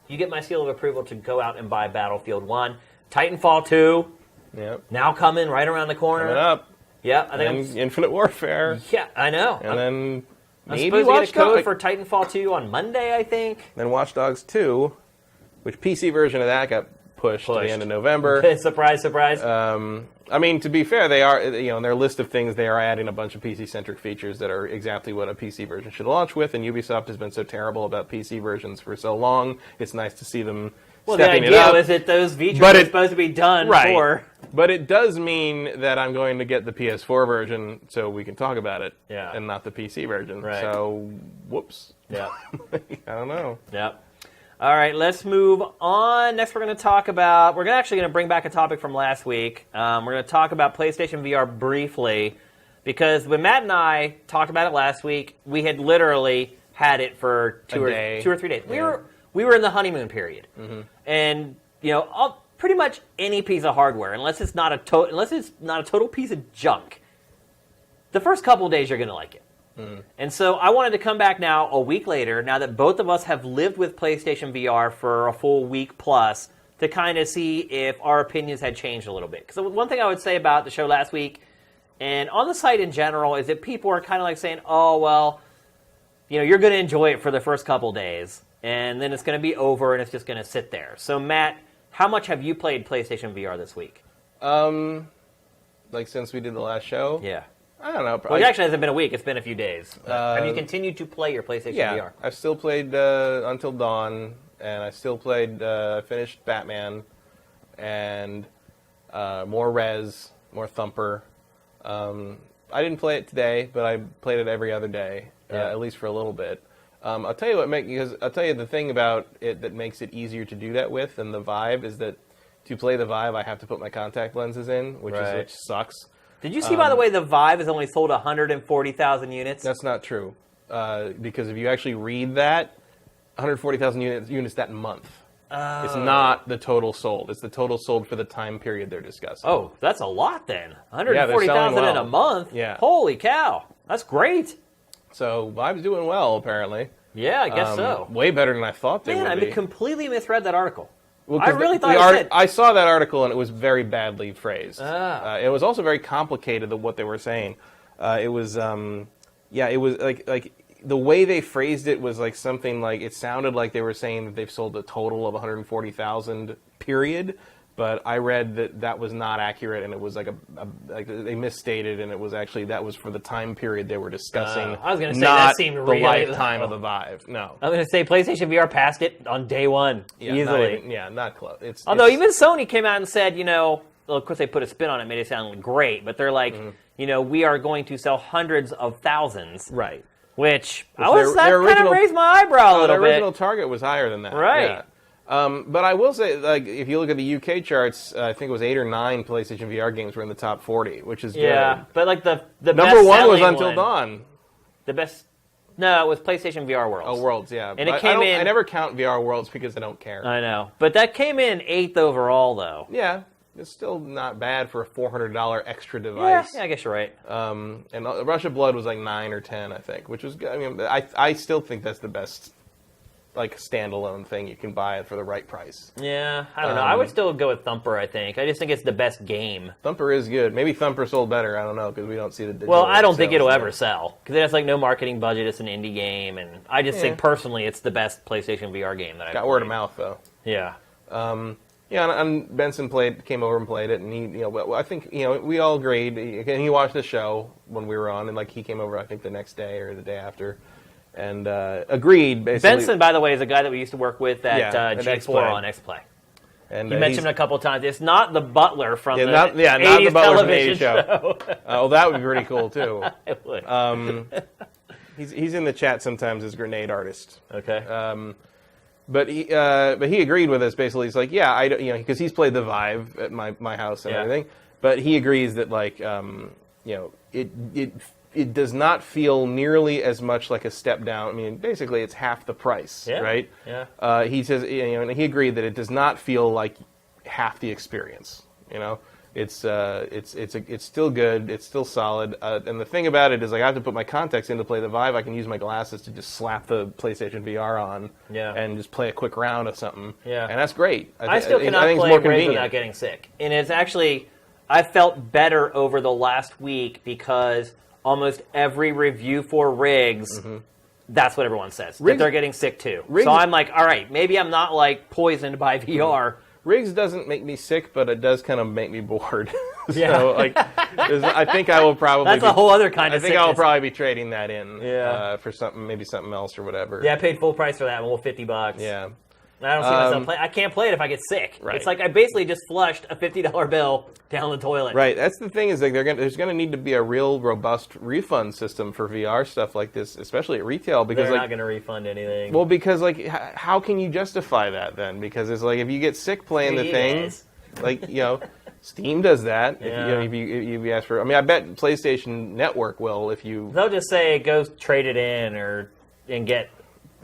You get my seal of approval to go out and buy Battlefield 1. Titanfall 2. Yep. Now coming right around the corner. Coming up. Yeah, I think Infinite Warfare. Yeah, I know. And then I'm maybe supposed to get a code for Titanfall 2 on Monday, I think. Then Watch Dogs 2, which PC version of that got pushed to the end of November. Surprise, surprise. To be fair, they are, in their list of things, they are adding a bunch of PC-centric features that are exactly what a PC version should launch with, and Ubisoft has been so terrible about PC versions for so long, it's nice to see them stepping it up. The idea was that those features are supposed to be done for... But it does mean that I'm going to get the PS4 version so we can talk about it, and not the PC version. Right. So, whoops. Yeah. I don't know. Yep. All right, let's move on. Next, we're going to talk about... We're actually going to bring back a topic from last week. We're going to talk about PlayStation VR briefly, because when Matt and I talked about it last week, we had literally had it for 2 or 3 days. Yeah. We were in the honeymoon period. Mm-hmm. And, pretty much any piece of hardware, unless it's not a total piece of junk, the first couple of days you're going to like it. And so I wanted to come back now, a week later, now that both of us have lived with PlayStation VR for a full week plus, to kind of see if our opinions had changed a little bit. Because one thing I would say about the show last week, and on the site in general, is that people are kind of like saying, oh, well, you're going to enjoy it for the first couple days, and then it's going to be over, and it's just going to sit there. So, Matt, how much have you played PlayStation VR this week? Since we did the last show? Yeah. I don't know. Well, it actually hasn't been a week. It's been a few days. Have you continued to play your PlayStation VR? I've still played Until Dawn, and I still played, finished Batman, and more Rez, more Thumper. I didn't play it today, but I played it every other day, at least for a little bit. I'll tell you the thing about it that makes it easier to do that with, and the Vive, is that to play the Vive, I have to put my contact lenses in, which sucks. Did you see, by the way, the Vive has only sold 140,000 units? That's not true. Because if you actually read that, 140,000 units that month. It's not the total sold. It's the total sold for the time period they're discussing. Oh, that's a lot then. 140,000 in a month? Yeah. Holy cow. That's great. So Vive's doing well, apparently. Yeah, I guess so. Way better than I thought they would be. Man, I completely misread that article. Well, I really thought it said... I saw that article, and it was very badly phrased. Ah. It was also very complicated, what they were saying. It was like the way they phrased it was like something like, it sounded like they were saying that they've sold a total of 140,000, period. But I read that was not accurate, and it was like they misstated, and it was actually, that was for the time period they were discussing. I was going to say, not that seemed the really lifetime of the Vive. No. I was going to say, PlayStation VR passed it on day one, easily. Not close. Although even Sony came out and said, well, of course they put a spin on it, made it sound great, but they're like, we are going to sell hundreds of thousands. Right. Which kind of raised my eyebrow a little bit. Their original target was higher than that. Right. Yeah. But I will say, like, if you look at the UK charts, I think it was 8 or 9 PlayStation VR games were in the top 40, which is good. But like the number one was Until Dawn. The best. No, it was PlayStation VR Worlds. Oh, Worlds, yeah. And it came in. I never count VR Worlds because I don't care. I know, but that came in 8th overall, though. Yeah, it's still not bad for a $400 extra device. Yeah, I guess you're right. And Rush of Blood was like 9 or 10, I think, which was good. I mean, I still think that's the best, like, standalone thing you can buy for the right price. Yeah, I don't know. I would still go with Thumper, I think. I just think it's the best game. Thumper is good. Maybe Thumper sold better. I don't know, because we don't see the digital. Well, I don't think it'll ever sell, because it has, like, no marketing budget. It's an indie game, and I just think, personally, it's the best PlayStation VR game that I've played. Got word of mouth, though. Yeah. And Benson came over and played it, and he, I think, we all agreed, and he watched the show when we were on, and, like, he came over, I think, the next day or the day after. And agreed, basically. Benson, by the way, is a guy that we used to work with at G4 on X-Play. And you mentioned him a couple of times. It's not the butler from the 80s television show. Oh, that would be pretty cool, too. It would. He's in the chat sometimes as Grenade Artist. Okay. But he agreed with us, basically. He's like, yeah, because he's played the Vive at my house and everything. But he agrees that, like, it does not feel nearly as much like a step down. I mean, basically, it's half the price, right? Yeah. He says, and he agreed that it does not feel like half the experience. It's still good. It's still solid. And the thing about it is, like, I have to put my contacts in to play the Vive. I can use my glasses to just slap the PlayStation VR on, and just play a quick round of something. Yeah. And that's great. I still cannot play Rig without getting sick, and it's actually, I felt better over the last week because almost every review for Rigs, that's what everyone says. That they're getting sick too. So I'm like, all right, maybe I'm not like poisoned by VR. Rigs doesn't make me sick, but it does kind of make me bored. So, like, I think I will probably. That's a whole other kind of. I think sickness. I will probably be trading that in. For maybe something else or whatever. Yeah, I paid full price for that one, $50. Yeah. I don't see myself play. I can't play it if I get sick. Right. It's like I basically just flushed a $50 bill down the toilet. Right. That's the thing is, like, there's going to need to be a real robust refund system for VR stuff like this, especially at retail, because they're not going to refund anything. Well, because, like, how can you justify that then? Because it's like if you get sick playing the thing, like, Steam does that. Yeah. If you ask for, I mean, I bet PlayStation Network will if you. They'll just say go trade it in and get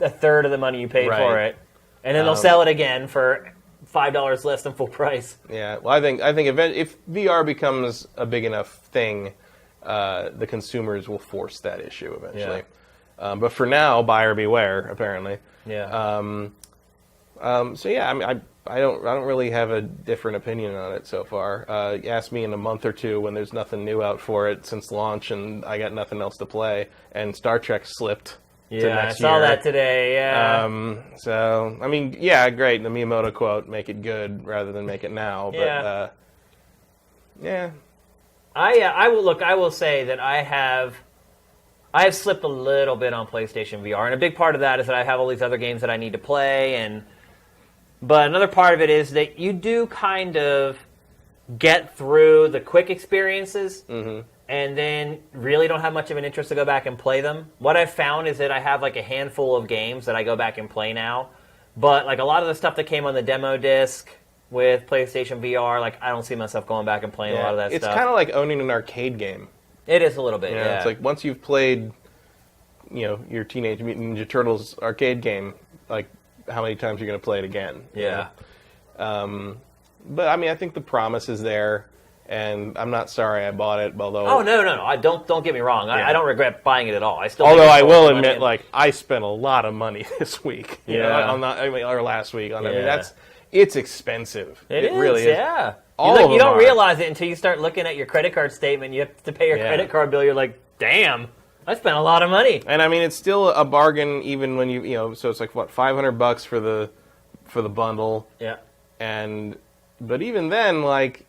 a third of the money you paid for it. And then they'll sell it again for $5 less than full price. Yeah, well, I think if VR becomes a big enough thing, the consumers will force that issue eventually. Yeah. But for now, buyer beware. Apparently. Yeah. So yeah, I mean, I don't really have a different opinion on it so far. Ask me in a month or two when there's nothing new out for it since launch, and I got nothing else to play, and Star Trek slipped. Yeah, I saw that today, yeah. So, I mean, yeah, great, the Miyamoto quote, make it good rather than make it now, but, yeah. I will say that I have slipped a little bit on PlayStation VR, and a big part of that is that I have all these other games that I need to play, but another part of it is that you do kind of get through the quick experiences, and then really don't have much of an interest to go back and play them. What I've found is that I have like a handful of games that I go back and play now, but like a lot of the stuff that came on the demo disc with PlayStation VR, like I don't see myself going back and playing a lot of that stuff. It's kind of like owning an arcade game. It is a little bit, yeah. It's like once you've played, your Teenage Mutant Ninja Turtles arcade game, like how many times are you going to play it again? Yeah. But I mean, I think the promise is there. And I'm not sorry I bought it, although... Oh, no. Don't get me wrong. I don't regret buying it at all. Although I will admit, I spent a lot of money this week. Or last week. It's expensive. It is, really is. Yeah. You don't realize it until you start looking at your credit card statement. You have to pay your credit card bill. You're like, damn, I spent a lot of money. And I mean, it's still a bargain even when so it's like, what, $500 for the bundle. Yeah. But even then, like...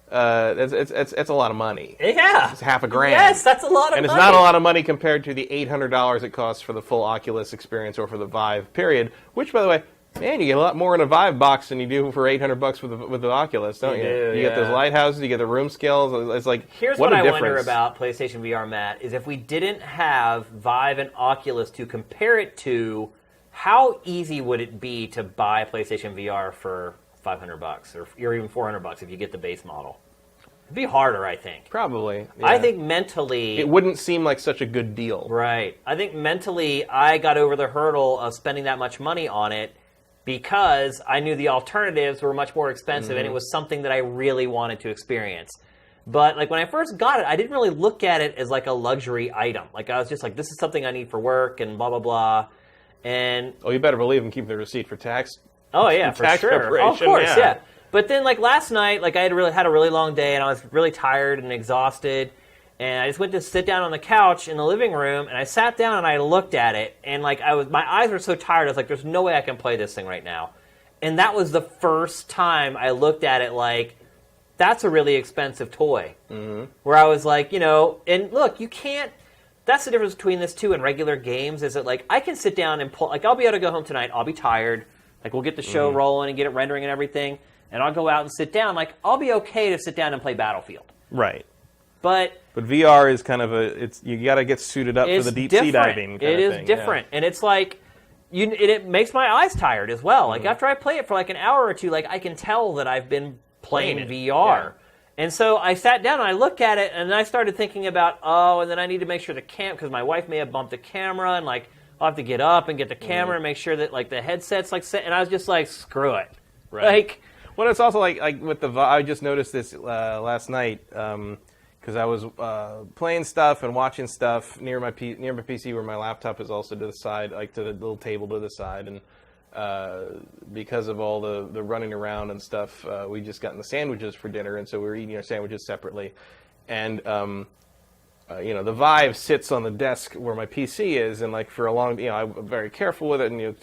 it's a lot of money. Yeah. It's $5,000. Yes, that's a lot of money. And it's not a lot of money compared to the $800 it costs for the full Oculus experience or for the Vive, period. Which, by the way, man, you get a lot more in a Vive box than you do for $800 with the Oculus, don't you? You get those lighthouses, you get the room scales. It's like, here's what I wonder about PlayStation VR, Matt, is if we didn't have Vive and Oculus to compare it to, how easy would it be to buy PlayStation VR for $500 or even $400 if you get the base model? It'd be harder, I think. Probably. Yeah. I think mentally... It wouldn't seem like such a good deal. Right. I think mentally I got over the hurdle of spending that much money on it because I knew the alternatives were much more expensive and it was something that I really wanted to experience. But like when I first got it, I didn't really look at it as like a luxury item. Like I was just like, this is something I need for work and blah, blah, blah. And... Oh, you better believe and keep the receipt for tax. Oh, yeah, for sure. Oh, of course, yeah. But then, like, last night, like, I had a really long day, and I was really tired and exhausted, and I just went to sit down on the couch in the living room, and I sat down and I looked at it, and, like, my eyes were so tired, I was like, there's no way I can play this thing right now. And that was the first time I looked at it like, that's a really expensive toy. Mm-hmm. Where I was like, and look, you can't, that's the difference between this, too, and regular games, is that, like, I can sit down and pull, like, I'll be able to go home tonight, I'll be tired, like, we'll get the show rolling and get it rendering and everything, and I'll go out and sit down. Like, I'll be okay to sit down and play Battlefield. Right. But VR is kind of you got to get suited up for the deep sea diving kind of thing. It is different. Yeah. And it's like, it makes my eyes tired as well. Like, after I play it for like an hour or two, like, I can tell that I've been playing VR. Yeah. And so I sat down and I looked at it, and I started thinking about, and then I need to make sure because my wife may have bumped the camera, and like, I'll have to get up and get the camera and make sure that like the headset's like set. And I was just like, screw it. Right. Like, well, it's also like with the I just noticed this last night because I was playing stuff and watching stuff near my PC where my laptop is also to the side, like to the little table to the side, and because of all the running around and stuff, we just gotten the sandwiches for dinner, and so we were eating our sandwiches separately, and. The Vive sits on the desk where my PC is, and like for a long, I'm very careful with it, and you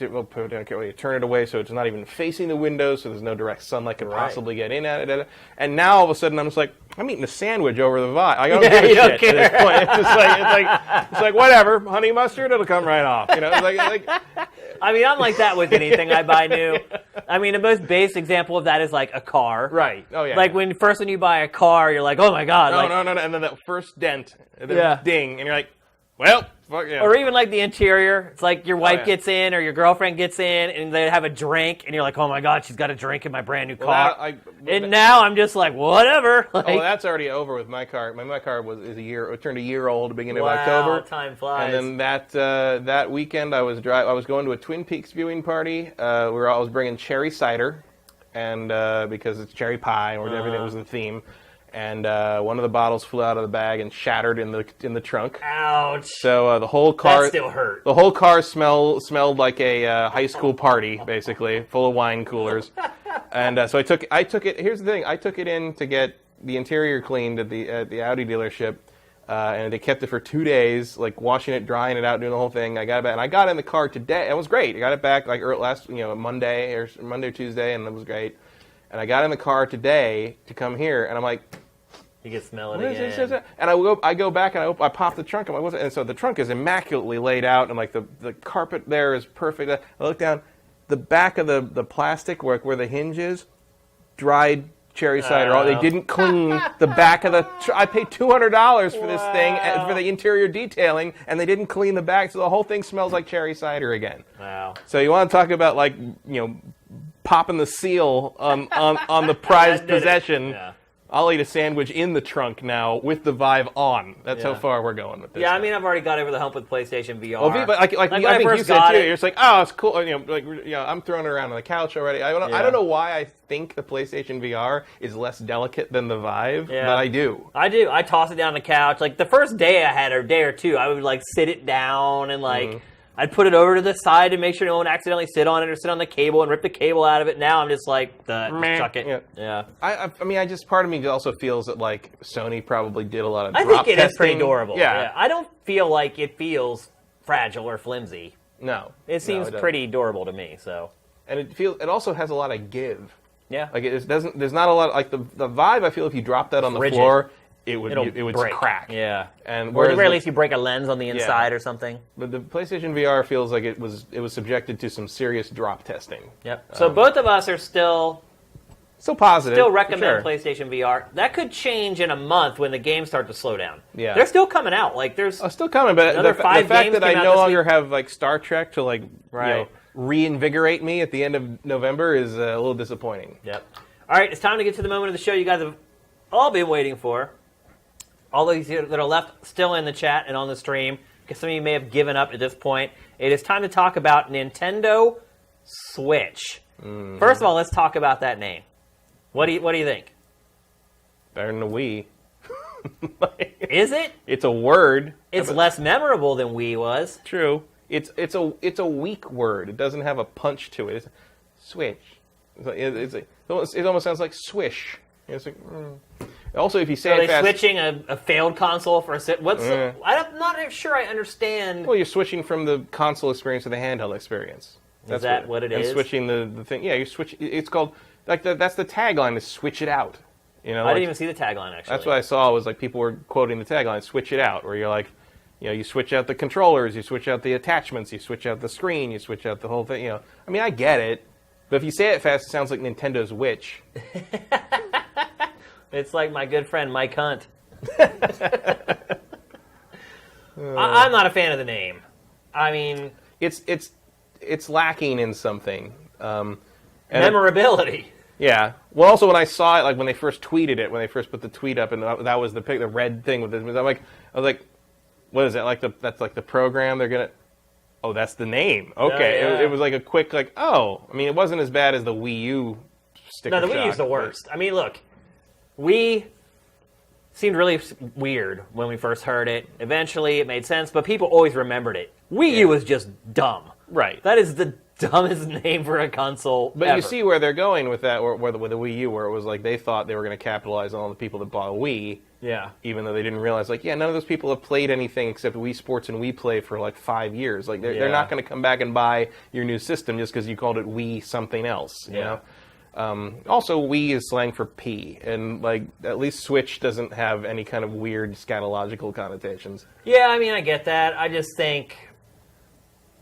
turn it away so it's not even facing the window, so there's no direct sunlight can possibly get in at it. And now all of a sudden I'm just like, I'm eating a sandwich over the Vive. I don't give a shit care. At this point. It's like whatever, honey mustard, it'll come right off. It's like. I mean, I'm like that with anything I buy new. I mean, the most base example of that is like a car. Right. Oh yeah. Like when you buy a car, you're like, oh my god. No. And then that first dent, and then ding, and you're like, well, fuck yeah. Or even like the interior. It's like your wife gets in or your girlfriend gets in, and they have a drink, and you're like, oh my god, she's got a drink in my brand new car. Now I'm just like, whatever. Like, that's already over with my car. My car turned a year old at the beginning of October. Time flies. And then that weekend I was going to a Twin Peaks viewing party. I was bringing cherry cider, and because it's cherry pie or everything was the theme. And one of the bottles flew out of the bag and shattered in the trunk. Ouch! So the whole car that still hurt. The whole car smelled like a high school party, basically, full of wine coolers. And so I took it. Here's the thing: I took it in to get the interior cleaned at the Audi dealership, and they kept it for 2 days, like washing it, drying it out, doing the whole thing. I got it back, and I got it in the car today. It was great. I got it back like last Monday or Tuesday, and it was great. And I got in the car today to come here, and I'm like. You can smell it again. And I go back and I pop the trunk. And so the trunk is immaculately laid out, and like the carpet there is perfect. I look down, the back of the plastic where the hinge is, dried cherry cider. They didn't clean the back of the. I paid $200 for this thing for the interior detailing, and they didn't clean the back, so the whole thing smells like cherry cider again. Wow. So you want to talk about popping the seal on the prized possession. Yeah. I'll eat a sandwich in the trunk now with the Vive on. That's how far we're going with this. Yeah, I mean, I've already got over the hump with PlayStation VR. Well, but I think you said too. You're just like, oh, it's cool. I'm throwing it around on the couch already. I don't know why I think the PlayStation VR is less delicate than the Vive, but I do. I toss it down the couch. Like the first day I had, or day or two, I would like sit it down and like. I'd put it over to the side to make sure no one accidentally sit on it or sit on the cable and rip the cable out of it. Now I'm just like, just chuck it. Yeah. I mean, part of me also feels that like Sony probably did a lot of drop testing. I think it testing. is pretty durable. Yeah. I don't feel like it feels fragile or flimsy. No. It seems pretty durable to me. So. And it also has a lot of give. Yeah. Like there's not a lot like the Vive. I feel if you drop that on the floor. It would break. Crack. Yeah. And or at the very least you break a lens on the inside or something. But the PlayStation VR feels like it was subjected to some serious drop testing. Yep. So both of us are still positive. Still recommend PlayStation VR. That could change in a month when the games start to slow down. Yeah. They're still coming out. Like there's still coming, but the fact that I no longer have like Star Trek to like reinvigorate me at the end of November is a little disappointing. Yep. All right, it's time to get to the moment of the show you guys have all been waiting for. All those that are left still in the chat and on the stream, because some of you may have given up at this point. It is time to talk about Nintendo Switch. First of all, let's talk about that name. What do you think? Better than the Wii. Is it? It's a word. It's less memorable than Wii was. True. It's a weak word. It doesn't have a punch to it. It's Switch. It almost sounds like swish. It's like, Also, if you say it fast, switching a failed console for a I'm not sure I understand. Well, you're switching from the console experience to the handheld experience. Is that what it is? And switching the thing. Yeah, you switch. It's called that's the tagline is switch it out. I didn't even see the tagline actually. That's what I saw was like people were quoting the tagline, switch it out, where you're like, you switch out the controllers, you switch out the attachments, you switch out the screen, you switch out the whole thing. I mean, I get it, but if you say it fast, it sounds like Nintendo's witch. It's like my good friend Mike Hunt. I'm not a fan of the name. I mean, it's lacking in something. Memorability. Yeah. Well, also when I saw it, like when they first tweeted it, when they first put the tweet up, and that was the red thing with this, I was like, what is that? That's like the program they're gonna. Oh, that's the name. Okay. Yeah. It was like a quick I mean, it wasn't as bad as the Wii U sticker shock. No, the Wii U's the worst. I mean, look. Wii seemed really weird when we first heard it. Eventually, it made sense, but people always remembered it. Wii U was just dumb. Right. That is the dumbest name for a console ever. You see where they're going with that, with the Wii U, where it was like they thought they were going to capitalize on all the people that bought a Wii. Yeah. Even though they didn't realize, none of those people have played anything except Wii Sports and Wii Play for 5 years. They're not going to come back and buy your new system just because you called it Wii something else. You know. Also, Wii is slang for pee, and at least Switch doesn't have any kind of weird scatological connotations. Yeah, I mean, I get that. I just think,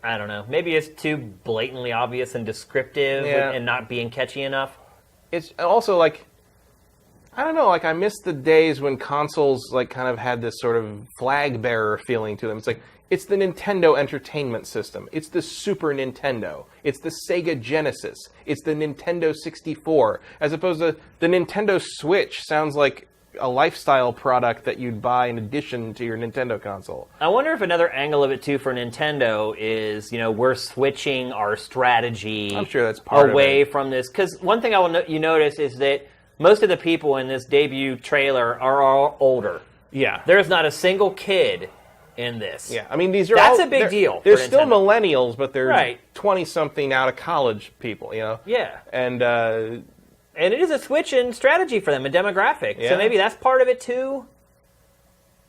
I don't know, maybe it's too blatantly obvious and descriptive and not being catchy enough. It's also I don't know, I miss the days when consoles kind of had this sort of flag bearer feeling to them. It's it's the Nintendo Entertainment System. It's the Super Nintendo. It's the Sega Genesis. It's the Nintendo 64. As opposed to the Nintendo Switch sounds like a lifestyle product that you'd buy in addition to your Nintendo console. I wonder if another angle of it, too, for Nintendo is, we're switching our strategy I'm sure that's part away of it. From this. Because one thing you notice is that most of the people in this debut trailer are all older. Yeah. There's not a single kid in this. Yeah, I mean, that's a big deal. They're still millennials, but they're right. 20-something out of college people, Yeah. And it is a switch in strategy for them, a demographic. Yeah. So maybe that's part of it, too?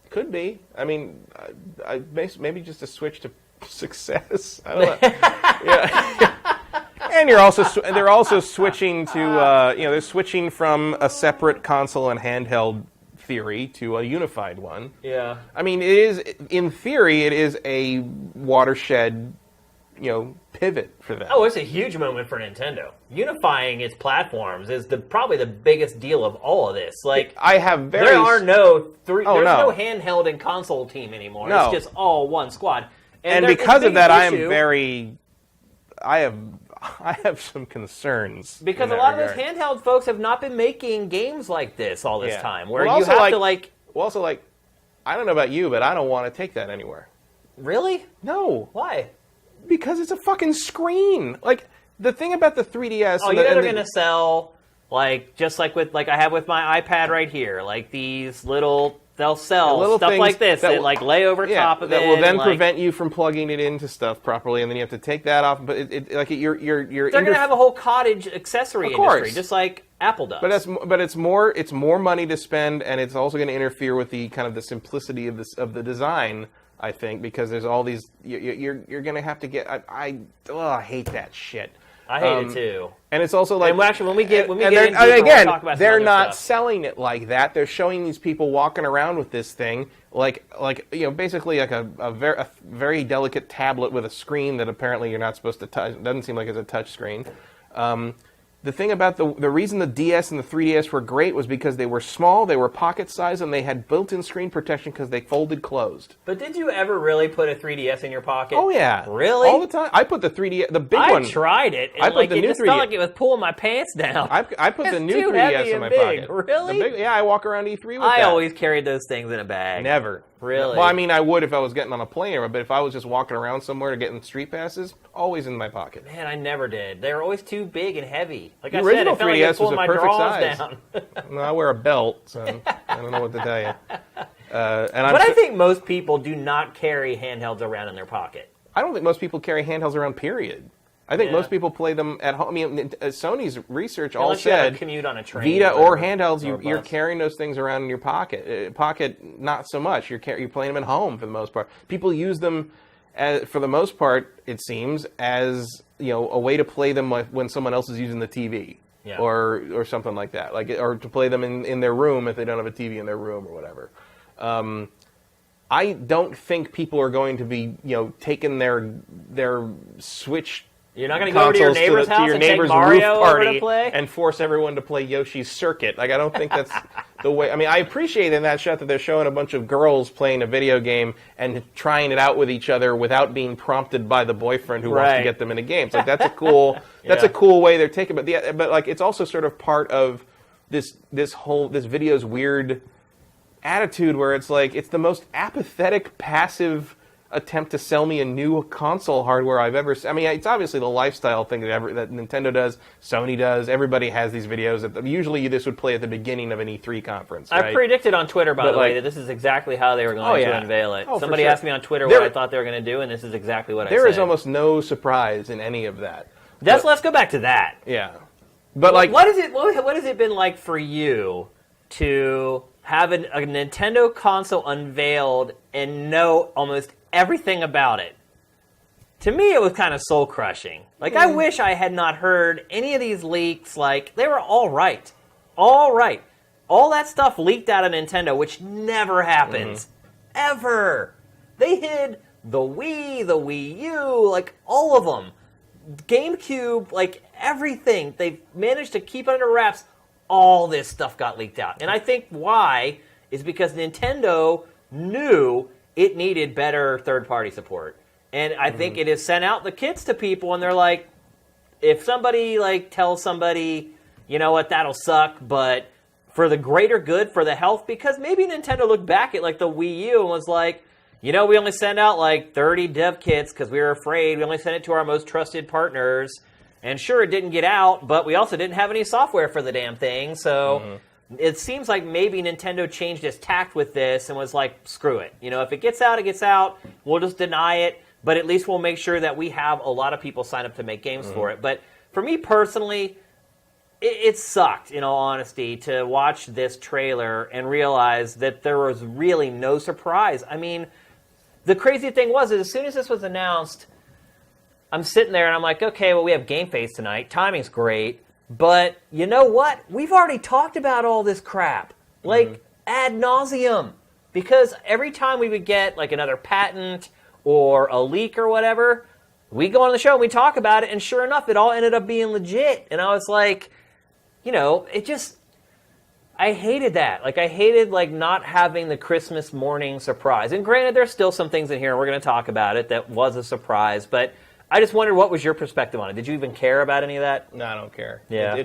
Could be. I mean, maybe just a switch to success. I don't know. Yeah. And they're also switching to, they're switching from a separate console and handheld theory to a unified one. Yeah. I mean, in theory, it is a watershed, pivot for them. Oh, it's a huge moment for Nintendo. Unifying its platforms is probably the biggest deal of all of this. I have very... There are no there's no handheld and console team anymore. No. It's just all one squad. And because of that, I have I have some concerns. Because a lot of those handheld folks have not been making games like this all this time, where you have to Well, also, I don't know about you, but I don't want to take that anywhere. Really? No. Why? Because it's a fucking screen. Like, the thing about the 3DS... Oh, they're going to sell, just like I have with my iPad right here, like these little... They'll sell stuff like this that lay over top of it. That will then prevent you from plugging it into stuff properly, and then you have to take that off. But you're they're going to have a whole cottage accessory industry, just like Apple does. But it's more money to spend, and it's also going to interfere with the kind of the simplicity of the design. I think because there's all these you're going to have to get. I hate that shit. I hate it too. And it's also like... And actually, when we get into again, talk about they're not stuff. selling it like that. They're showing these people walking around with this thing, basically like a very delicate tablet with a screen that apparently you're not supposed to touch. It doesn't seem like it's a touch screen. The thing about the reason the DS and the 3DS were great was because they were small, they were pocket size, and they had built-in screen protection because they folded closed. But did you ever really put a 3DS in your pocket? Oh yeah, really? All the time. I put the 3DS, the big one. I tried it. And I put the new 3DS. It just felt like it was pulling my pants down. I put the new 3DS in my pocket. Really? Really? I walk around E3 with that. I always carried those things in a bag. Never. Really? Well, I mean, I would if I was getting on a plane, but if I was just walking around somewhere to get in street passes, always in my pocket. Man, I never did. They were always too big and heavy. Like the I said, original it felt 3DS like was a my perfect drawers size. Down. Well, I wear a belt, so I don't know what to tell you. I think most people do not carry handhelds around in their pocket. I don't think most people carry handhelds around, period. I think most people play them at home. I mean, Sony's research all said commute on a train, Vita or handhelds, you're carrying those things around in your pocket. Pocket, not so much. You're playing them at home for the most part. People use them, for the most part, it seems, as a way to play them when someone else is using the TV, or something like that, or to play them in their room if they don't have a TV in their room or whatever. I don't think people are going to be taking their Switch. You're not going to go over to your neighbor's house and take Mario over to play? And force everyone to play Yoshi's Circuit. I don't think that's the way. I mean, I appreciate in that shot that they're showing a bunch of girls playing a video game and trying it out with each other without being prompted by the boyfriend who wants to get them into games. That's a cool. That's a cool way they're taking. But it's also sort of part of this video's weird attitude where it's like it's the most apathetic, passive attempt to sell me a new console hardware I've ever seen. I mean, it's obviously the lifestyle thing that Nintendo does, Sony does. Everybody has these videos. Usually this would play at the beginning of an E3 conference, right? I predicted on Twitter, by the way, that this is exactly how they were going to unveil it. Somebody asked me on Twitter what I thought they were going to do, and this is exactly what I said. There is almost no surprise in any of that. Let's go back to that. Yeah. But what has it been like for you to have a Nintendo console unveiled and know almost everything about it? To me, it was kind of soul-crushing. I wish I had not heard any of these leaks. They were all right. All right. All that stuff leaked out of Nintendo, which never happens. Ever. They hid the Wii, the Wii U, all of them. GameCube, everything. They've managed to keep under wraps. All this stuff got leaked out. And I think why is because Nintendo knew it needed better third-party support. And I think it has sent out the kits to people, and they're like, if somebody tells somebody, you know what, that'll suck, but for the greater good, for the health, because maybe Nintendo looked back at the Wii U and was like, we only send out 30 dev kits because we were afraid. We only sent it to our most trusted partners. And sure, it didn't get out, but we also didn't have any software for the damn thing, so it seems like maybe Nintendo changed its tact with this and was like, screw it. If it gets out, it gets out. We'll just deny it, but at least we'll make sure that we have a lot of people sign up to make games for it. But for me personally, it sucked, in all honesty, to watch this trailer and realize that there was really no surprise. I mean, the crazy thing was, as soon as this was announced, I'm sitting there and I'm like, okay, well, we have GameFace tonight. Timing's great. But you know what? We've already talked about all this crap, ad nauseum. Because every time we would get another patent or a leak or whatever, we go on the show and we talk about it, and sure enough, it all ended up being legit. And I was like, it just, I hated that. I hated not having the Christmas morning surprise. And granted, there's still some things in here, and we're going to talk about it, that was a surprise, but I just wondered what was your perspective on it. Did you even care about any of that? No, I don't care. Yeah.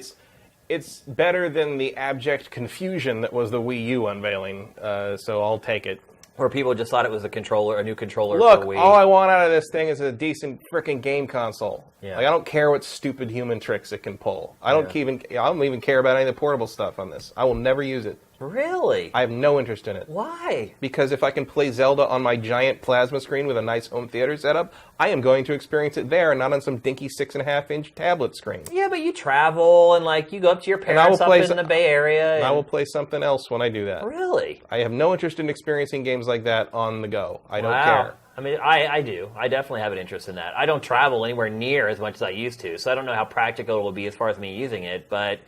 It's better than the abject confusion that was the Wii U unveiling, so I'll take it. Where people just thought it was a new controller Look, for Wii. all I want out of this thing is a decent frickin' game console. Yeah. Like, I don't care what stupid human tricks it can pull. I don't even care about any of the portable stuff on this. I will never use it. Really? I have no interest in it. Why? Because if I can play Zelda on my giant plasma screen with a nice home theater setup, I am going to experience it there and not on some dinky 6.5-inch tablet screen. Yeah, but you travel and like you go up to your parents up in the Bay Area. And I will play something else when I do that. Really? I have no interest in experiencing games like that on the go. I don't care. I mean, I do. I definitely have an interest in that. I don't travel anywhere near as much as I used to, so I don't know how practical it will be as far as me using it, but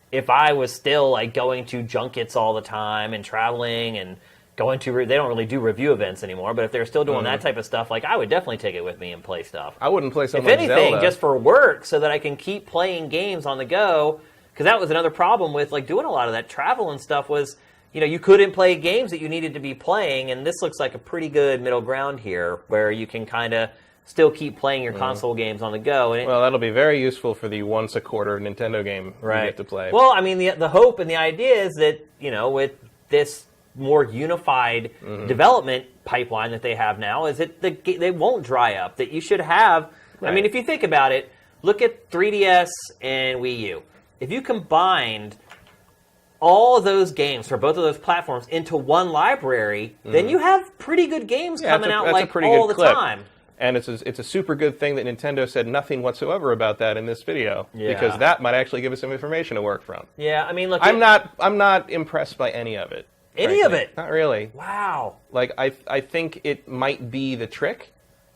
if I was still like going to junkets all the time and traveling and going to, they don't really do review events anymore, but if they're still doing that type of stuff, like I would definitely take it with me and play stuff. I wouldn't play something like Zelda. If anything, just for work so that I can keep playing games on the go, because that was another problem with like doing a lot of that travel and stuff was, you couldn't play games that you needed to be playing, and this looks like a pretty good middle ground here where you can kind of still keep playing your console games on the go. And well, that'll be very useful for the once a quarter Nintendo game you get to play. Well, I mean, the hope and the idea is that, with this more unified development pipeline that they have now, is that they won't dry up, that you should have... Right. I mean, if you think about it, look at 3DS and Wii U. If you combined all of those games for both of those platforms into one library, then you have pretty good games coming out like all the time. And it's a super good thing that Nintendo said nothing whatsoever about that in this video, because that might actually give us some information to work from. Yeah, I mean, look, I'm not impressed by any of it. Any of it? Not really. Wow. Like I think it might be the trick.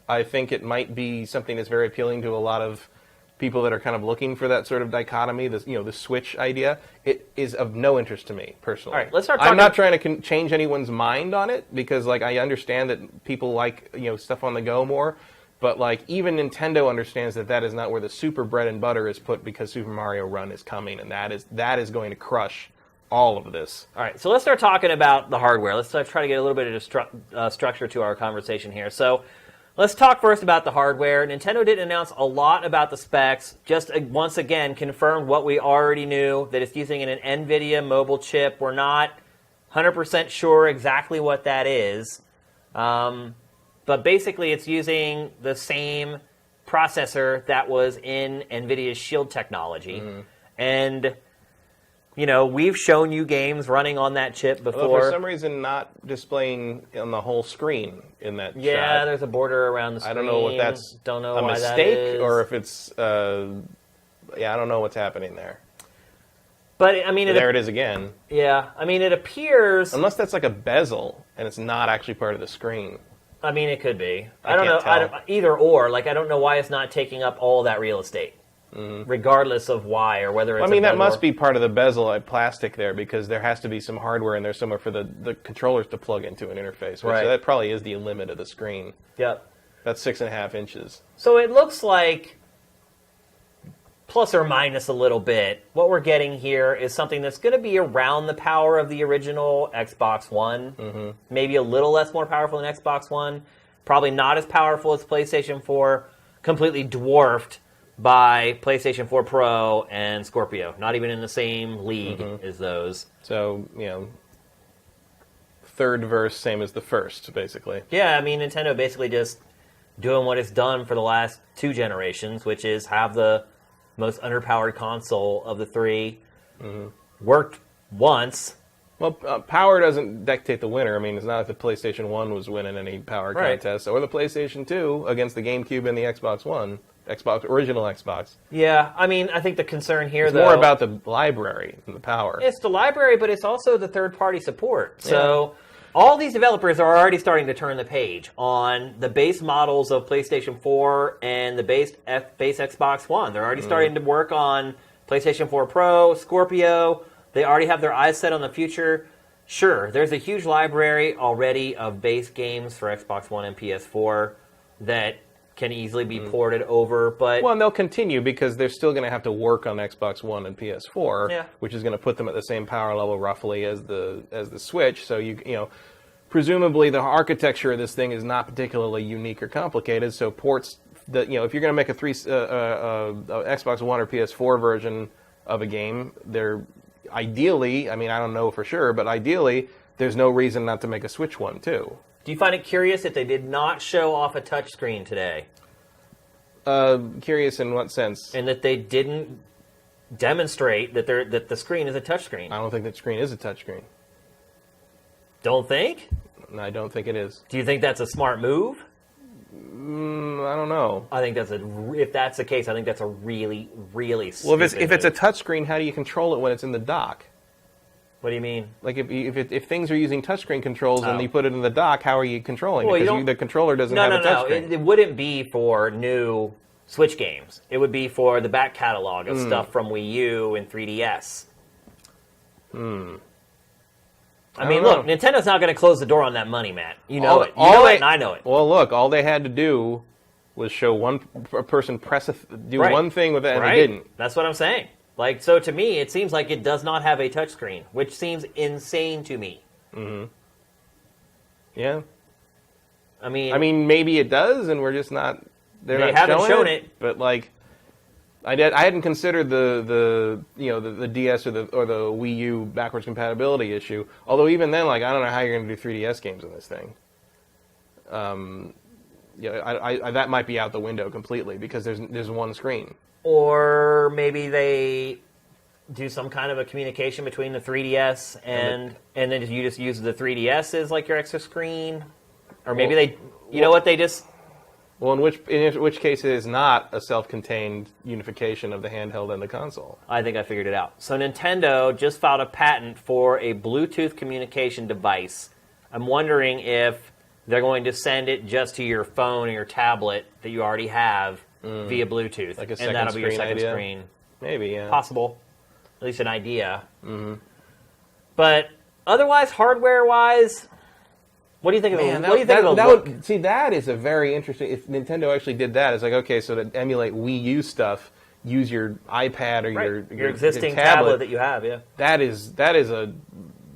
I think it might be something that's very appealing to a lot of people that are kind of looking for that sort of dichotomy, the Switch idea. It is of no interest to me, personally. All right, let's start talking... I'm not trying to change anyone's mind on it, because like I understand that people like stuff on the go more, but like even Nintendo understands that is not where the super bread and butter is put, because Super Mario Run is coming, and that is going to crush all of this. All right, so let's start talking about the hardware. Let's try to get a little bit of structure to our conversation here. So let's talk first about the hardware. Nintendo didn't announce a lot about the specs, just once again confirmed what we already knew, that it's using an NVIDIA mobile chip. We're not 100% sure exactly what that is, but basically it's using the same processor that was in NVIDIA's Shield technology. And we've shown you games running on that chip before. Well, for some reason, not displaying on the whole screen in that shot. Yeah, there's a border around the screen. I don't know if that's a why mistake or if it's... I don't know what's happening there. But, I mean... There it is again. Yeah, I mean, it appears... Unless that's like a bezel, and it's not actually part of the screen. I mean, it could be. I don't know. Either or. Like, I don't know why it's not taking up all that real estate. Regardless of why or whether it's that must be part of the bezel plastic there, because there has to be some hardware in there somewhere for the controllers to plug into an interface. Right. So that probably is the limit of the screen. Yep. That's 6.5 inches. So it looks like, plus or minus a little bit, what we're getting here is something that's going to be around the power of the original Xbox One. Maybe a little more powerful than Xbox One. Probably not as powerful as PlayStation 4. Completely dwarfed by PlayStation 4 Pro and Scorpio. Not even in the same league as those. So, third verse, same as the first, basically. Yeah, I mean, Nintendo basically just doing what it's done for the last 2 generations, which is have the most underpowered console of the 3. Worked once. Well, power doesn't dictate the winner. I mean, it's not like the PlayStation 1 was winning any power contest, or the PlayStation 2 against the GameCube and the Xbox One. Original Xbox. Yeah, I mean, I think the concern here, it's more about the library than the power. It's the library, but it's also the third-party support. So all these developers are already starting to turn the page on the base models of PlayStation 4 and the base Xbox One. They're already starting to work on PlayStation 4 Pro, Scorpio. They already have their eyes set on the future. Sure, there's a huge library already of base games for Xbox One and PS4 that can easily be ported over, but... Well, and they'll continue, because they're still going to have to work on Xbox One and PS4, which is going to put them at the same power level, roughly, as the Switch. So, presumably the architecture of this thing is not particularly unique or complicated, so ports if you're going to make a Xbox One or PS4 version of a game, they're ideally, I mean, I don't know for sure, but ideally, there's no reason not to make a Switch one too. Do you find it curious that they did not show off a touchscreen today? Curious in what sense? And that they didn't demonstrate that the screen is a touchscreen. I don't think that screen is a touchscreen. Don't think? No, I don't think it is. Do you think that's a smart move? I don't know. I think if that's the case, I think that's a really, really stupid Well, if it's a move. touchscreen, how do you control it when it's in the dock? What do you mean? Like if things are using touchscreen controls and you put it in the dock, how are you controlling it? Because the controller doesn't have a touchscreen. No. It wouldn't be for new Switch games. It would be for the back catalog of stuff from Wii U and 3DS. I mean, look, Nintendo's not going to close the door on that money, Matt. You know it. You know it, and I know it. Well, look, all they had to do was show one person do one thing with it, and they didn't. That's what I'm saying. Like, so to me, it seems like it does not have a touchscreen, which seems insane to me. Mm-hmm. Yeah. I mean, maybe it does, and we're just not. They haven't shown it. But like, I hadn't considered the DS or the Wii U backwards compatibility issue. Although even then, like, I don't know how you're going to do 3DS games on this thing. That might be out the window completely because there's one screen. Or maybe they do some kind of a communication between the 3DS and then you just use the 3DS as like your extra screen. Or maybe they just. Well, in which case it is not a self-contained unification of the handheld and the console. I think I figured it out. So Nintendo just filed a patent for a Bluetooth communication device. I'm wondering if they're going to send it just to your phone or your tablet that you already have via Bluetooth. Like a and that'll be your second idea? screen. Maybe, yeah. Possible. At least an idea. Mm-hmm. But otherwise, hardware-wise, what do you think of it? See, that is a very interesting. If Nintendo actually did that, it's like, okay, so to emulate Wii U stuff, use your iPad or your existing your tablet that you have. Yeah, that is a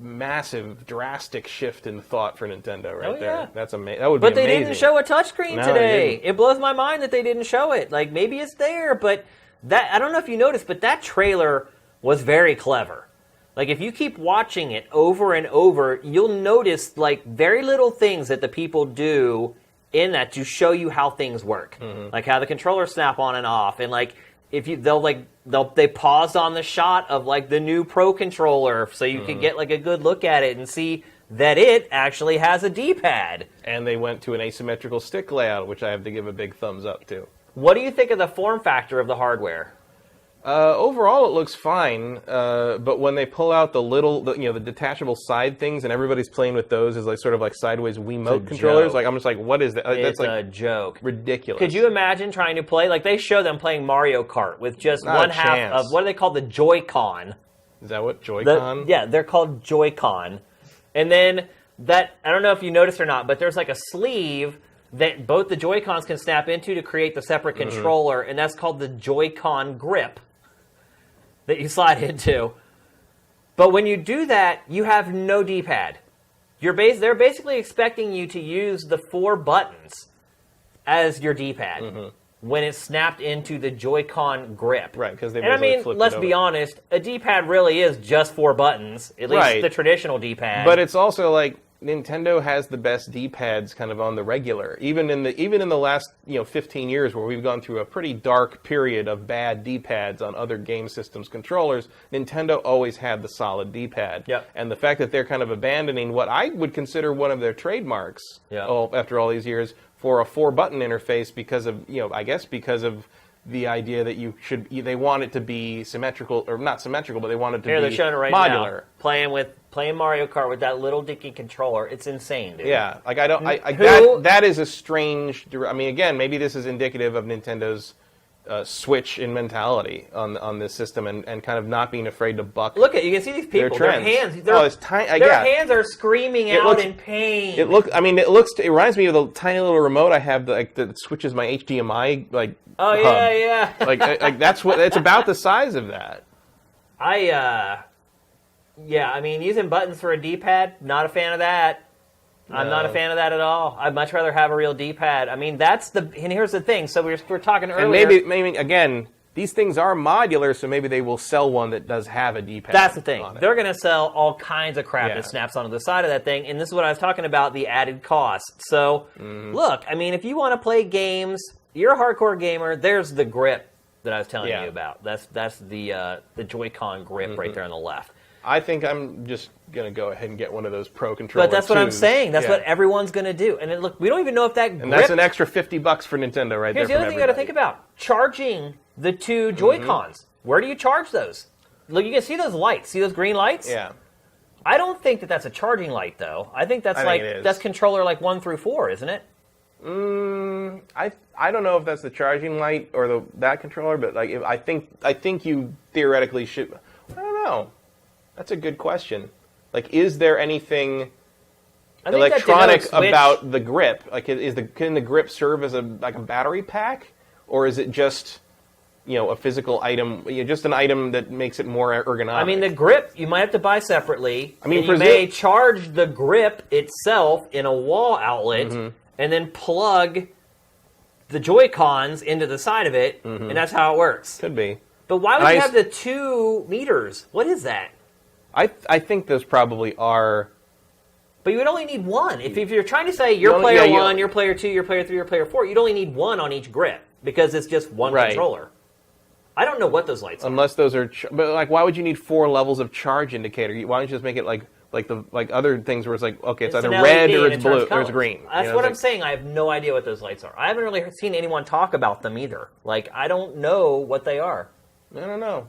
massive, drastic shift in thought for Nintendo right there. That's amazing. That would be amazing. But they didn't show a touchscreen today. It blows my mind that they didn't show it. Like, maybe it's there, but that I don't know if you noticed, but that trailer was very clever. Like, if you keep watching it over and over, you'll notice, like, very little things that the people do in that to show you how things work. Mm-hmm. Like, how the controllers snap on and off. And, like, they paused on the shot of, like, the new Pro controller so you could get, like, a good look at it and see that it actually has a D-pad. And they went to an asymmetrical stick layout, which I have to give a big thumbs up to. What do you think of the form factor of the hardware? Overall, it looks fine, but when they pull out the detachable side things, and everybody's playing with those as like sort of like sideways Wiimote controllers, like I'm just like, what is that? It's That's like a joke. Ridiculous. Could you imagine trying to play like they show them playing Mario Kart with just one half of what do they call the Joy-Con? Is that what Joy-Con? Yeah, they're called Joy-Con, and then that I don't know if you noticed or not, but there's like a sleeve that both the Joy-Cons can snap into to create the separate controller, and that's called the Joy-Con grip that you slide into. But when you do that, you have no D-pad. They're basically expecting you to use the 4 buttons as your D-pad when it's snapped into the Joy-Con grip. Right, because they and I mean, let's be honest, a D-pad really is just 4 buttons, at least the traditional D-pad. But it's also like Nintendo has the best D-pads kind of on the regular. Even in the last 15 years where we've gone through a pretty dark period of bad D-pads on other game systems controllers, Nintendo always had the solid D-pad. Yep. And the fact that they're kind of abandoning what I would consider one of their trademarks after all these years for a 4-button interface because of the idea that they want it to be symmetrical, or not symmetrical, but they want it to be they're showing it right modular. Now, playing Mario Kart with that little dicky controller, it's insane, dude. Yeah, like that is a strange. I mean, again, maybe this is indicative of Nintendo's switch in mentality on this system and kind of not being afraid to buck. Look you can see these people. Their hands, their hands are screaming out in pain. It reminds me of the tiny little remote I have that switches my HDMI hub. Yeah. like it's about the size of that. I mean, using buttons for a D-pad, not a fan of that. I'm not a fan of that at all. I'd much rather have a real D-pad. I mean, and here's the thing. So we're talking earlier. And maybe again, these things are modular, so maybe they will sell one that does have a D-pad. That's the thing. They're going to sell all kinds of crap that snaps onto the side of that thing, and this is what I was talking about, the added cost. So, look, I mean, if you want to play games, you're a hardcore gamer, there's the grip that I was telling you about. That's the Joy-Con grip right there on the left. I think I'm just going to go ahead and get one of those Pro Controller But that's what I'm saying. That's what everyone's going to do. And look, we don't even know if that grip... And that's an extra $50 for Nintendo right there. Here's the other thing you got to think about. Charging the two Joy-Cons. Where do you charge those? Look, you can see those lights. See those green lights? Yeah. I don't think that that's a charging light, though. I think that's that's controller like 1 through 4, isn't it? I don't know if that's the charging light or that controller, but like I think you theoretically should... I don't know. That's a good question. Like, is there anything electronic about the grip? Like, can the grip serve as a battery pack, or is it just a physical item? Just an item that makes it more ergonomic. I mean, the grip you might have to buy separately. I mean, you may charge the grip itself in a wall outlet, and then plug the Joy-Cons into the side of it, and that's how it works. Could be. But why would you have the 2 meters? What is that? I think those probably are... But you would only need one. If you're trying to say you're player 1, you're player 2, you're player 3, you're player 4, you'd only need one on each grip because it's just one controller. I don't know what those lights are. Unless those are... But why would you need 4 levels of charge indicator? Why don't you just make it like other things where it's like, okay, it's either red or it's blue or it's green. That's what I'm saying. I have no idea what those lights are. I haven't really seen anyone talk about them either. Like, I don't know what they are. I don't know.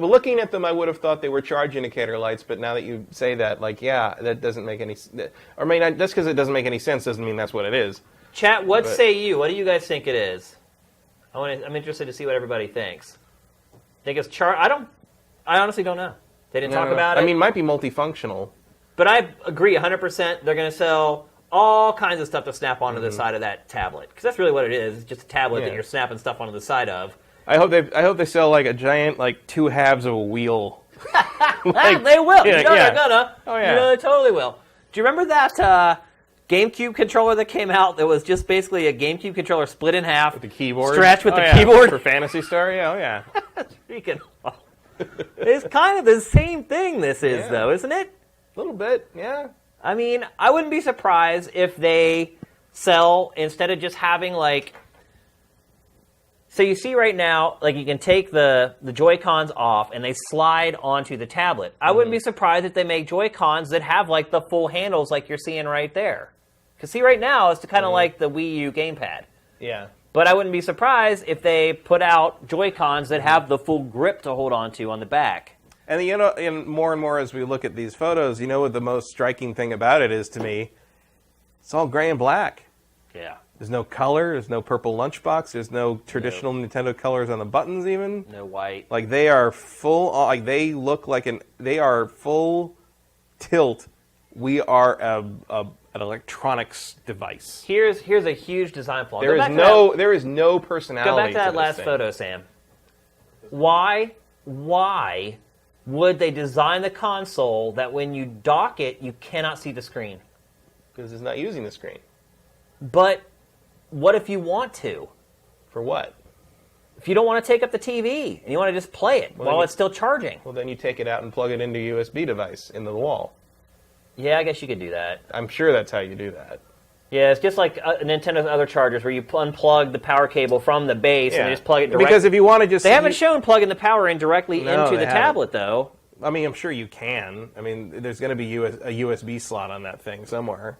Looking at them, I would have thought they were charge indicator lights, but now that you say that, that doesn't make any sense. Or, I mean, just because it doesn't make any sense doesn't mean that's what it is. Chat, what say you? What do you guys think it is? I'm interested to see what everybody thinks. Think it's I honestly don't know. They didn't talk about it. I mean, it might be multifunctional. But I agree 100%. They're going to sell all kinds of stuff to snap onto the side of that tablet. Because that's really what it is. It's just a tablet that you're snapping stuff onto the side of. I hope they sell like a giant 2 halves of a wheel. They will. They're gonna. Oh yeah. They totally will. Do you remember that GameCube controller that came out that was just basically a GameCube controller split in half? With the keyboard? Stretched with the keyboard? For Phantasy Star? Yeah. Freaking It's kind of the same thing this is, though, isn't it? A little bit, yeah. I mean, I wouldn't be surprised if they sell, instead of just having so you see right now, you can take the Joy-Cons off and they slide onto the tablet. I wouldn't be surprised if they make Joy-Cons that have the full handles like you're seeing right there. Because see, right now it's kind of like the Wii U gamepad. Yeah. But I wouldn't be surprised if they put out Joy-Cons that have the full grip to hold onto on the back. And and more and more as we look at these photos, what the most striking thing about it is to me? It's all gray and black. Yeah. There's no color. There's no purple lunchbox. There's no traditional Nintendo colors on the buttons even. No white. They are full. They look they are full tilt. We are an electronics device. Here's a huge design flaw. There is no personality. Go back to that last photo, Sam. Why would they design the console that when you dock it, you cannot see the screen? Because it's not using the screen. But what if you want to? For what? If you don't want to take up the TV and you want to just play it while it's still charging. Well, then you take it out and plug it into a USB device in the wall. Yeah, I guess you could do that. I'm sure that's how you do that. Yeah, it's just like Nintendo's other chargers where you unplug the power cable from the base and you just plug it directly. Because if you want to just... They haven't shown plugging the power in directly into the tablet, though. I mean, I'm sure you can. I mean, there's going to be a USB slot on that thing somewhere.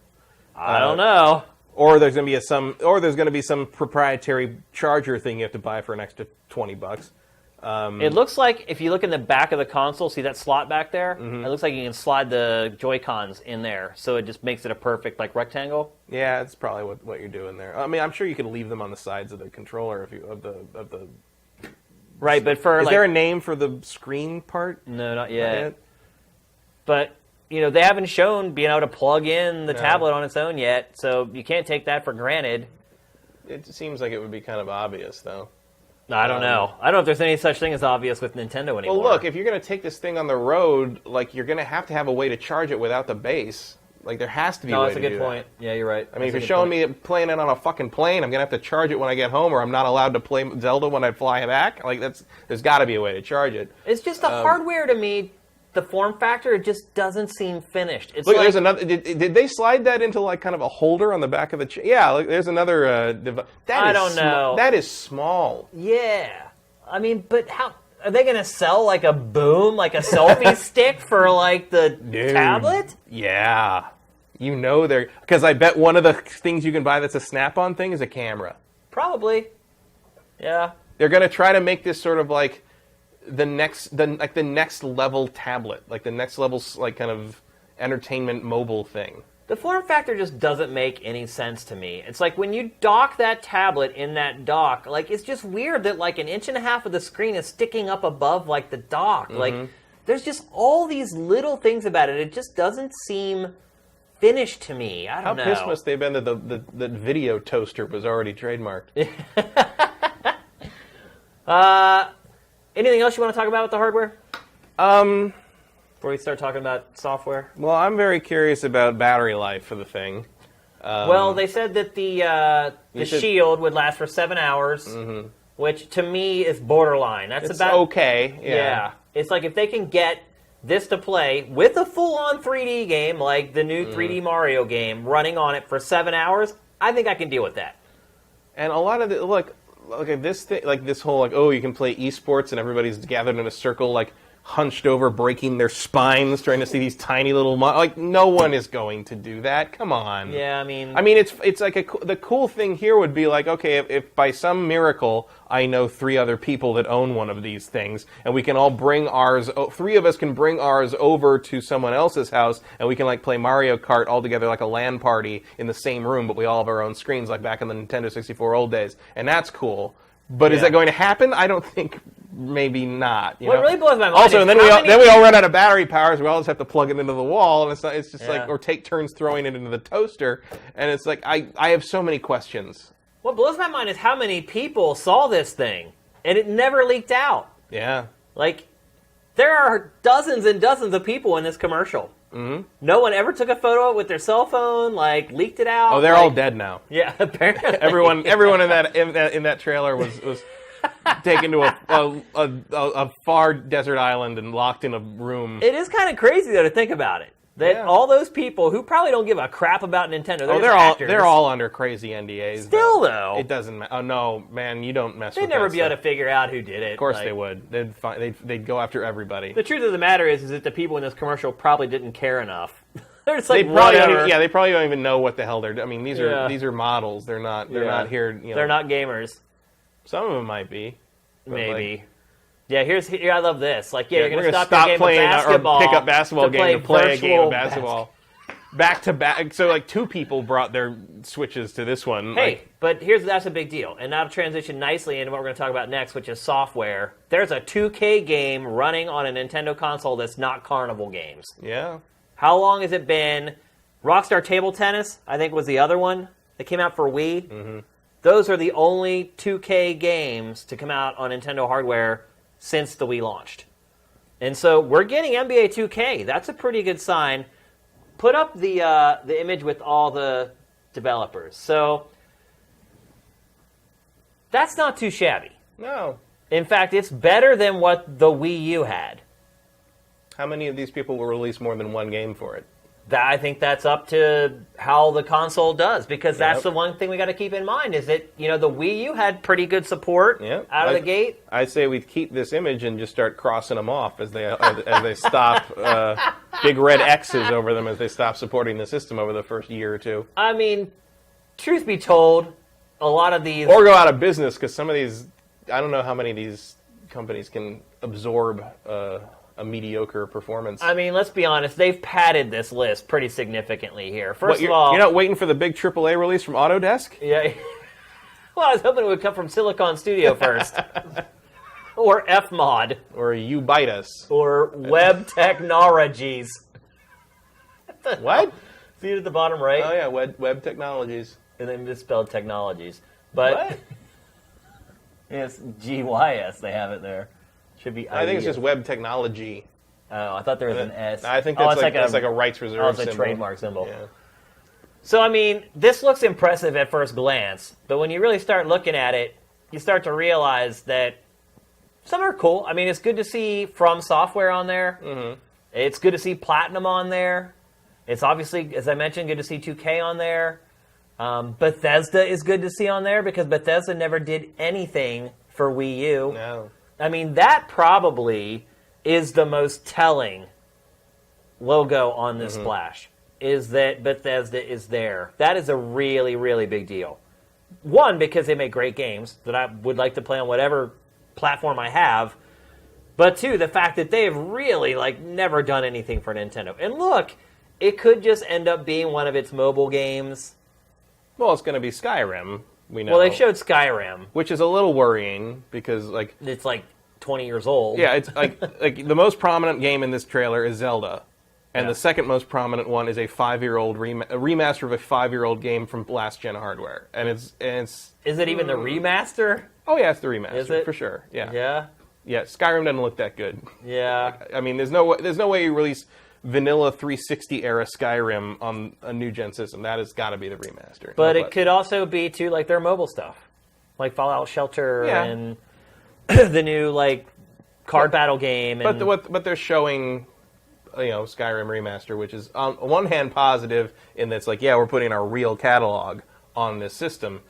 I don't know. Or there's going to be some proprietary charger thing you have to buy for an extra $20. It looks like if you look in the back of the console, see that slot back there? It looks like you can slide the Joy-Cons in there, so it just makes it a perfect rectangle. Yeah, it's probably what you're doing there. I mean, I'm sure you could leave them on the sides of the controller of the. Right, but for is there a name for the screen part? No, not yet. But they haven't shown being able to plug in the tablet on its own yet, so you can't take that for granted. It seems like it would be kind of obvious, though. I don't know. I don't know if there's any such thing as obvious with Nintendo anymore. Well, look, if you're going to take this thing on the road, you're going to have a way to charge it without the base. Like, there has to be a No, way that's a to good do point. that. Yeah, you're right. I mean, if you're showing me playing it on a fucking plane, I'm going to have to charge it when I get home, or I'm not allowed to play Zelda when I fly back. Like, there's got to be a way to charge it. It's just the hardware to me, the form factor, it just doesn't seem finished. It's Look, like, there's another. Did they slide that into, like, kind of a holder on the back of the chair? Yeah, look, there's another device. I don't know. That is small. Yeah. I mean, but how... Are they going to sell, like, a boom, like a selfie stick for, like, the tablet? Yeah. You know they're... Because I bet one of the things you can buy that's a snap-on thing is a camera. Probably. Yeah. They're going to try to make this sort of, like, the next level tablet. Like, the next level, like, kind of entertainment mobile thing. The form factor just doesn't make any sense to me. It's like when you dock that tablet in that dock, like, it's just weird that, like, 1.5 inches of the screen is sticking up above, like, the dock. Mm-hmm. Like, there's just all these little things about it. It just doesn't seem finished to me. I don't know. How pissed must they have been that the video toaster was already trademarked? Anything else you want to talk about with the hardware? Before we start talking about software? Well, I'm very curious about battery life for the thing. Well, they said that the Shield would last for 7 hours, which to me is borderline. It's about okay. Yeah. It's like if they can get this to play with a full-on 3D game, like the new 3D Mario game, running on it for 7 hours, I think I can deal with that. And a lot of the this thing, like this whole you can play esports and everybody's gathered in a circle, like, hunched over, breaking their spines, trying to see these tiny little... no one is going to do that. Come on. Yeah, I mean, it's like the cool thing here would be like, okay, if by some miracle I know 3 other people that own one of these things, and we can all bring ours... 3 of us can bring ours over to someone else's house, and we can, like, play Mario Kart all together like a LAN party in the same room, but we all have our own screens, like back in the Nintendo 64 old days. And that's cool. But is that going to happen? I don't think... Maybe not. What really blows my mind also, is and then we all run out of battery power, so we all just have to plug it into the wall, and it's just like, or take turns throwing it into the toaster, and it's like, I have so many questions. What blows my mind is how many people saw this thing, and it never leaked out. Yeah. Like, there are dozens and dozens of people in this commercial. Mm-hmm. No one ever took a photo with their cell phone, like, leaked it out. Oh, they're all dead now. Yeah, apparently. Everyone in that trailer was taken to a far desert island and locked in a room. It is kind of crazy, though, to think about it. That all those people who probably don't give a crap about Nintendo, they're all under crazy NDAs. Still, though. It doesn't matter. Oh, no, man, you don't mess with that. They'd never be able to figure out who did it. Of course they would. They'd go after everybody. The truth of the matter is that the people in this commercial probably didn't care enough. They're just like, they probably don't even know what the hell they're doing. I mean, these are models. They're not here. They're not gamers. Some of them might be. Maybe. Here, I love this. Like, you're going to stop playing your game of basketball, or pick up basketball game to play a game of basketball. Back to back. So, like, 2 people brought their Switches to this one. Hey, but that's a big deal. And now to transition nicely into what we're going to talk about next, which is software. There's a 2K game running on a Nintendo console that's not Carnival Games. Yeah. How long has it been? Rockstar Table Tennis, I think, was the other one that came out for Wii. Mm-hmm. Those are the only 2K games to come out on Nintendo hardware since the Wii launched. And so we're getting NBA 2K. That's a pretty good sign. Put up the image with all the developers. So that's not too shabby. No. In fact, it's better than what the Wii U had. How many of these people will release more than one game for it? I think that's up to how the console does, because that's the one thing we got to keep in mind is that, the Wii U had pretty good support out of the gate. I say we keep this image and just start crossing them off as they stop big red X's over them as they stop supporting the system over the first year or 2. I mean, truth be told, a lot of these... Or go out of business, because some of these... I don't know how many of these companies can absorb... a mediocre performance. I mean, let's be honest. They've padded this list pretty significantly here. First of all... You're not waiting for the big AAA release from Autodesk? Yeah. Well, I was hoping it would come from Silicon Studio first. Or Fmod. Or You Bite Us. Or Web Technologies. What? See it at the bottom right? Oh, yeah, Web Technologies. And they misspelled Technologies. But what? It's GYS. They have it there. Should be. I think it's just Web Technology. Oh, I thought there was an S. I think that's like a rights reserve it's a symbol. trademark symbol. Yeah. So, I mean, this looks impressive at first glance, but when you really start looking at it, you start to realize that some are cool. I mean, it's good to see From Software on there. Mm-hmm. It's good to see Platinum on there. It's obviously, as I mentioned, good to see 2K on there. Bethesda is good to see on there because Bethesda never did anything for Wii U. No. I mean, that probably is the most telling logo on this splash, is that Bethesda is there. That is a really, really big deal. One, because they make great games that I would like to play on whatever platform I have. But two, the fact that they have really never done anything for Nintendo. And look, it could just end up being one of its mobile games. Well, it's going to be Skyrim. We know. Well, they showed Skyrim, which is a little worrying because it's 20 years old. Yeah, it's like the most prominent game in this trailer is Zelda, and the second most prominent one is a 5-year-old remaster of a 5-year-old game from last gen hardware, and it's. Is it even the remaster? Oh yeah, it's the remaster. Is it? For sure? Yeah. Yeah. Yeah. Skyrim doesn't look that good. Yeah. I mean, there's no way you release vanilla 360 era Skyrim on a new gen system. That has got to be the remaster. But it could also be too their mobile stuff, like Fallout Shelter and the new card battle game. And... But they're showing, Skyrim remaster, which is on one hand positive in that it's we're putting our real catalog on this system,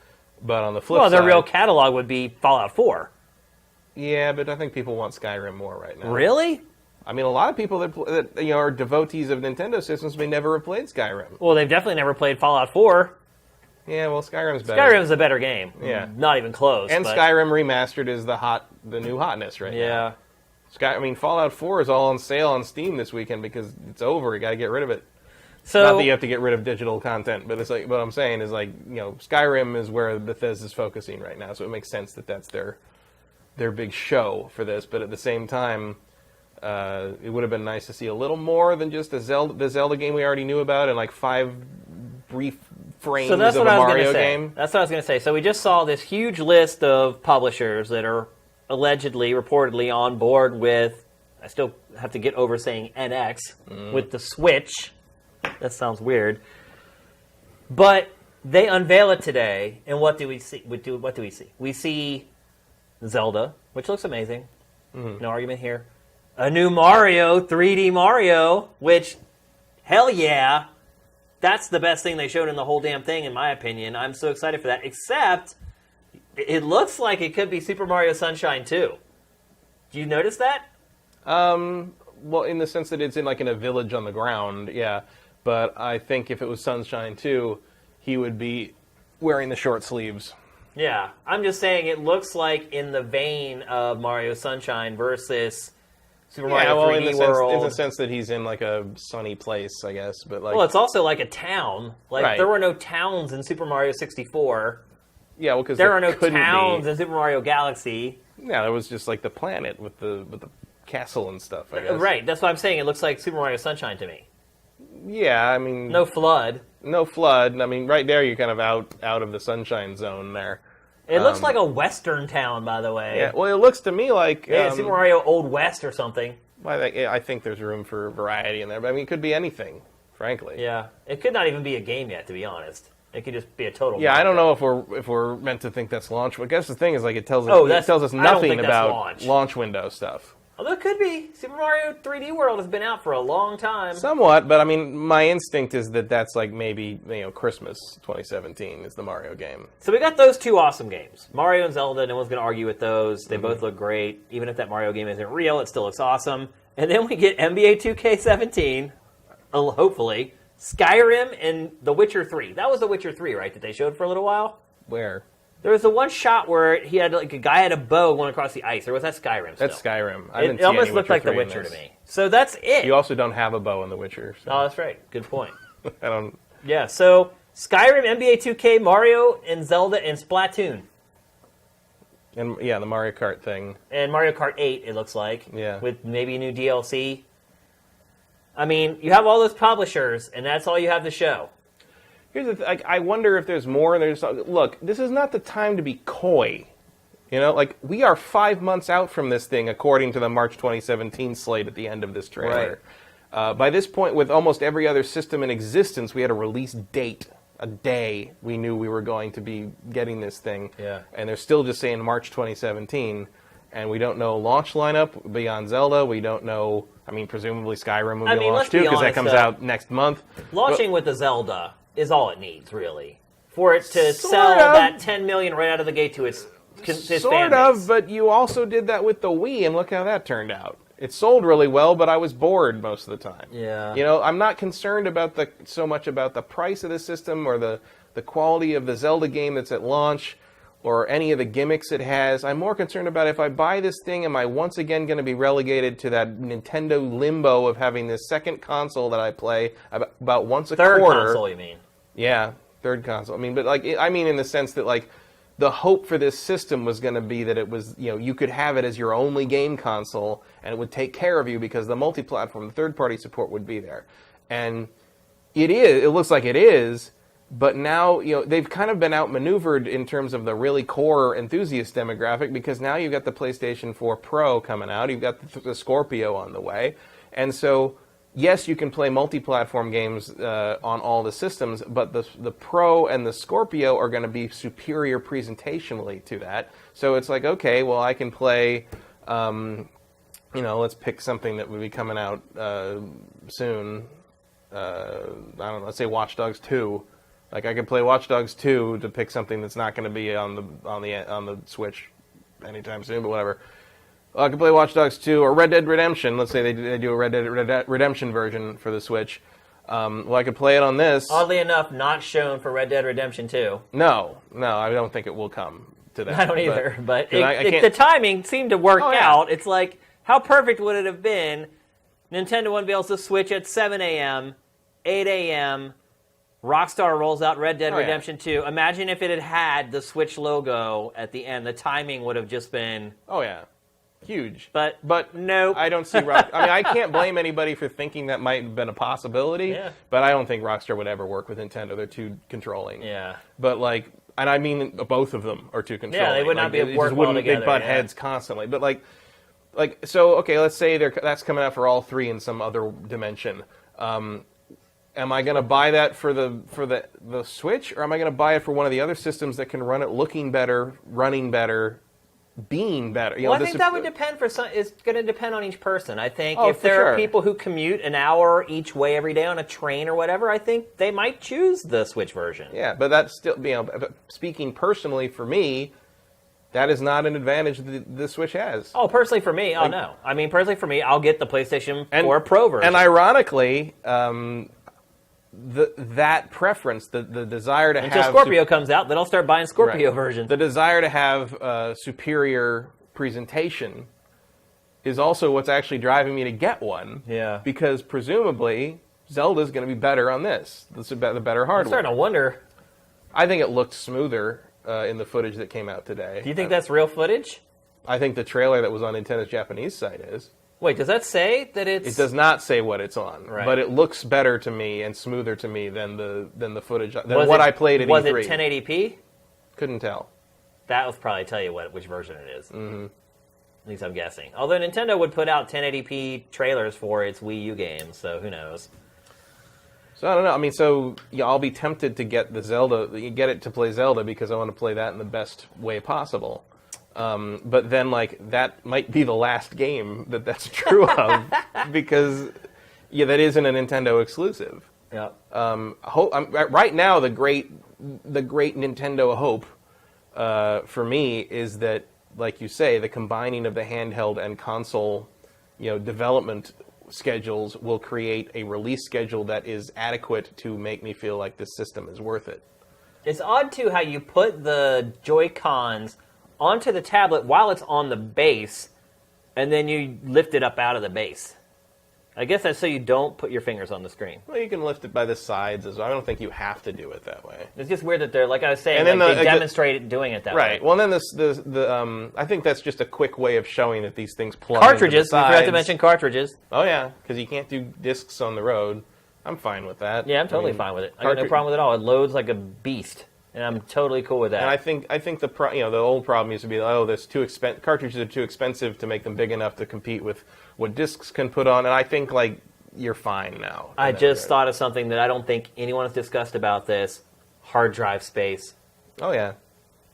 but on the flip side, their real catalog would be Fallout 4. Yeah, but I think people want Skyrim more right now. Really? I mean, a lot of people that are devotees of Nintendo systems may never have played Skyrim. Well, they've definitely never played Fallout 4. Yeah, well, Skyrim's better. Skyrim's a better game. Yeah. Not even close. And Skyrim Remastered is the new hotness right now. Yeah. Fallout 4 is all on sale on Steam this weekend because it's over. You got to get rid of it. So, not that you have to get rid of digital content, but it's what I'm saying is Skyrim is where Bethesda's focusing right now, so it makes sense that that's their big show for this. But at the same time, it would have been nice to see a little more than just the Zelda game we already knew about and 5 brief frames of a Mario game. That's what I was going to say. So we just saw this huge list of publishers that are reportedly on board with, I still have to get over saying NX, with the Switch. That sounds weird. But they unveil it today, and what do we see? What do we see? We see Zelda, which looks amazing. No argument here. A new Mario, 3D Mario, which, hell yeah, that's the best thing they showed in the whole damn thing, in my opinion. I'm so excited for that, except it looks like it could be Super Mario Sunshine 2. Do you notice that? Well, in the sense that it's in a village on the ground, yeah. But I think if it was Sunshine 2, he would be wearing the short sleeves. Yeah, I'm just saying it looks like in the vein of Mario Sunshine versus Super Mario 3D World. In the sense that he's in a sunny place, I guess. But well, it's also a town. There were no towns in Super Mario 64. Yeah, well, because there are no towns in Super Mario Galaxy. Yeah, there was just the planet with the castle and stuff, I guess. Right, that's what I'm saying. It looks like Super Mario Sunshine to me. Yeah, I mean... No flood. No flood. I mean, right there you're kind of out of the sunshine zone there. It looks like a western town, by the way. Yeah, well, it looks to me like... Super Mario Old West or something. Well, I think there's room for variety in there. But, it could be anything, frankly. Yeah. It could not even be a game yet, to be honest. It could just be a total... Yeah, I don't know if we're meant to think that's launch. But I guess the thing is, it tells us nothing about launch window stuff. Although it could be. Super Mario 3D World has been out for a long time. Somewhat, but my instinct is that that's maybe, Christmas 2017 is the Mario game. So we got those two awesome games. Mario and Zelda, no one's going to argue with those. They both look great. Even if that Mario game isn't real, it still looks awesome. And then we get NBA 2K17, hopefully, Skyrim, and The Witcher 3. That was The Witcher 3, right, that they showed for a little while? Where? There was the one shot where he had a guy had a bow going across the ice. Or was that Skyrim still? That's Skyrim. It almost looked like The Witcher to me. So that's it. You also don't have a bow in The Witcher. So. Oh, that's right. Good point. I don't... Yeah, so Skyrim, NBA 2K, Mario, and Zelda, and Splatoon. And yeah, the Mario Kart thing. And Mario Kart 8, it looks like. Yeah. With maybe a new DLC. I mean, you have all those publishers, and that's all you have to show. Here's the I wonder if there's more. Look, this is not the time to be coy. You know, like, we are 5 months out from this thing, according to the March 2017 slate at the end of this trailer. Right. By this point, with almost every other system in existence, we had a release date, a day we knew we were going to be getting this thing. Yeah. And they're still just saying March 2017, and we don't know launch lineup beyond Zelda. We don't know, I mean, presumably Skyrim will be launched too, because that comes out next month. Launching with the Zelda is all it needs, really, for it to sell that 10 million right out of the gate to its Sort of, but you also did that with the Wii, and look how that turned out. It sold really well, but I was bored most of the time. Yeah. You know, I'm not concerned about so much about the price of the system or the quality of the Zelda game that's at launch or any of the gimmicks it has. I'm more concerned about if I buy this thing, am I once again going to be relegated to that Nintendo limbo of having this second console that I play about once a quarter. Third console, you mean? Yeah, third console. I mean, but like, I mean in the sense that, like, the hope for this system was going to be that it was, you know, you could have it as your only game console and it would take care of you because the multi-platform, the third-party support would be there. And it looks like it is, but now, you know, they've kind of been outmaneuvered in terms of the really core enthusiast demographic because now you've got the PlayStation 4 Pro coming out, you've got the Scorpio on the way, and so yes, you can play multi-platform games on all the systems, but the Pro and the Scorpio are going to be superior presentationally to that. So it's like, okay, well, I can play, you know, let's pick something that would be coming out soon. I don't know, let's say Watch Dogs 2. Like, I could play Watch Dogs 2 to pick something that's not going to be on the Switch anytime soon, but whatever. I could play Watch Dogs 2 or Red Dead Redemption. Let's say they do a Red Dead Redemption version for the Switch. Well, I could play it on this. Oddly enough, not shown for Red Dead Redemption 2. No, I don't think it will come to that. I don't either, but the timing seemed to work out. It's like, how perfect would it have been? Nintendo unveils the Switch at 7 a.m., 8 a.m., Rockstar rolls out Red Dead Redemption 2. Imagine if it had had the Switch logo at the end. The timing would have just been... Oh, yeah. Huge. But nope. I don't see Rockstar. I mean, I can't blame anybody for thinking that might have been a possibility, but I don't think Rockstar would ever work with Nintendo. They're too controlling. Yeah. But, like, and I mean both of them are too controlling. Yeah, they would not be working well together. They butt heads constantly. But, like, so, okay, let's say that's coming out for all three in some other dimension. Am I going to buy that for the Switch, or am I going to buy it for one of the other systems that can run it looking better, running better, being better? Well, I think that would depend it's going to depend on each person. I think if there are people who commute an hour each way every day on a train or whatever, I think they might choose the Switch version. Yeah, but that's still, you know, speaking personally for me, that is not an advantage the Switch has. Oh, personally for me, no. I mean, personally for me, I'll get the PlayStation 4 Pro version. And ironically, that preference, the desire to until Scorpio comes out, then I'll start buying Scorpio version. The desire to have superior presentation is also what's actually driving me to get one. Yeah. Because presumably Zelda's going to be better on this. This is the better hardware. I'm starting to wonder. I think it looked smoother in the footage that came out today. Do you think that's real footage? I think the trailer that was on Nintendo's Japanese site is. Wait, does that say that it's... It does not say what it's on, but it looks better to me and smoother to me than the footage, I played at E3. Was it 1080p? Couldn't tell. That will probably tell you which version it is. Mm-hmm. At least I'm guessing. Although Nintendo would put out 1080p trailers for its Wii U games, so who knows? So I don't know. I mean, I'll be tempted to get get it to play Zelda because I want to play that in the best way possible. But then, like, that might be the last game that's true of, because, that isn't a Nintendo exclusive. Yeah. Right now, the great Nintendo hope for me is that, like you say, the combining of the handheld and console, development schedules will create a release schedule that is adequate to make me feel like this system is worth it. It's odd, too, how you put the Joy-Cons onto the tablet while it's on the base, and then you lift it up out of the base. I guess that's so you don't put your fingers on the screen. Well, you can lift it by the sides as well. I don't think you have to do it that way. It's just weird that they're, like I was saying, they demonstrate doing it that way. Right. Well, then I think that's just a quick way of showing that these things plug cartridges. Into the sides. We forgot to mention cartridges. Oh, yeah, because you can't do discs on the road. I'm fine with that. Yeah, I'm totally fine with it. I got no problem with it at all. It loads like a beast. And I'm totally cool with that. And I think the old problem used to be, cartridges are too expensive to make them big enough to compete with what discs can put on. And I think you're fine now. I just thought of something that I don't think anyone has discussed about this: hard drive space. Oh yeah.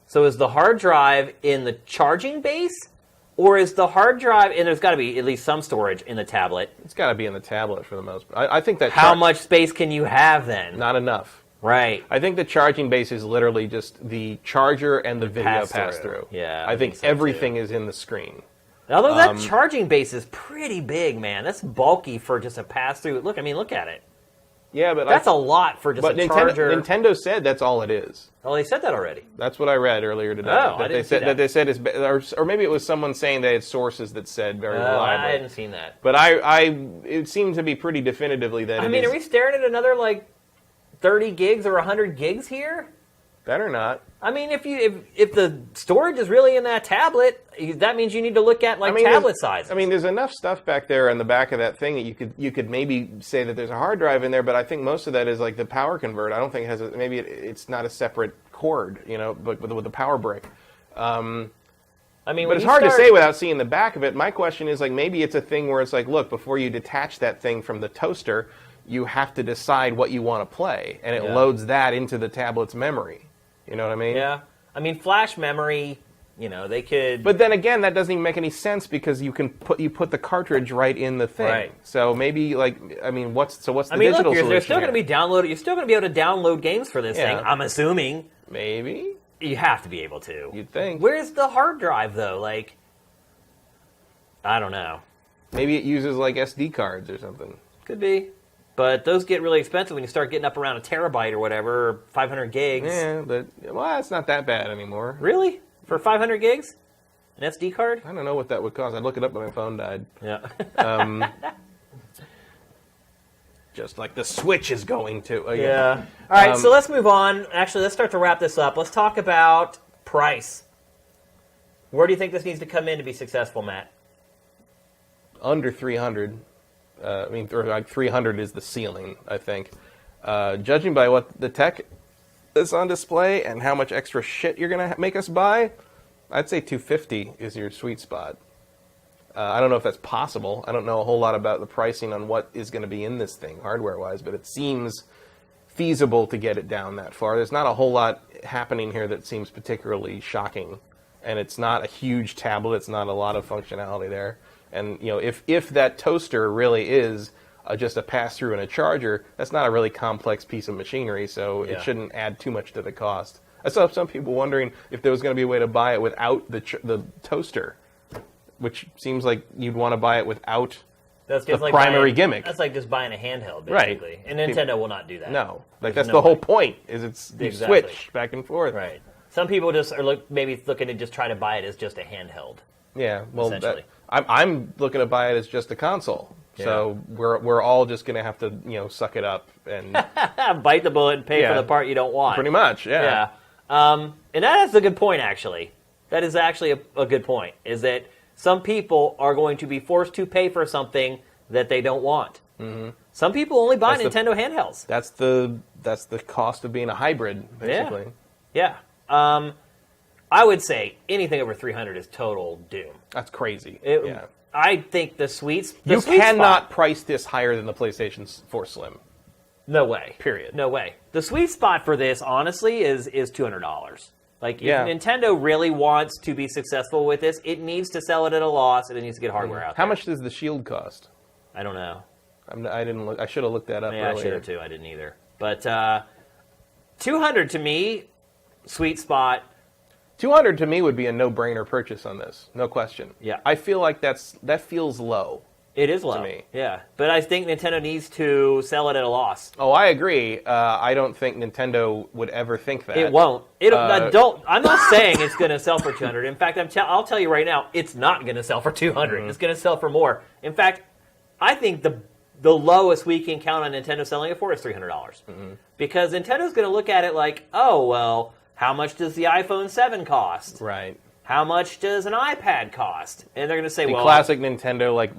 So is the hard drive in the charging base, or is the hard drive? And there's got to be at least some storage in the tablet. It's got to be in the tablet for the most part. I think that. How much space can you have then? Not enough. Right. I think the charging base is literally just the charger and the video pass-through. Yeah. I think so everything too. is in the screen. Although that charging base is pretty big, man. That's bulky for just a pass-through. Look at it. Yeah, but that's a lot for just a charger. Nintendo said that's all it is. Oh, they said that already. That's what I read earlier today. Oh, I didn't see that. That they said is, or maybe it was someone saying they had sources that said very reliably. I hadn't seen that. But it seemed to be pretty definitively that. I mean, are we staring at another 30 gigs or 100 gigs here? Better not. I mean, if the storage is really in that tablet, that means you need to look at tablet sizes. I mean, there's enough stuff back there in the back of that thing that you could maybe say that there's a hard drive in there, but I think most of that is the power convert. I don't think it has maybe it's not a separate cord, but with the power brick. I mean, but it's hard to say without seeing the back of it. My question is maybe it's a thing where it's look, before you detach that thing from the toaster, you have to decide what you want to play, and it loads that into the tablet's memory. You know what I mean? Yeah. I mean, flash memory, they could... But then again, that doesn't even make any sense because you put the cartridge right in the thing. Right. So maybe, what's the digital solution? They're still going to be downloaded. You're still going to be able to download games for this thing, I'm assuming. Maybe. You have to be able to. You'd think. Where's the hard drive, though? I don't know. Maybe it uses, SD cards or something. Could be. But those get really expensive when you start getting up around a terabyte or whatever, or 500 gigs. Yeah, but it's not that bad anymore. Really? For 500 gigs? An SD card? I don't know what that would cost. I'd look it up when my phone died. Yeah. Just like the Switch is going to. Yeah. All right, so let's move on. Actually, let's start to wrap this up. Let's talk about price. Where do you think this needs to come in to be successful, Matt? Under 300. 300 is the ceiling, I think. Judging by what the tech is on display and how much extra shit you're going to make us buy, I'd say 250 is your sweet spot. I don't know if that's possible. I don't know a whole lot about the pricing on what is going to be in this thing, hardware-wise, but it seems feasible to get it down that far. There's not a whole lot happening here that seems particularly shocking, and it's not a huge tablet. It's not a lot of functionality there. And if that toaster really is just a pass-through and a charger, that's not a really complex piece of machinery, so it shouldn't add too much to the cost. I saw some people wondering if there was going to be a way to buy it without the toaster, which seems like you'd want to buy it without the primary gimmick. That's like just buying a handheld, basically. Right. And Nintendo will not do that. No. That's the whole point, is you switch back and forth. Right. Some people just are maybe looking to just try to buy it as just a handheld. Yeah, well, I'm looking to buy it as just a console. Yeah. So we're all just going to have to suck it up and bite the bullet and pay for the part you don't want. Pretty much, yeah. And that is a good point, actually. That is actually a good point. Is that some people are going to be forced to pay for something that they don't want. Mm-hmm. Some people only buy Nintendo handhelds. That's the cost of being a hybrid, basically. Yeah. I would say anything over 300 is total doom. That's crazy. I think the sweet You cannot price this higher than the PlayStation 4 Slim. No way. Period. No way. The sweet spot for this, honestly, is $200. If Nintendo really wants to be successful with this, it needs to sell it at a loss, and it needs to get hardware out there. How much does the Shield cost? I don't know. I didn't look. I should have looked that up earlier. I should have, too. I didn't either. But $200 to me, sweet spot. $200 to me would be a no-brainer purchase on this, no question. Yeah, I feel like that feels low. It is low to me. Yeah, but I think Nintendo needs to sell it at a loss. Oh, I agree. I don't think Nintendo would ever think that. It won't. I'm not saying it's going to sell for $200. In fact, I'll tell you right now, it's not going to sell for $200. Mm-hmm. It's going to sell for more. In fact, I think the lowest we can count on Nintendo selling it for is $300. Mm-hmm. Because Nintendo's going to look at it like, oh well. How much does the iPhone 7 cost? Right. How much does an iPad cost? And they're going to say, the classic Nintendo,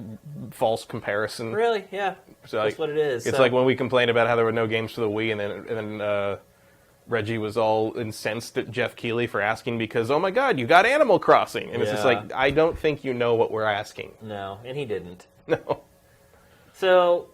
false comparison. Really? Yeah. So, that's what it is. It's like when we complained about how there were no games for the Wii, and then Reggie was all incensed at Jeff Keighley for asking because, oh my God, you got Animal Crossing. And it's just like, I don't think you know what we're asking. No, and he didn't. No. So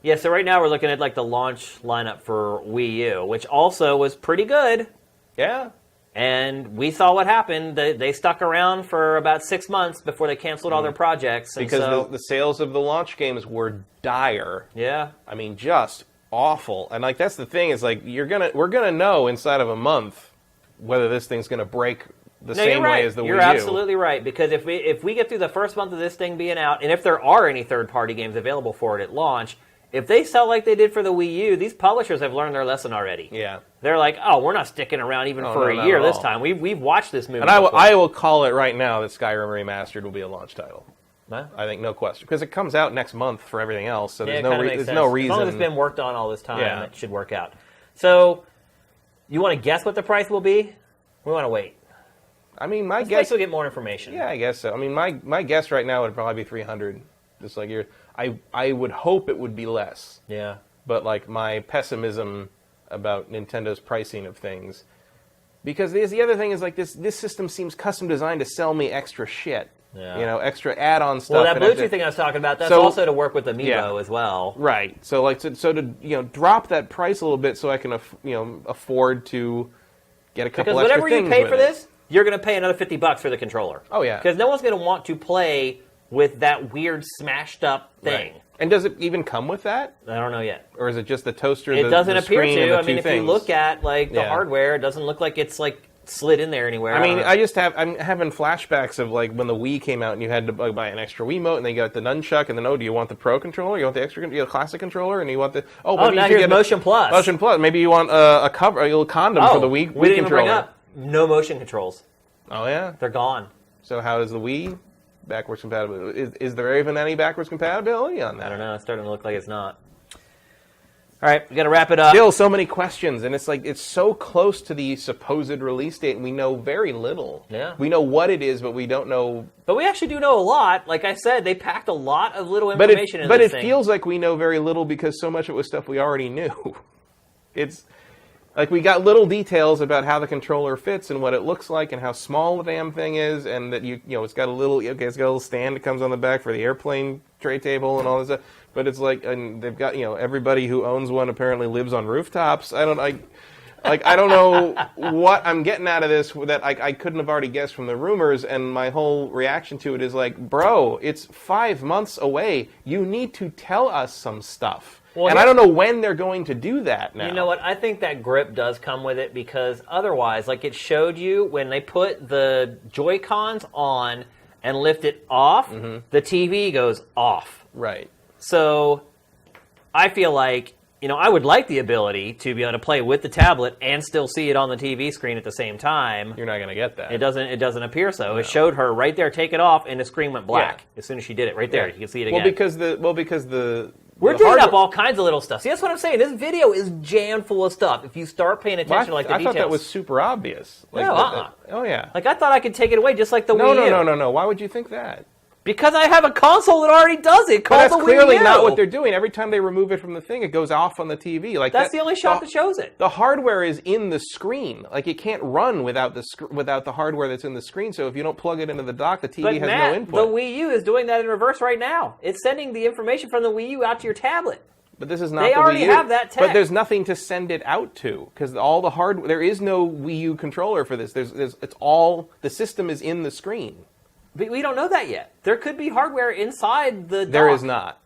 right now we're looking at like the launch lineup for Wii U, which also was pretty good. Yeah. And we saw what happened. They stuck around for about 6 months before they canceled all their projects. And because the sales of the launch games were dire. Yeah. I mean, just awful. And like that's the thing is like we're gonna know inside of a month whether this thing's gonna break the same way as the Wii U. You're absolutely right, because if we get through the first month of this thing being out, and if there are any third-party games available for it at launch, if they sell like they did for the Wii U, these publishers have learned their lesson already. Yeah. They're like, oh, we're not sticking around even for a year this time. We've watched this movie. And I will call it right now that Skyrim Remastered will be a launch title. Huh? I think no question, because it comes out next month for everything else, so there's no reason. As long as it's been worked on all this time, it should work out. So, you want to guess what the price will be? We want to wait. I mean, my guess. We'll get more information. Yeah, I guess so. I mean, my guess right now would probably be 300. Just like I would hope it would be less. Yeah. But like my pessimism about Nintendo's pricing of things, because the other thing is like this system seems custom designed to sell me extra shit. Yeah. You know, extra add-on stuff. Well, that Bluetooth thing I was talking about, that's also to work with Amiibo as well. Right. So like so to drop that price a little bit so I can afford to get a couple extra things. Because whatever you pay for this, you're going to pay another $50 for the controller. Oh yeah. Because no one's going to want to play with that weird smashed up thing. Right. And does it even come with that? I don't know yet. Or is it just the toaster? It doesn't appear to. I mean, if you look at like the hardware, it doesn't look like it's like slid in there anywhere. I mean, I'm having flashbacks of like when the Wii came out and you had to buy an extra Wiimote and then you got the nunchuck and then do you want the Pro controller? You want the extra classic controller and you want the now here's Motion Plus. Motion Plus. Maybe you want a little condom for the Wii controller. We didn't even bring up no motion controls. Oh yeah, they're gone. So how is the Wii backwards compatibility? Is there even any backwards compatibility on that? I don't know. It's starting to look like it's not. All right, we got to wrap it up. Still so many questions, and it's like it's so close to the supposed release date, and we know very little. Yeah. We know what it is, but we don't know. But we actually do know a lot. Like I said, they packed a lot of little information in this thing. But it feels like we know very little because so much of it was stuff we already knew. It's like we got little details about how the controller fits and what it looks like and how small the damn thing is, and that it's got a little stand that comes on the back for the airplane tray table and all this stuff. But it's like, and they've got everybody who owns one apparently lives on rooftops. I don't know what I'm getting out of this that I couldn't have already guessed from the rumors, and my whole reaction to it is like, bro, it's 5 months away. You need to tell us some stuff. Well, and I don't know when they're going to do that now. You know what? I think that grip does come with it because otherwise, like it showed you when they put the Joy-Cons on and lift it off, the TV goes off. Right. So I feel like, I would like the ability to be able to play with the tablet and still see it on the TV screen at the same time. You're not going to get that. It doesn't appear so. No. It showed her right there, take it off, and the screen went black as soon as she did it. Right there, you can see it again. Because we're digging up all kinds of little stuff. See, that's what I'm saying. This video is jammed full of stuff. If you start paying attention to the details. I thought that was super obvious. Oh, yeah. Like, I thought I could take it away just like the Wii U. No. Why would you think that? Because I have a console that already does it called the Wii U. But that's clearly not what they're doing. Every time they remove it from the thing, it goes off on the TV. Like that's the only shot that shows it. The hardware is in the screen. Like it can't run without the hardware that's in the screen. So if you don't plug it into the dock, the TV has no input. The Wii U is doing that in reverse right now. It's sending the information from the Wii U out to your tablet. But this is not the Wii U. They already have that tech. But there's nothing to send it out to because all the hardware. There is no Wii U controller for this. It's all the system is in the screen. But we don't know that yet. There could be hardware inside the dock. There is not.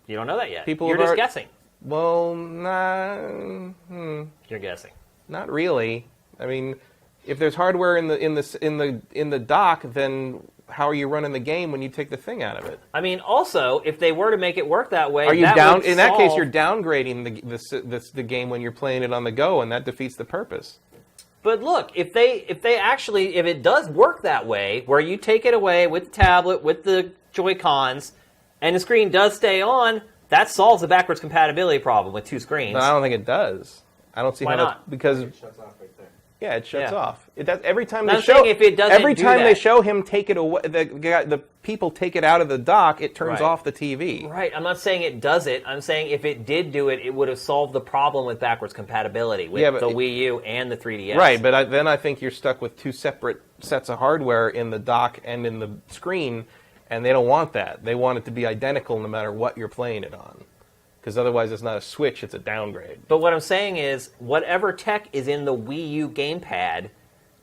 You don't know that yet. You're just guessing. Well, You're guessing. Not really. I mean, if there's hardware in the dock, then how are you running the game when you take the thing out of it? I mean, also, if they were to make it work that way, in that case, you're downgrading the game when you're playing it on the go, and that defeats the purpose. But look, if it does work that way, where you take it away with the tablet, with the Joy-Cons, and the screen does stay on, that solves the backwards compatibility problem with two screens. No, I don't think it does. I don't see why how not? Because it shuts off right there. Yeah, it shuts off. It does every time they show. If it doesn't every time they show him take it away, the people take it out of the dock. It turns off the TV. Right. I'm not saying it does it. I'm saying if it did do it, it would have solved the problem with backwards compatibility with the Wii U and the 3DS. Right, but then I think you're stuck with two separate sets of hardware in the dock and in the screen, and they don't want that. They want it to be identical no matter what you're playing it on. Because otherwise it's not a switch, it's a downgrade. But what I'm saying is, whatever tech is in the Wii U gamepad,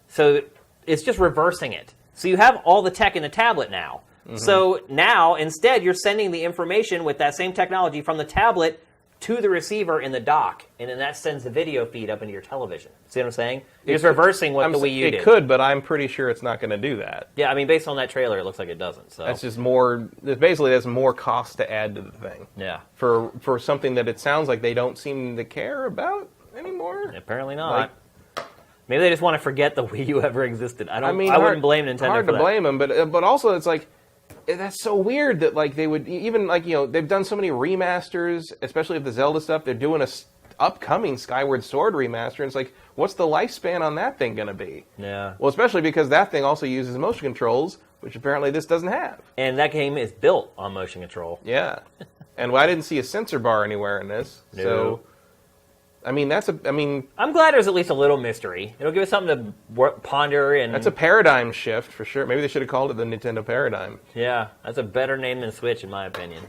so it's just reversing it. So you have all the tech in the tablet now. Mm-hmm. So now, instead, you're sending the information with that same technology from the tablet to the receiver in the dock, and then that sends the video feed up into your television. See what I'm saying? You're just reversing what the Wii U did. It could, but I'm pretty sure it's not going to do that. Yeah, I mean, based on that trailer, it looks like it doesn't. So that's just more. Basically, that's more cost to add to the thing. Yeah. For something that it sounds like they don't seem to care about anymore. Apparently not. Maybe they just want to forget the Wii U ever existed. I wouldn't blame Nintendo. Hard for to blame them, but also it's like. That's so weird that they would even they've done so many remasters, especially of the Zelda stuff. They're doing a upcoming Skyward Sword remaster, and it's like, what's the lifespan on that thing going to be? Yeah. Well, especially because that thing also uses motion controls, which apparently this doesn't have. And that game is built on motion control. Yeah. And I didn't see a sensor bar anywhere in this. No. So, I'm glad there's at least a little mystery. It'll give us something to ponder. And that's a paradigm shift for sure. Maybe they should have called it the Nintendo Paradigm. Yeah, that's a better name than Switch, in my opinion.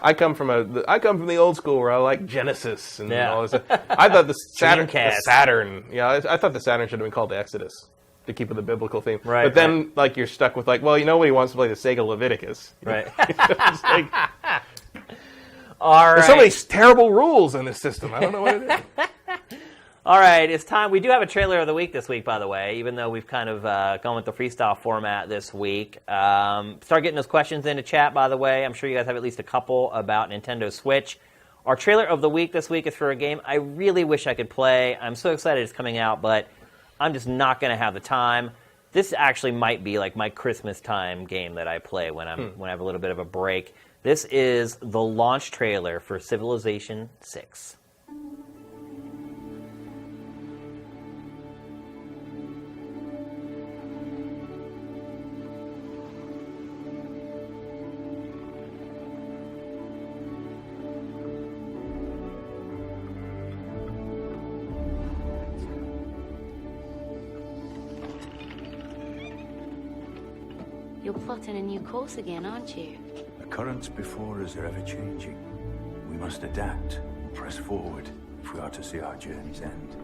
I come from the old school where I like Genesis and all this. I thought the Saturn. Yeah, I thought the Saturn should have been called the Exodus to keep with the biblical theme. Right. But then you're stuck with nobody wants to play the Sega Leviticus. Right. It's like, all right. There's so many terrible rules in this system. I don't know what it is. All right, it's time. We do have a trailer of the week this week, by the way, even though we've kind of gone with the freestyle format this week. Start getting those questions into chat, by the way. I'm sure you guys have at least a couple about Nintendo Switch. Our trailer of the week this week is for a game I really wish I could play. I'm so excited it's coming out, but I'm just not going to have the time. This actually might be like my Christmas time game that I play when I have a little bit of a break. This is the launch trailer for Civilization VI. You're plotting a new course again, aren't you? The currents before us are ever changing. We must adapt and press forward if we are to see our journey's end.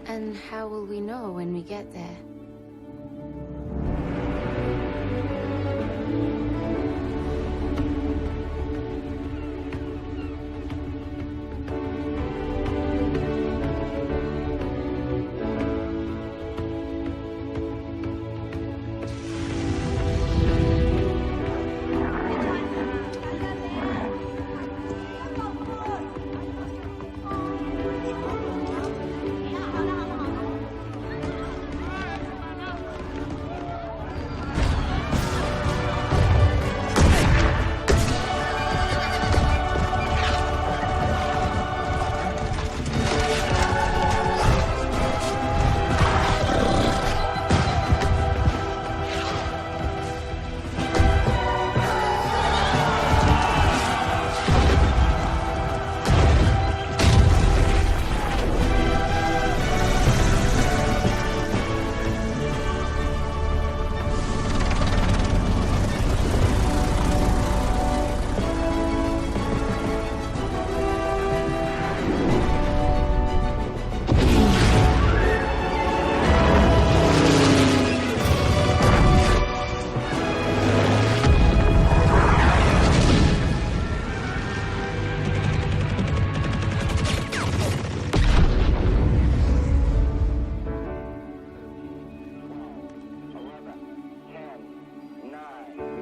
And how will we know when we get there?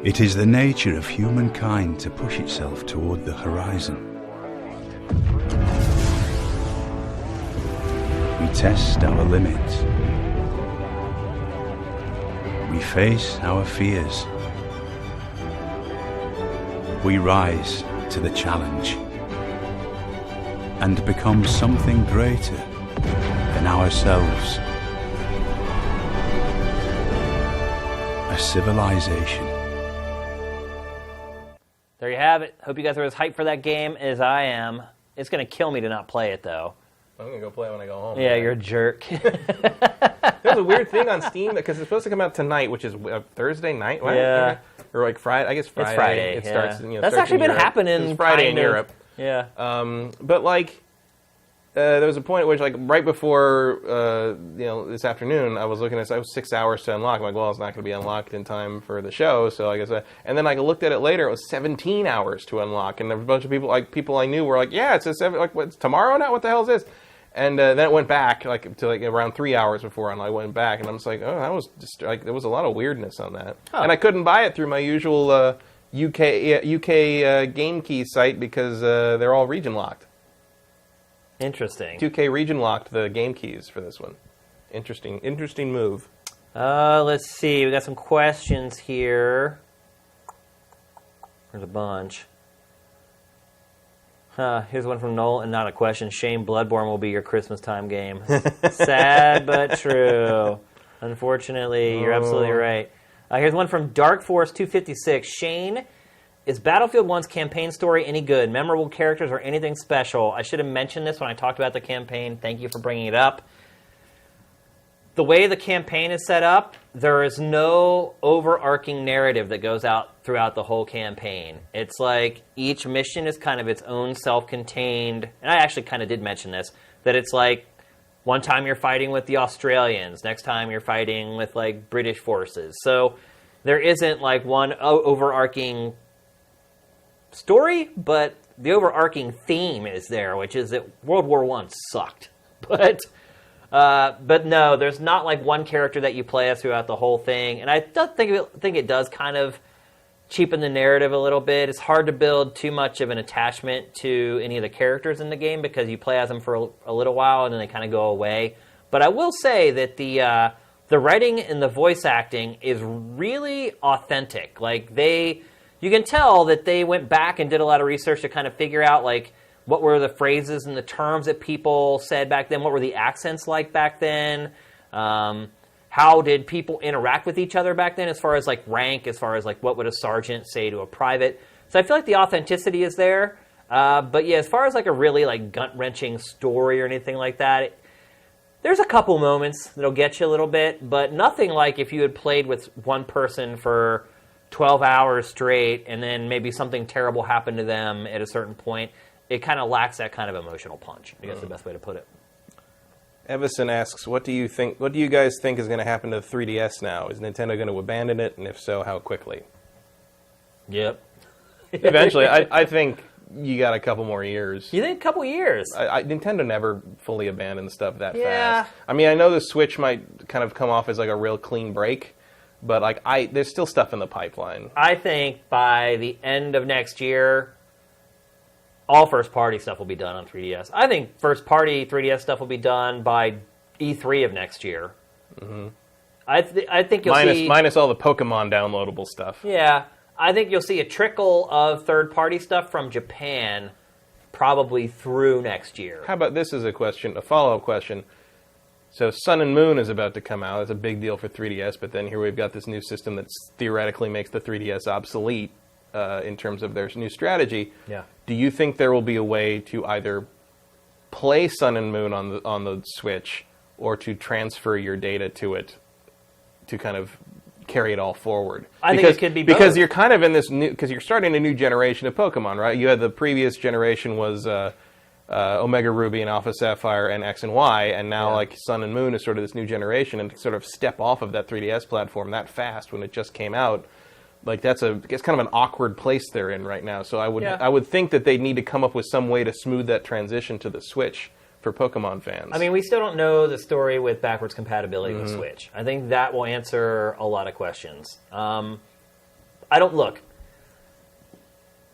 It is the nature of humankind to push itself toward the horizon. We test our limits. We face our fears. We rise to the challenge and become something greater than ourselves. A civilization. There you have it. Hope you guys are as hyped for that game as I am. It's going to kill me to not play it, though. I'm going to go play it when I go home. Yeah, you're a jerk. There's a weird thing on Steam, because it's supposed to come out tonight, which is Thursday night? What? Yeah. Or like Friday. I guess Friday. It's Friday. It starts, That's actually been happening. It's Friday in Europe. Yeah. But like, there was a point at which, like, right before, this afternoon, I was looking at it. I was 6 hours to unlock. I'm like, well, it's not going to be unlocked in time for the show, so I guess. And then I looked at it later. It was 17 hours to unlock, and there was a bunch of people I knew were like, yeah, it's it's tomorrow now. What the hell is this? And then it went back to around 3 hours before I went back, and I'm just like, oh, that was just there was a lot of weirdness on that, and I couldn't buy it through my usual UK game key site because they're all region locked. Interesting. 2K region locked the game keys for this one. Interesting move. Let's see. We got some questions here. There's a bunch. Here's one from Noel, and not a question. Shame Bloodborne will be your Christmas time game. Sad but true. Unfortunately, you're absolutely right. Here's one from Dark Force 256. Shane, is Battlefield 1's campaign story any good? Memorable characters or anything special? I should have mentioned this when I talked about the campaign. Thank you for bringing it up. The way the campaign is set up, there is no overarching narrative that goes out throughout the whole campaign. It's like each mission is kind of its own self-contained, and I actually kind of did mention this, that it's like one time you're fighting with the Australians, next time you're fighting with like British forces. So there isn't like one overarching story, but the overarching theme is there, which is that World War I sucked. But no, there's not like one character that you play as throughout the whole thing, and I think it does kind of cheapen the narrative a little bit. It's hard to build too much of an attachment to any of the characters in the game because you play as them for a little while and then they kind of go away. But I will say that the writing and the voice acting is really authentic. Like you can tell that they went back and did a lot of research to kind of figure out like what were the phrases and the terms that people said back then? What were the accents like back then? How did people interact with each other back then as far as like rank, as far as like what would a sergeant say to a private? So I feel like the authenticity is there. But yeah, as far as like a really like gut-wrenching story or anything like that, there's a couple moments that'll get you a little bit, but nothing like if you had played with one person for 12 hours straight and then maybe something terrible happened to them at a certain point. It kind of lacks that kind of emotional punch. I guess is the best way to put it. Evison asks, what do you guys think is going to happen to the 3DS now? Is Nintendo going to abandon it, and if so, how quickly? Yep. Eventually. I think you got a couple more years. You think a couple years? Nintendo never fully abandons stuff that fast. I mean, I know the Switch might kind of come off as like a real clean break, but like there's still stuff in the pipeline. I think by the end of next year, all first-party stuff will be done on 3DS. I think first-party 3DS stuff will be done by E3 of next year. Mm-hmm. I think you'll see... Minus all the Pokemon downloadable stuff. Yeah. I think you'll see a trickle of third-party stuff from Japan probably through next year. How about this as a follow-up question? So Sun and Moon is about to come out. That's a big deal for 3DS, but then here we've got this new system that theoretically makes the 3DS obsolete in terms of their new strategy. Yeah. Do you think there will be a way to either play Sun and Moon on the Switch or to transfer your data to it to kind of carry it all forward? I think it could be both. Because you're kind of in this new... Because you're starting a new generation of Pokemon, right? You had the previous generation was Omega Ruby and Alpha Sapphire and X and Y, and now like Sun and Moon is sort of this new generation, and to sort of step off of that 3DS platform that fast when it just came out... Like it's kind of an awkward place they're in right now. So I would think that they need to come up with some way to smooth that transition to the Switch for Pokemon fans. I mean, we still don't know the story with backwards compatibility with Switch. I think that will answer a lot of questions. Look.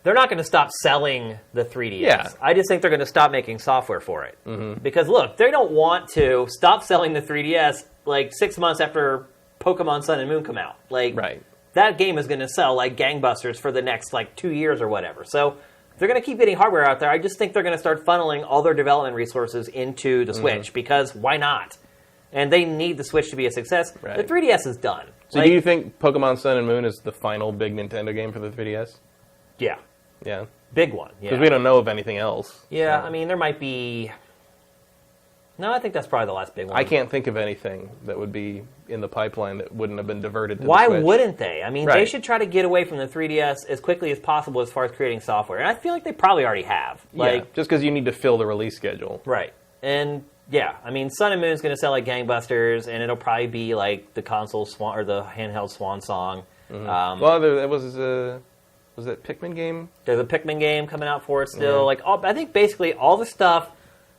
They're not going to stop selling the 3DS. Yeah. I just think they're going to stop making software for it. Mm-hmm. Because look, they don't want to stop selling the 3DS like 6 months after Pokemon Sun and Moon come out. Like. Right. That game is going to sell like gangbusters for the next like 2 years or whatever. So if they're going to keep getting hardware out there, I just think they're going to start funneling all their development resources into the Switch, because why not? And they need the Switch to be a success. Right. The 3DS is done. So do you think Pokemon Sun and Moon is the final big Nintendo game for the 3DS? Yeah. Yeah. Big one. Because we don't know of anything else. Yeah, I mean, there might be... No, I think that's probably the last big one. I can't think of anything that would be in the pipeline that wouldn't have been diverted to Why the Switch. wouldn't they? I mean, they Right. should try to get away from the 3DS as quickly as possible as far as creating software. And I feel like they probably already have. Yeah, just because you need to fill the release schedule. Right. And, yeah, I mean, Sun and Moon is going to sell like gangbusters, and it'll probably be like the console swan, or the handheld swan song. Well, there was that Pikmin game? There's a Pikmin game coming out for it still. Like, I think basically all the stuff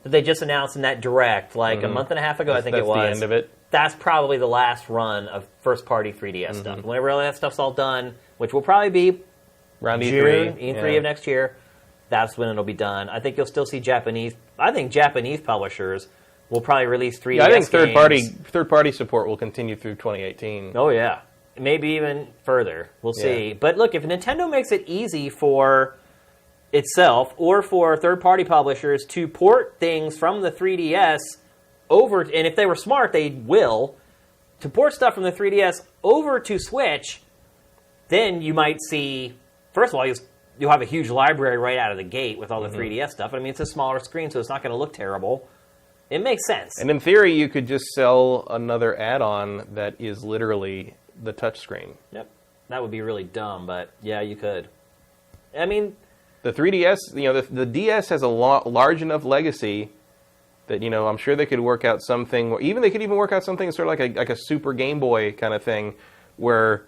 that they just announced in that Direct, like a month and a half ago, I think it was. That's the end of it. That's probably the last run of first-party 3DS stuff. Whenever all that stuff's all done, which will probably be Around June, E3. E3 of next year, that's when it'll be done. I think you'll still see Japanese publishers will probably release 3DS I think games. third-party support will continue through 2018. Oh, yeah. Maybe even further. We'll see. Yeah. But look, if Nintendo makes it easy for itself or for third-party publishers to port things from the 3DS over, and if they were smart, they will, to port stuff from the 3DS over to Switch, then you might see, first of all, you'll have a huge library right out of the gate with all the 3DS stuff. I mean, it's a smaller screen, so it's not going to look terrible. It makes sense. And in theory, you could just sell another add-on that is literally the touchscreen. Yep. That would be really dumb, but yeah, you could. I mean, the 3DS, the DS has a large enough legacy that, I'm sure they could work out something, or they could even work out something sort of like a Super Game Boy kind of thing, where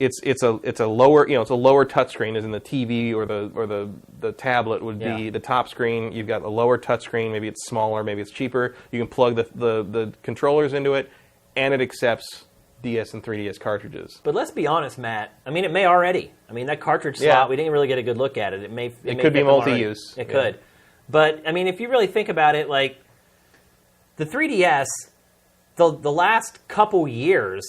it's a lower touchscreen, as in the TV or the tablet would be the top screen. You've got a lower touchscreen. Maybe it's smaller. Maybe it's cheaper. You can plug the controllers into it, and it accepts DS and 3DS cartridges. But let's be honest, Matt. I mean, it may already. I mean, that cartridge slot, we didn't really get a good look at it. It may could be multi-use. It could. But, I mean, if you really think about it, like, the 3DS, the last couple years,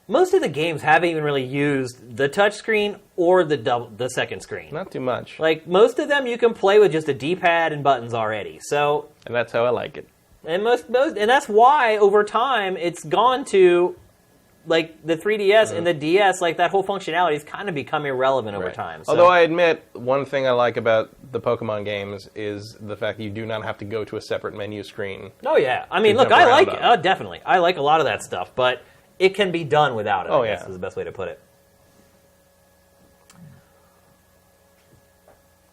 most of the games haven't even really used the touchscreen or the second screen. Not too much. Like, most of them you can play with just a D-pad and buttons already. So, and that's how I like it. And and that's why, over time, it's gone to... like the 3DS and the DS, like that whole functionality has kind of become irrelevant over time. So. Although I admit, one thing I like about the Pokemon games is the fact that you do not have to go to a separate menu screen. Oh yeah, I mean, look, I like it. Definitely, I like a lot of that stuff, but it can be done without it. I guess is the best way to put it.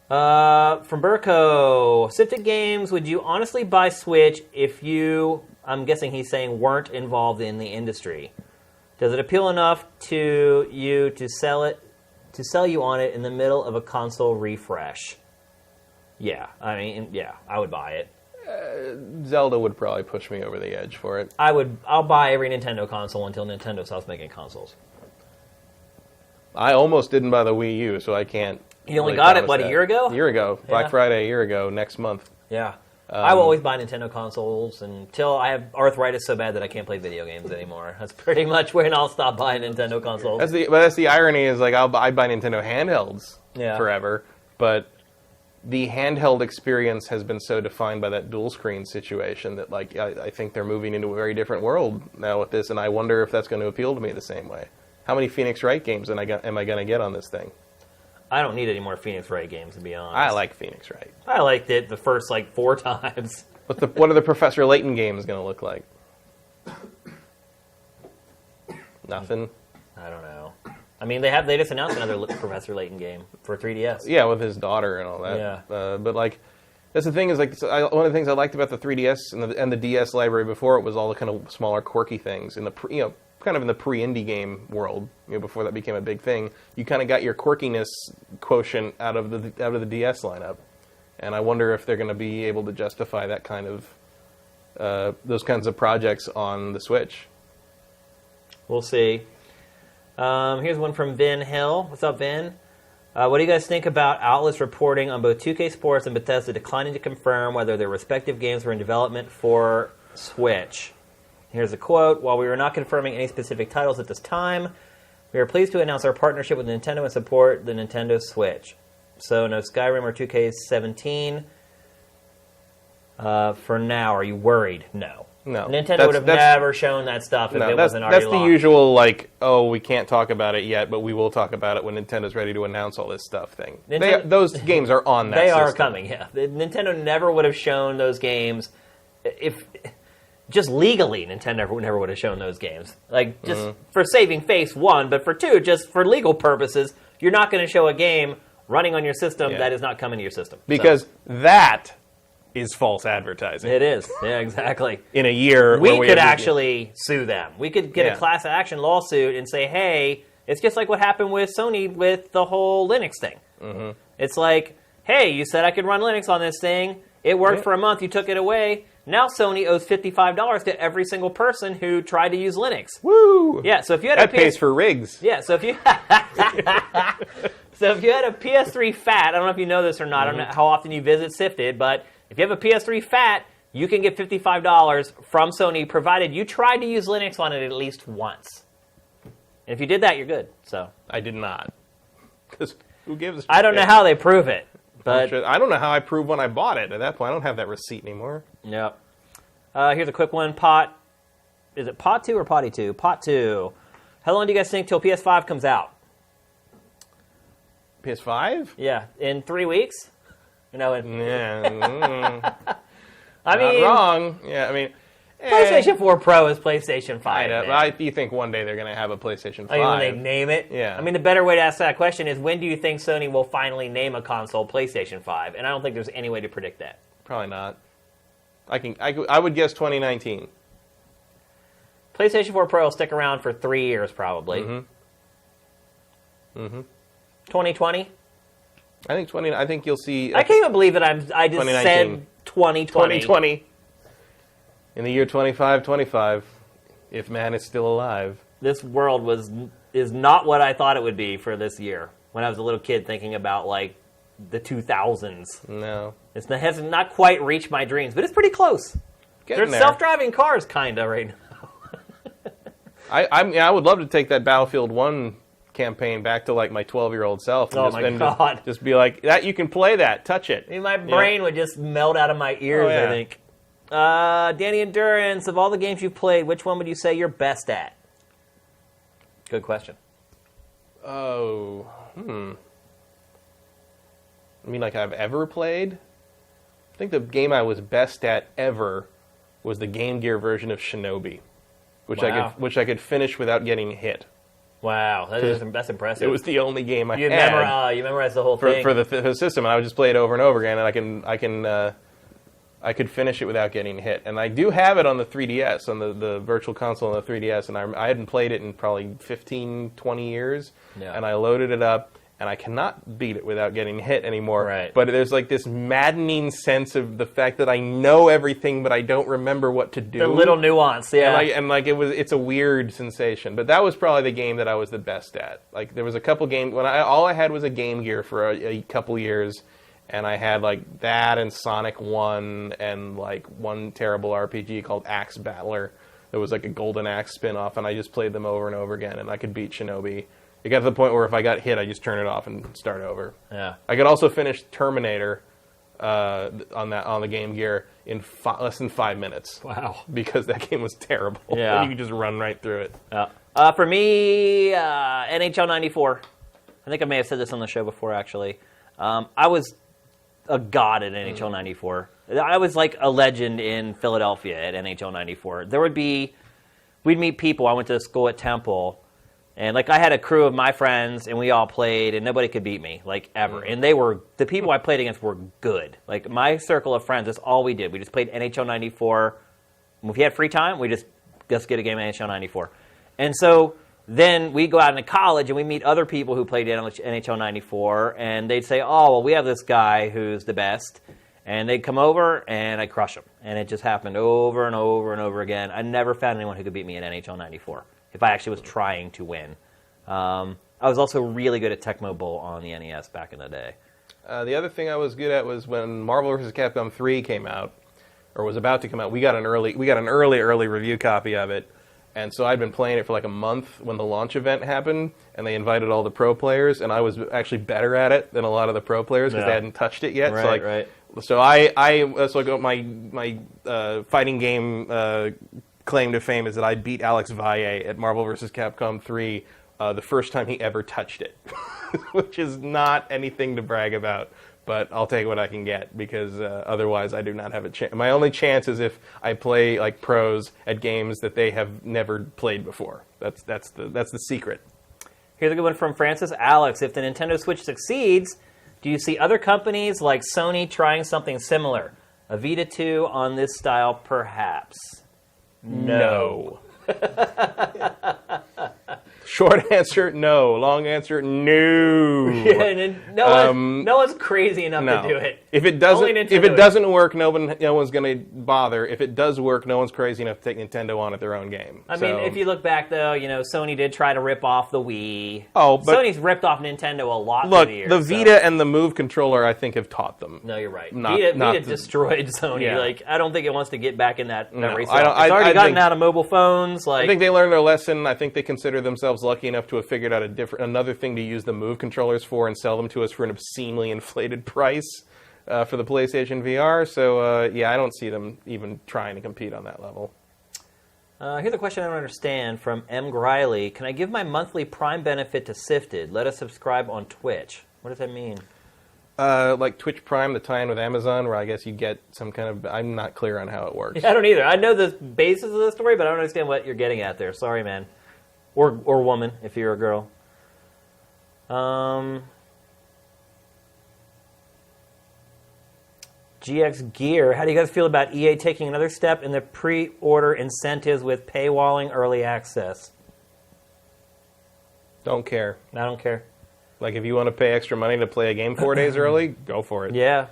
From Burko, Sifted Games, would you honestly buy Switch if you? I'm guessing he's saying weren't involved in the industry. Does it appeal enough to you to sell you on it in the middle of a console refresh? Yeah, I mean, yeah, I would buy it. Zelda would probably push me over the edge for it. I'll buy every Nintendo console until Nintendo stops making consoles. I almost didn't buy the Wii U, so I can't. You only got it, a year ago? A year ago. Black Friday a year ago, next month. Yeah. I will always buy Nintendo consoles until I have arthritis so bad that I can't play video games anymore. That's pretty much when I'll stop buying Nintendo consoles. That's the irony is, like, I buy Nintendo handhelds forever, but the handheld experience has been so defined by that dual screen situation that, like, I think they're moving into a very different world now with this, and I wonder if that's going to appeal to me the same way. How many Phoenix Wright games am I going to get on this thing? I don't need any more Phoenix Wright games, to be honest. I like Phoenix Wright. I liked it the first, 4 times. What are the Professor Layton games going to look like? Nothing? I don't know. I mean, they just announced another Professor Layton game for 3DS. Yeah, with his daughter and all that. Yeah. But, that's the thing is, one of the things I liked about the 3DS and the DS library before it was all the kind of smaller, quirky things in the kind of in the pre-indie game world, before that became a big thing. You kind of got your quirkiness quotient out of the DS lineup, and I wonder if they're going to be able to justify that kind of those kinds of projects on the Switch. We'll see. Here's one from Vin Hill. What's up, Vin? What do you guys think about outlets reporting on both 2K Sports and Bethesda declining to confirm whether their respective games were in development for Switch? Here's a quote. While we are not confirming any specific titles at this time, we are pleased to announce our partnership with Nintendo and support the Nintendo Switch. So no Skyrim or 2K17. For now, are you worried? No. No. Nintendo would have never shown that stuff if it wasn't already That's the locked. usual, like, oh, we can't talk about it yet, but we will talk about it when Nintendo's ready to announce all this stuff thing. Those games are on that system. They are coming, yeah. Nintendo never would have shown those games if... Just legally, Nintendo never would have shown those games. Like, just for saving face, one, but for two, just for legal purposes, you're not going to show a game running on your system that is not coming to your system. Because that is false advertising. It is. Yeah, exactly. In a year... We could actually sue them. We could get a class action lawsuit and say, hey, it's just like what happened with Sony with the whole Linux thing. Mm-hmm. It's like, hey, you said I could run Linux on this thing. It worked for a month. You took it away. Now Sony owes $55 to every single person who tried to use Linux. Woo! Yeah, so if you had that pays for rigs. Yeah, so if you so if you had a PS3 Fat, I don't know if you know this or not. I don't know how often you visit Sifted, but if you have a PS3 Fat, you can get $55 from Sony, provided you tried to use Linux on it at least once. And if you did that, you're good. So I did not. Because who gives a shit? I don't know how they prove it. But I don't know how I proved when I bought it. At that point, I don't have that receipt anymore. Yep. Here's a quick one. Is it Pot 2 or Potty 2? Pot 2. How long do you guys think till PS5 comes out? PS5? Yeah, in 3 weeks? I mean... Not wrong. Yeah, I mean... PlayStation 4 Pro is PlayStation 5. You think one day they're going to have a PlayStation 5. I mean, when they name it? Yeah. I mean, the better way to ask that question is, when do you think Sony will finally name a console PlayStation 5? And I don't think there's any way to predict that. Probably not. I would guess 2019. PlayStation 4 Pro will stick around for 3 years, probably. 2020? I think you'll see... I can't even believe that I just said 2020. 2020. In the year 2525, if man is still alive. This world is not what I thought it would be for this year. When I was a little kid thinking about, like, the 2000s. No. It hasn't not quite reached my dreams, but it's pretty close. There's self-driving cars, kind of, right now. I would love to take that Battlefield 1 campaign back to, like, my 12-year-old self. And God. Just be like, that you can play that, touch it. I mean, my brain would just melt out of my ears, I think. Danny Endurance, of all the games you've played, which one would you say you're best at? Good question. I mean, like I've ever played? I think the game I was best at ever was the Game Gear version of Shinobi, which I could finish without getting hit. Wow, that's impressive. It was the only game I had. You memorized the whole thing for the system, and I would just play it over and over again, and I could finish it without getting hit. And I do have it on the 3DS, on the Virtual Console on the 3DS, and I hadn't played it in probably 15, 20 years, and I loaded it up, and I cannot beat it without getting hit anymore. Right. But there's like this maddening sense of the fact that I know everything, but I don't remember what to do. The little nuance, yeah. And it's a weird sensation. But that was probably the game that I was the best at. Like, there was a couple games, all I had was a Game Gear for a couple years, and I had, like, that and Sonic 1 and, like, one terrible RPG called Axe Battler. There was, like, a Golden Axe spin-off, and I just played them over and over again, and I could beat Shinobi. It got to the point where if I got hit, I just turn it off and start over. Yeah. I could also finish Terminator on the Game Gear in less than 5 minutes. Wow. Because that game was terrible. Yeah. And you could just run right through it. For me, NHL 94. I think I may have said this on the show before, actually. I was a god at NHL 94. I was like a legend in Philadelphia at NHL 94. We'd meet people. I went to school at Temple, and like I had a crew of my friends, and we all played, and nobody could beat me, like ever. And the people I played against were good. Like my circle of friends, that's all we did. We just played NHL 94. If you had free time, we just get a game of NHL 94. And so then we go out into college and we meet other people who played NHL 94, and they'd say, oh, well, we have this guy who's the best. And they'd come over, and I'd crush them. And it just happened over and over and over again. I never found anyone who could beat me in NHL 94 if I actually was trying to win. I was also really good at Tecmo Bowl on the NES back in the day. The other thing I was good at was when Marvel vs. Capcom 3 came out, or was about to come out. We got an early review copy of it. And so I'd been playing it for like a month when the launch event happened, and they invited all the pro players, and I was actually better at it than a lot of the pro players because they hadn't touched it yet. Right, so so my fighting game claim to fame is that I beat Alex Valle at Marvel vs. Capcom 3 the first time he ever touched it, which is not anything to brag about. But I'll take what I can get because otherwise I do not have a chance. My only chance is if I play like pros at games that they have never played before. That's the secret. Here's a good one from Francis Alex. If the Nintendo Switch succeeds, do you see other companies like Sony trying something similar? A Vita 2 on this style, perhaps? No. Short answer, no. Long answer, no. No one's crazy enough to do it. If it doesn't work, no one's going to bother. If it does work, no one's crazy enough to take Nintendo on at their own game. I mean, if you look back, though, Sony did try to rip off the Wii. Oh, but Sony's ripped off Nintendo a lot look, through the years. The Vita and the Move controller, I think, have taught them. No, you're right. Vita destroyed Sony. Yeah. I don't think it wants to get back in that race. It's I already gotten out of mobile phones. I think they learned their lesson. I think they consider themselves lucky enough to have figured out another thing to use the Move controllers for and sell them to us for an obscenely inflated price for the PlayStation VR. So, I don't see them even trying to compete on that level. Here's a question I don't understand from M. Griley. Can I give my monthly Prime benefit to Sifted? Let us subscribe on Twitch. What does that mean? Like Twitch Prime, the tie-in with Amazon, where I guess you get some kind of... I'm not clear on how it works. Yeah, I don't either. I know the basis of the story, but I don't understand what you're getting at there. Sorry, man. Or woman, if you're a girl. GX Gear, how do you guys feel about EA taking another step in the pre-order incentives with paywalling early access? Don't care. I don't care. Like, if you want to pay extra money to play a game 4 days early, go for it. Yeah.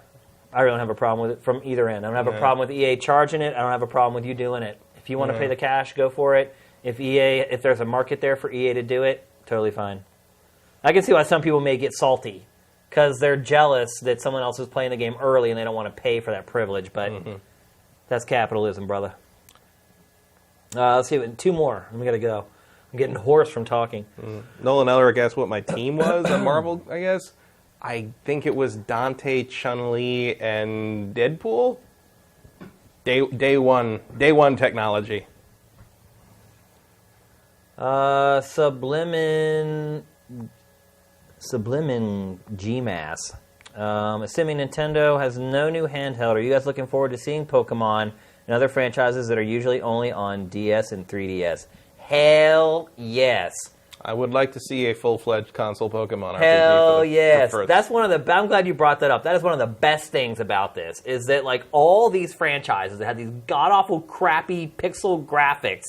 I really don't have a problem with it from either end. I don't have a problem with EA charging it. I don't have a problem with you doing it. If you want to pay the cash, go for it. If there's a market there for EA to do it, totally fine. I can see why some people may get salty because they're jealous that someone else is playing the game early and they don't want to pay for that privilege. But that's capitalism, brother. Let's see. 2 more. We got to go. I'm getting hoarse from talking. Nolan Ellerick asked what my team was on Marvel, I guess. I think it was Dante, Chun-Li, and Deadpool. Day one technology. Sublimin GMass. Assuming Nintendo has no new handheld, are you guys looking forward to seeing Pokemon and other franchises that are usually only on DS and 3DS? Hell yes. I would like to see a full-fledged console Pokemon RPG. Hell yes. That's one of the... I'm glad you brought that up. That is one of the best things about this, is that like all these franchises that have these god-awful, crappy pixel graphics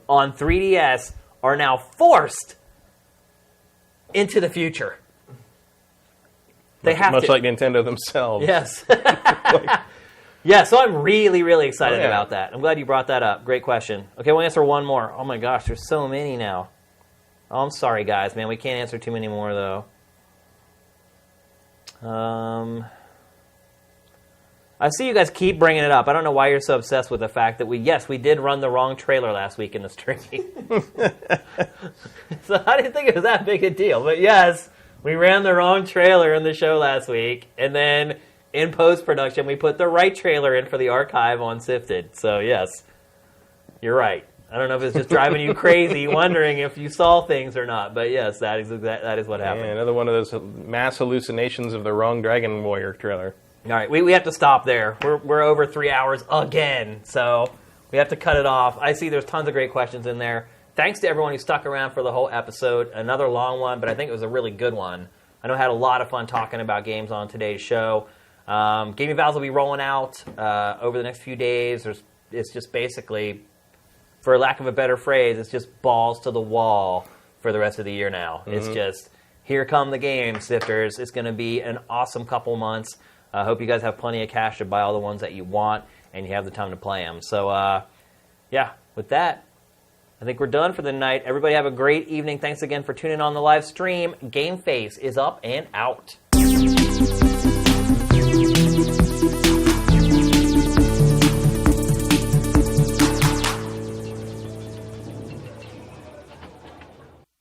on 3DS are now forced into the future. They have much to. like Nintendo themselves. Yes. Yeah, so I'm really, really excited about that. I'm glad you brought that up. Great question. Okay, we'll answer one more. Oh my gosh, there's so many now. Oh, I'm sorry, guys, man. We can't answer too many more, though. I see you guys keep bringing it up. I don't know why you're so obsessed with the fact that we did run the wrong trailer last week in the stream. So I didn't think it was that big a deal. But yes, we ran the wrong trailer in the show last week. And then in post-production, we put the right trailer in for the archive on Sifted. So yes, you're right. I don't know if it's just driving you crazy, wondering if you saw things or not. But yes, that is what happened. Yeah, another one of those mass hallucinations of the wrong Dragon Warrior trailer. All right, we have to stop there. We're over 3 hours again, so we have to cut it off. I see there's tons of great questions in there. Thanks to everyone who stuck around for the whole episode. Another long one, but I think it was a really good one. I know I had a lot of fun talking about games on today's show. Gaming Vals will be rolling out over the next few days. It's just basically, for lack of a better phrase, it's just balls to the wall for the rest of the year now. It's just, here come the game sifters. It's going to be an awesome couple months. I hope you guys have plenty of cash to buy all the ones that you want, and you have the time to play them. So, with that, I think we're done for the night. Everybody have a great evening. Thanks again for tuning in on the live stream. GameFace is up and out.